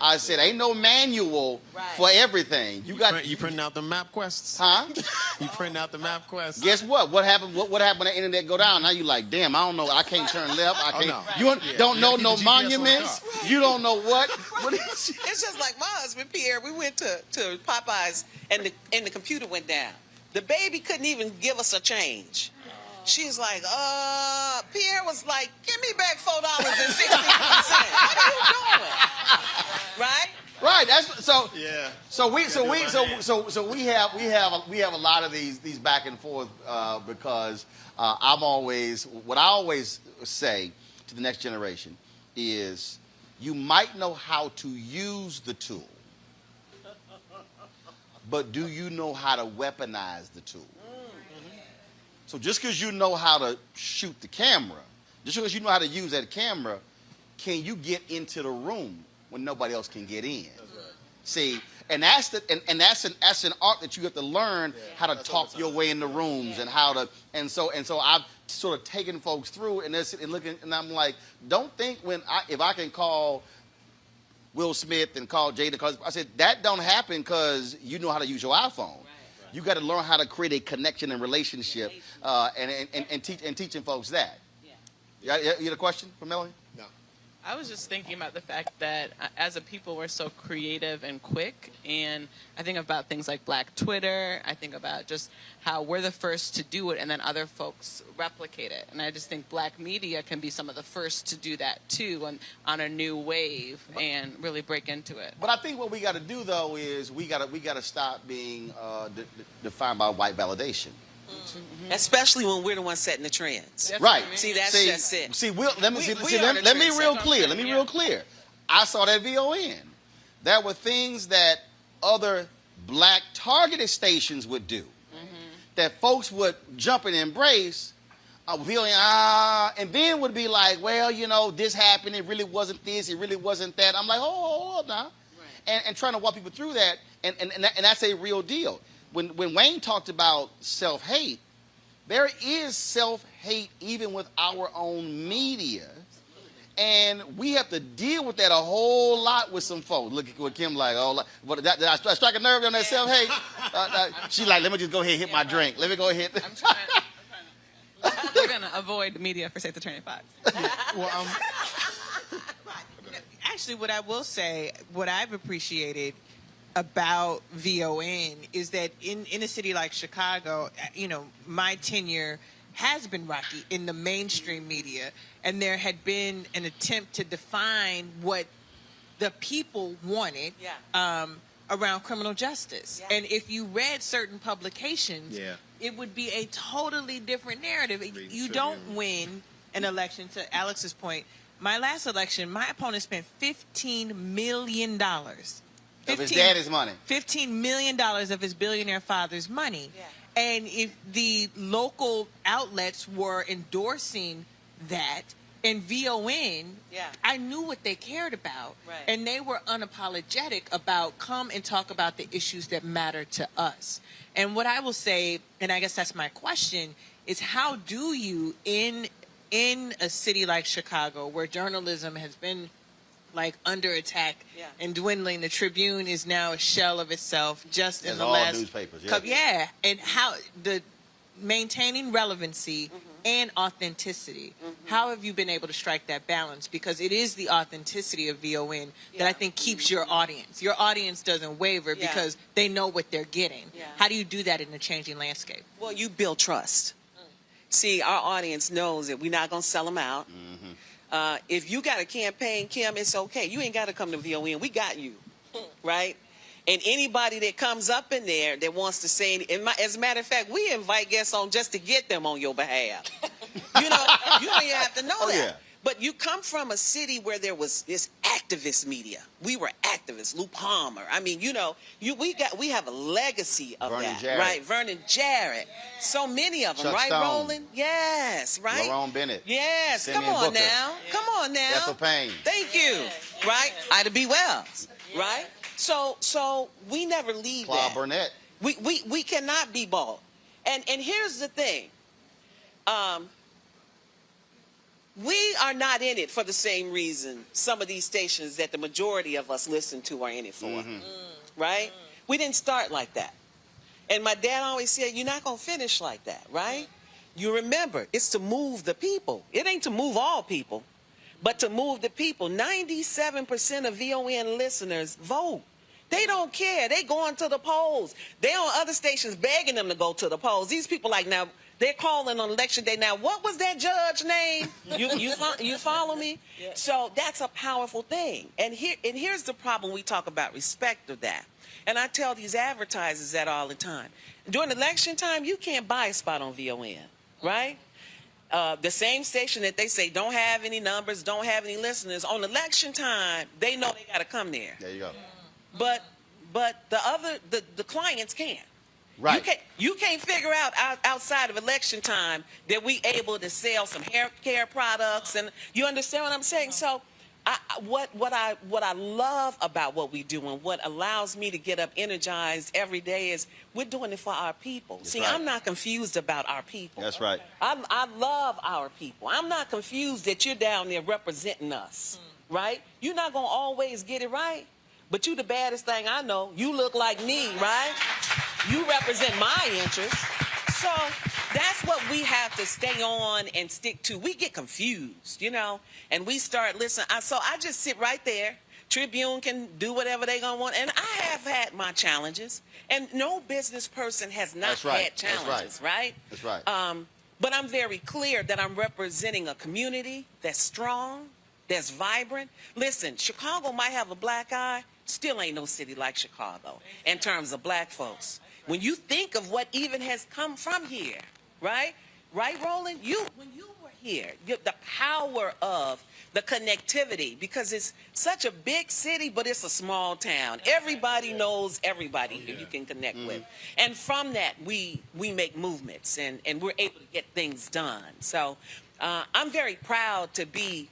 I said, ain't no manual for everything. You printing out the map quests? Huh? You printing out the map quests? Guess what? What happened? What happened when the internet go down? Now you like, damn, I don't know. I can't turn left. I can't. You don't know no monuments. You don't know what. It's just like my husband Pierre. We went to Popeyes, and the computer went down. The baby couldn't even give us a change. She's like, Pierre was like, give me back $4.60. What are you doing? Right? Right. That's so. Yeah. So we have a lot of these back and forth because what I always say to the next generation is you might know how to use the tool, but do you know how to weaponize the tool? So just because you know how to shoot the camera, just because you know how to use that camera, can you get into the room when nobody else can get in? See, and that's an art that you have to learn how to talk your way in the rooms and how to and so I've sort of taken folks through and looking and I'm like, don't think if I can call Will Smith and call Jada, because I said that don't happen because you know how to use your iPhone. You got to learn how to create a connection and relationship, and teaching folks that. Yeah. You had a question for Melanie? No. I was just thinking about the fact that as a people, we're so creative and quick. And I think about things like Black Twitter. I think about just how we're the first to do it and then other folks replicate it. And I just think Black media can be some of the first to do that too on a new wave and really break into it. But I think what we got to do though is we got to stop being defined by white validation. Mm-hmm. Especially when we're the ones setting the trends. Right. See, that's just it. See, let me be real clear. Let me be real clear. I saw that VON. There were things that other Black targeted stations would do that folks would jump and embrace. VON, and then would be like, well, this happened. It really wasn't this. It really wasn't that. I'm like, hold up now. Right. And trying to walk people through that. And that's a real deal. When Wayne talked about self-hate, there is self-hate even with our own media. And we have to deal with that a whole lot with some folks. Look at what Kim like. Oh, what, did I strike a nerve on that self-hate? She like, let me just go ahead and hit my drink. Let me go ahead. We're going to avoid the media for State Attorney Fox. Well, actually, what I will say, what I've appreciated about VON is that in a city like Chicago, you know, my tenure has been rocky in the mainstream media, and there had been an attempt to define what the people wanted around criminal justice. And if you read certain publications, it would be a totally different narrative. You don't win an election, to Alex's point. My last election, my opponent spent $15 million. Of his daddy's money. $15 million of his billionaire father's money. And if the local outlets were endorsing that, and VON, I knew what they cared about. And they were unapologetic about come and talk about the issues that matter to us. And what I will say, and I guess that's my question, is how do you, in a city like Chicago, where journalism has been like under attack and dwindling, the Tribune is now a shell of itself just in the last newspapers, and how the maintaining relevancy and authenticity, how have you been able to strike that balance? Because it is the authenticity of VON that I think keeps your audience doesn't waver because they know what they're getting. How do you do that in a changing landscape? Well, you build trust. See, our audience knows that we're not going to sell them out. If you got a campaign, Kim, it's okay. You ain't got to come to VON. We got you, right? And anybody that comes up in there that wants to say, as a matter of fact, we invite guests on just to get them on your behalf. You know, you don't even have to know that. But you come from a city where there was this activist media. We were activists. Lou Palmer. I mean, you know, we have a legacy of Vernon that, Jarrett. right? Vernon Jarrett. So many of them, Chuck right, Stone. Roland? Yes, right. Lerone Bennett. Yes. Simeon Come on Booker. now. Come on now. Ethel Payne. Thank you. Right. Ida B. Wells. Right. So we never leave Claude that. Burnett. We cannot be bought. And here's the thing. We are not in it for the same reason some of these stations that the majority of us listen to are in it for. Right? We didn't start like that. And my dad always said, you're not going to finish like that, right? You remember, it's to move the people. It ain't to move all people, but to move the people. 97% of VON listeners vote. They don't care. They going to the polls. They on other stations begging them to go to the polls. These people like, now, they're calling on election day. Now, what was that judge name? You follow me? So that's a powerful thing. And here's the problem. We talk about respect of that. And I tell these advertisers that all the time. During election time, you can't buy a spot on VON, right? The same station that they say don't have any numbers, don't have any listeners, on election time, they know they got to come there. There you go. But the clients can't. Right. You can't figure out outside of election time that we able to sell some hair care products, and you understand what I'm saying? So what I love about what we do and what allows me to get up energized every day is we're doing it for our people. That's See, right. I'm not confused about our people. That's right. I love our people. I'm not confused that you're down there representing us, right? You're not going to always get it right, but you the baddest thing I know. You look like me, right? You represent my interests. So that's what we have to stay on and stick to. We get confused, you know, and we start listening. So I just sit right there. Tribune can do whatever they gonna want. And I have had my challenges. And no business person has not had challenges, right? That's right. But I'm very clear that I'm representing a community that's strong, that's vibrant. Listen, Chicago might have a black eye. Still ain't no city like Chicago in terms of black folks. When you think of what even has come from here, right? Right, Roland? When you were here, the power of the connectivity, because it's such a big city, but it's a small town. Everybody knows everybody here you can connect with. And from that, we make movements, and we're able to get things done. So I'm very proud to be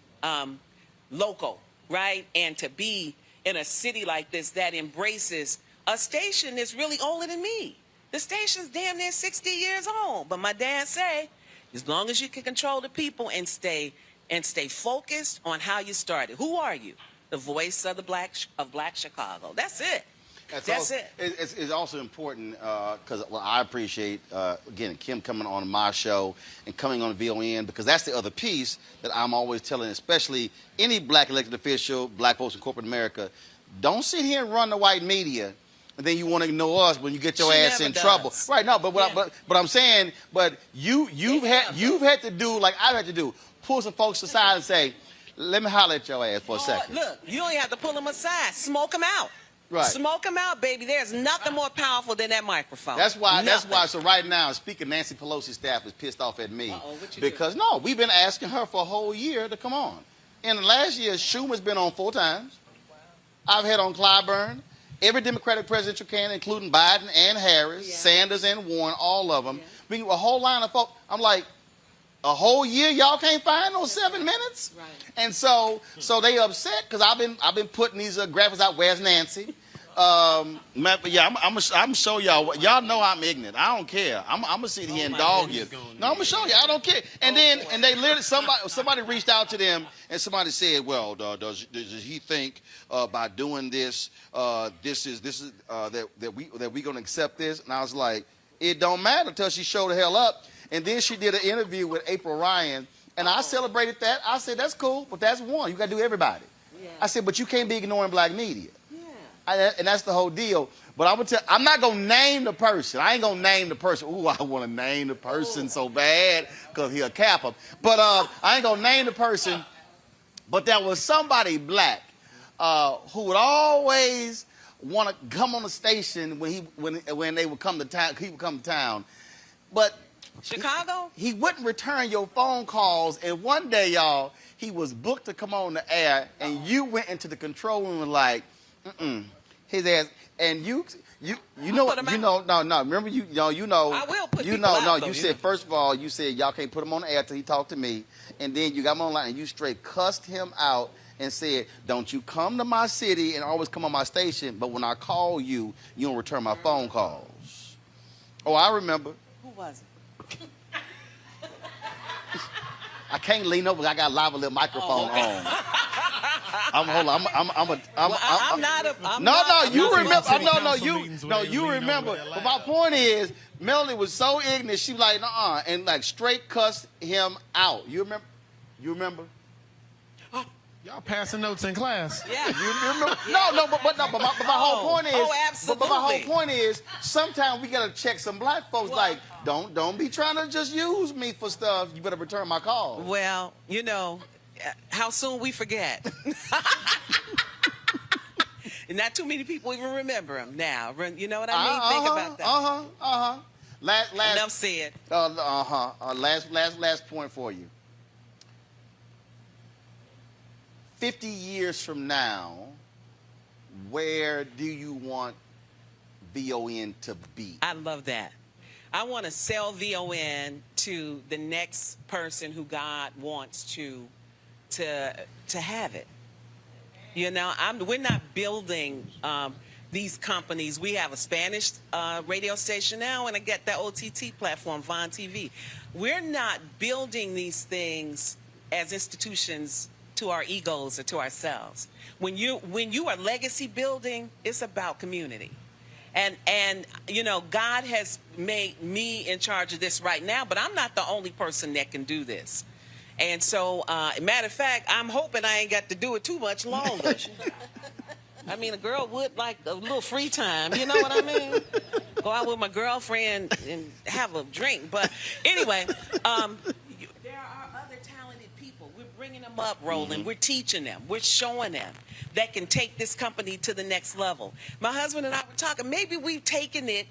local, right? And to be in a city like this that embraces a station that's really older than me. The station's damn near 60 years old. But my dad say, as long as you can control the people and stay and stay focused on how you started. Who are you? The voice of the Black Chicago. That's it. That's it. It's also important because I appreciate, again, Kim coming on my show and coming on VON, because that's the other piece that I'm always telling, especially any black elected official, black folks in corporate America. Don't sit here and run the white media, and then you want to ignore us when you get your ass in trouble. Right? No, but I'm saying, but you've had to do like I've had to do, pull some folks aside and say, let me holler at your ass for a second. Look, you don't even have to pull them aside. Smoke them out. Right. Smoke them out, baby. There's nothing more powerful than that microphone. That's why. Nothing. That's why. So right now, Speaker Nancy Pelosi's staff is pissed off at me because no, we've been asking her for a whole year to come on. In the last year, Schumer's been on 4 times. I've had on Clyburn. Every Democratic presidential candidate, including Biden and Harris, Sanders and Warren, all of them. A whole line of folks. I'm like, a whole year y'all can't find those 7 minutes? Right. And so they upset because I've been putting these graphics out. Where's Nancy? Yeah, I'm gonna show y'all. Y'all know I'm ignorant. I don't care. I'm gonna sit here and dog you. No, I'm gonna show you. I don't care. And then they literally somebody reached out to them and somebody said, well, does he think by doing this, that we gonna accept this? And I was like, it don't matter until she showed the hell up. And then she did an interview with April Ryan, and I celebrated that. I said, that's cool, but that's one. You got to do everybody. Yeah. I said, but you can't be ignoring black media. Yeah. And that's the whole deal. But I'm not going to name the person. I ain't going to name the person. Ooh, I want to name the person so bad because he'll cap him. But I ain't going to name the person. But there was somebody black who would always want to come on the station when they would come to town. He would come to town. But Chicago? He wouldn't return your phone calls, and one day, y'all, he was booked to come on the air, and you went into the control room and like, his ass, and you know, remember you know. I will put people out, though, you said first of all, you said y'all can't put him on the air till he talked to me, and then you got him online and you straight cussed him out and said, don't you come to my city and always come on my station, but when I call you, you don't return my phone calls. Oh, I remember. Who was it? I can't lean over. I got a lavalier microphone on. You remember. But my point is, Melanie was so ignorant. She was like, and like straight cussed him out. You remember? Y'all passing notes in class. Yeah. You remember? No, but my whole point is. Absolutely. But my whole point is, sometimes we gotta check some black folks. Like, don't be trying to just use me for stuff. You better return my call. Well, how soon we forget. And not too many people even remember him now. You know what I mean? Think about that. Enough said. Last point for you. 50 years from now, where do you want VON to be? I love that. I want to sell VON to the next person who God wants to have it. We're not building these companies. We have a Spanish radio station now, and I get that OTT platform, VON TV. We're not building these things as institutions to our egos or to ourselves. When you are legacy building, it's about community. And God has made me in charge of this right now, but I'm not the only person that can do this. And so, matter of fact, I'm hoping I ain't got to do it too much longer. I mean, a girl would like a little free time, you know what I mean? Go out with my girlfriend and have a drink. But anyway, there are other talented people. We're bringing them up, Roland. We're teaching them. We're showing them that can take this company to the next level. My husband and I were talking, maybe we've taken it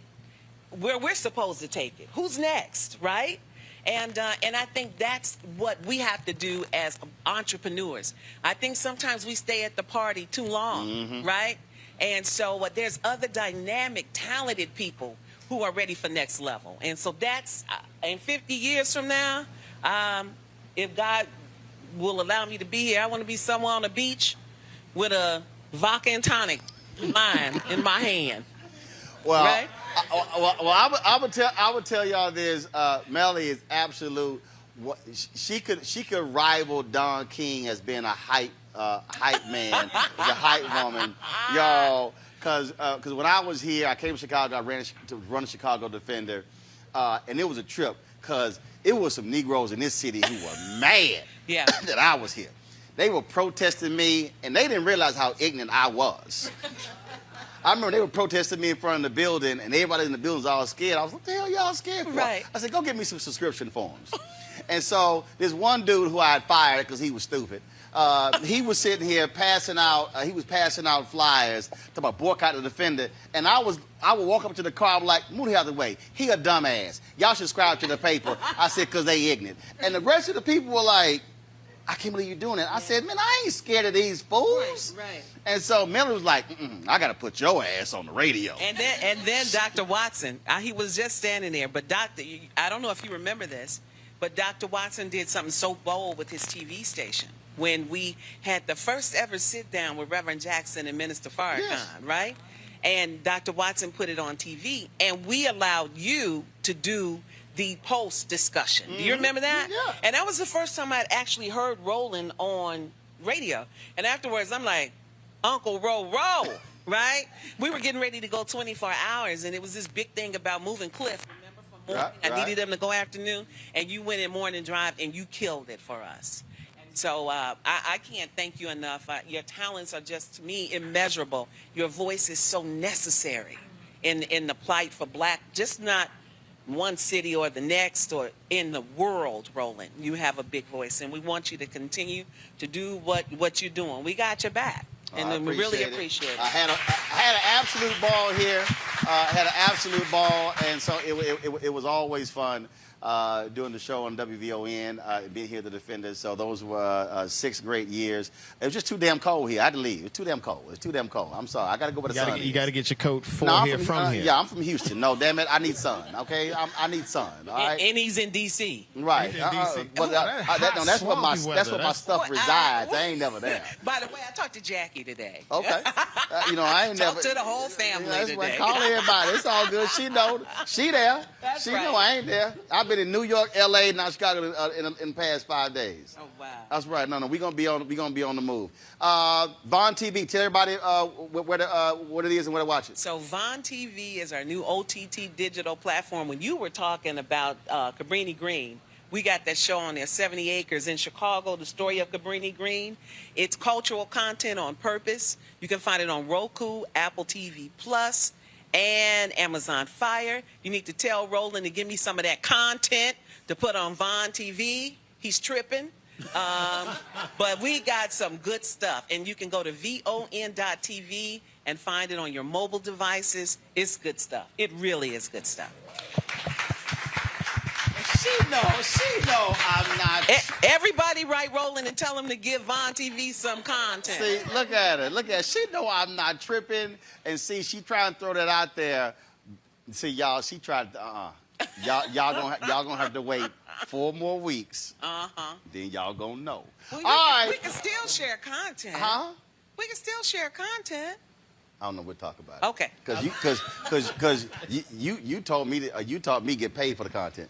where we're supposed to take it. Who's next, right? And I think that's what we have to do as entrepreneurs. I think sometimes we stay at the party too long, right? And so there's other dynamic, talented people who are ready for next level. And so that's, in 50 years from now, if God will allow me to be here, I want to be somewhere on the beach with a vodka and tonic lime in my hand. Well, right? I would tell y'all this. Melly is absolute what she could rival Don King as being a hype man, as a hype woman, y'all. Because when I was here, I came to Chicago. I ran to run the Chicago Defender, and it was a trip because it was some Negroes in this city who were mad that I was here. They were protesting me, and they didn't realize how ignorant I was. I remember they were protesting me in front of the building, and everybody in the building was all scared. I was like, what the hell y'all scared for? Right. I said, go get me some subscription forms. And so this one dude who I had fired because he was stupid, he was sitting here passing out, he was passing out flyers talking about boycott the Defender. And I would walk up to the car, I'm like, move the other way. He a dumbass. Y'all should subscribe to the paper. I said, because they ignorant. And the rest of the people were like, I can't believe you're doing that. I said, man, I ain't scared of these fools. Right. And so Miller was like, I got to put your ass on the radio. And then Dr. Watson, he was just standing there. But I don't know if you remember this, but Dr. Watson did something so bold with his TV station when we had the first ever sit down with Reverend Jackson and Minister Farrakhan, right? And Dr. Watson put it on TV, and we allowed you to do the post discussion. Do you remember that? Yeah. And that was the first time I'd actually heard Roland on radio. And afterwards, I'm like, Uncle Roll, right? We were getting ready to go 24 hours, and it was this big thing about moving Cliff. Remember, from morning, I needed them to go afternoon, and you went in morning drive, and you killed it for us. And so I can't thank you enough. Your talents are just, to me, immeasurable. Your voice is so necessary in the plight for black, just not one city or the next or in the world, Roland. You have a big voice, and we want you to continue to do what you're doing. We got your back, and we really appreciate it. I had an absolute ball here. Had an absolute ball, and so it was always fun doing the show on WVON, being here at the Defenders. So those were 6 great years. It was just too damn cold here. I had to leave. It was too damn cold. It's too damn cold. I'm sorry. I got to go where the sun is. You got to get your coat from here. Yeah, I'm from Houston. No, damn it. I need sun, okay? I need sun, all right? And he's in D.C. Right. He's in D.C. That's where my stuff resides. I ain't never there. By the way, I talked to Jackie today. Okay. I ain't never. Talked to the whole family today. Call everybody. It's all good. She know. She there. That's she right. know I ain't there. I've been in New York, L.A., now Chicago in the past 5 days. Oh wow. That's right. No, we're gonna be on the move. Vaughn TV. Tell everybody what it is and where to watch it. So Vaughn TV is our new OTT digital platform. When you were talking about Cabrini Green, we got that show on there, 70 Acres in Chicago, the story of Cabrini Green. It's cultural content on purpose. You can find it on Roku, Apple TV Plus, and Amazon Fire. You need to tell Roland to give me some of that content to put on Vaughn TV. He's tripping. But we got some good stuff. And you can go to VON.TV and find it on your mobile devices. It's good stuff. It really is good stuff. She know I'm not. Everybody write Roland and tell him to give Vaughn TV some content. See, look at her. She know I'm not tripping. And see, she trying to throw that out there. See, y'all, she tried, y'all gonna have to wait 4 more weeks. Then y'all gonna know. Well, all right. We can still share content. We can still share content. I don't know what to talk about. Okay. Because you told me you taught me get paid for the content.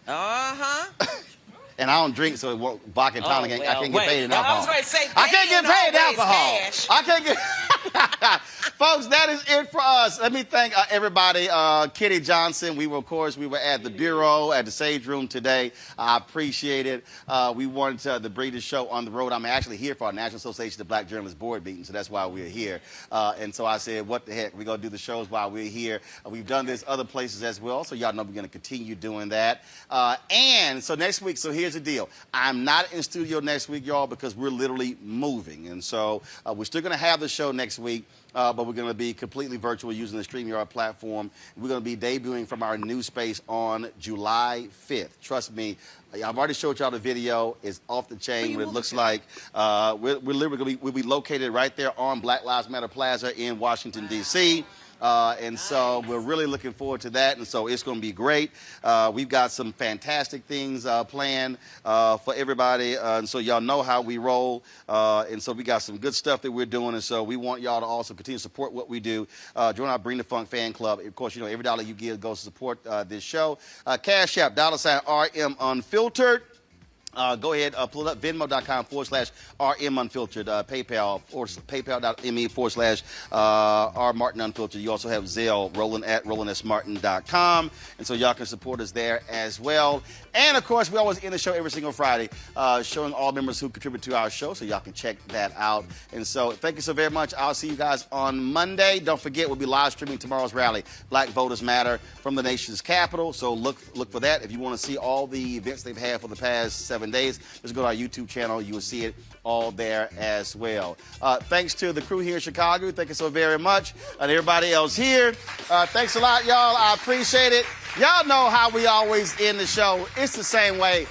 And I don't drink, so it won't. Bach and tonic, I can't get paid in alcohol. I was going to say, I can't get paid in alcohol. Cash. I can't get. Folks, that is it for us. Let me thank everybody. Kitty Johnson. We were at the Bureau at the Sage Room today. I appreciate it. We wanted to bring the show on the road. I'm actually here for our National Association of Black Journalists board meeting, so that's why we're here. And so I said, what the heck? We're going to do the shows while we're here. We've done this other places as well, so y'all know we're going to continue doing that. And so next week, here's the deal. I'm not in studio next week, y'all, because we're literally moving. And so we're still going to have the show next week. But we're going to be completely virtual using the StreamYard platform. We're going to be debuting from our new space on July 5th. Trust me, I've already showed y'all the video. It's off the chain. What it looks like. We're literally we'll be located right there on Black Lives Matter Plaza in Washington, D.C. And so we're really looking forward to that, and so it's going to be great. We've got some fantastic things planned for everybody, and so y'all know how we roll, and so we got some good stuff that we're doing, and so we want y'all to also continue to support what we do. Join our Bring the Funk fan club. Of course, you know, every dollar you give goes to support this show. Cash App, $RM Unfiltered. Go ahead, pull it up, venmo.com/RM Unfiltered, PayPal, or paypal.me/R Martin Unfiltered. You also have Zelle, Roland at RolandSMartin.com. And so y'all can support us there as well. And of course, we always end the show every single Friday, showing all members who contribute to our show. So y'all can check that out. And so thank you so very much. I'll see you guys on Monday. Don't forget, we'll be live streaming tomorrow's rally, Black Voters Matter, from the nation's capital. So look for that. If you want to see all the events they've had for the past 7 days, just go to our YouTube channel. You will see it all there as well. Thanks to the crew here in Chicago. Thank you so very much. And everybody else here. Thanks a lot, y'all. I appreciate it. Y'all know how we always end the show. It's the same way.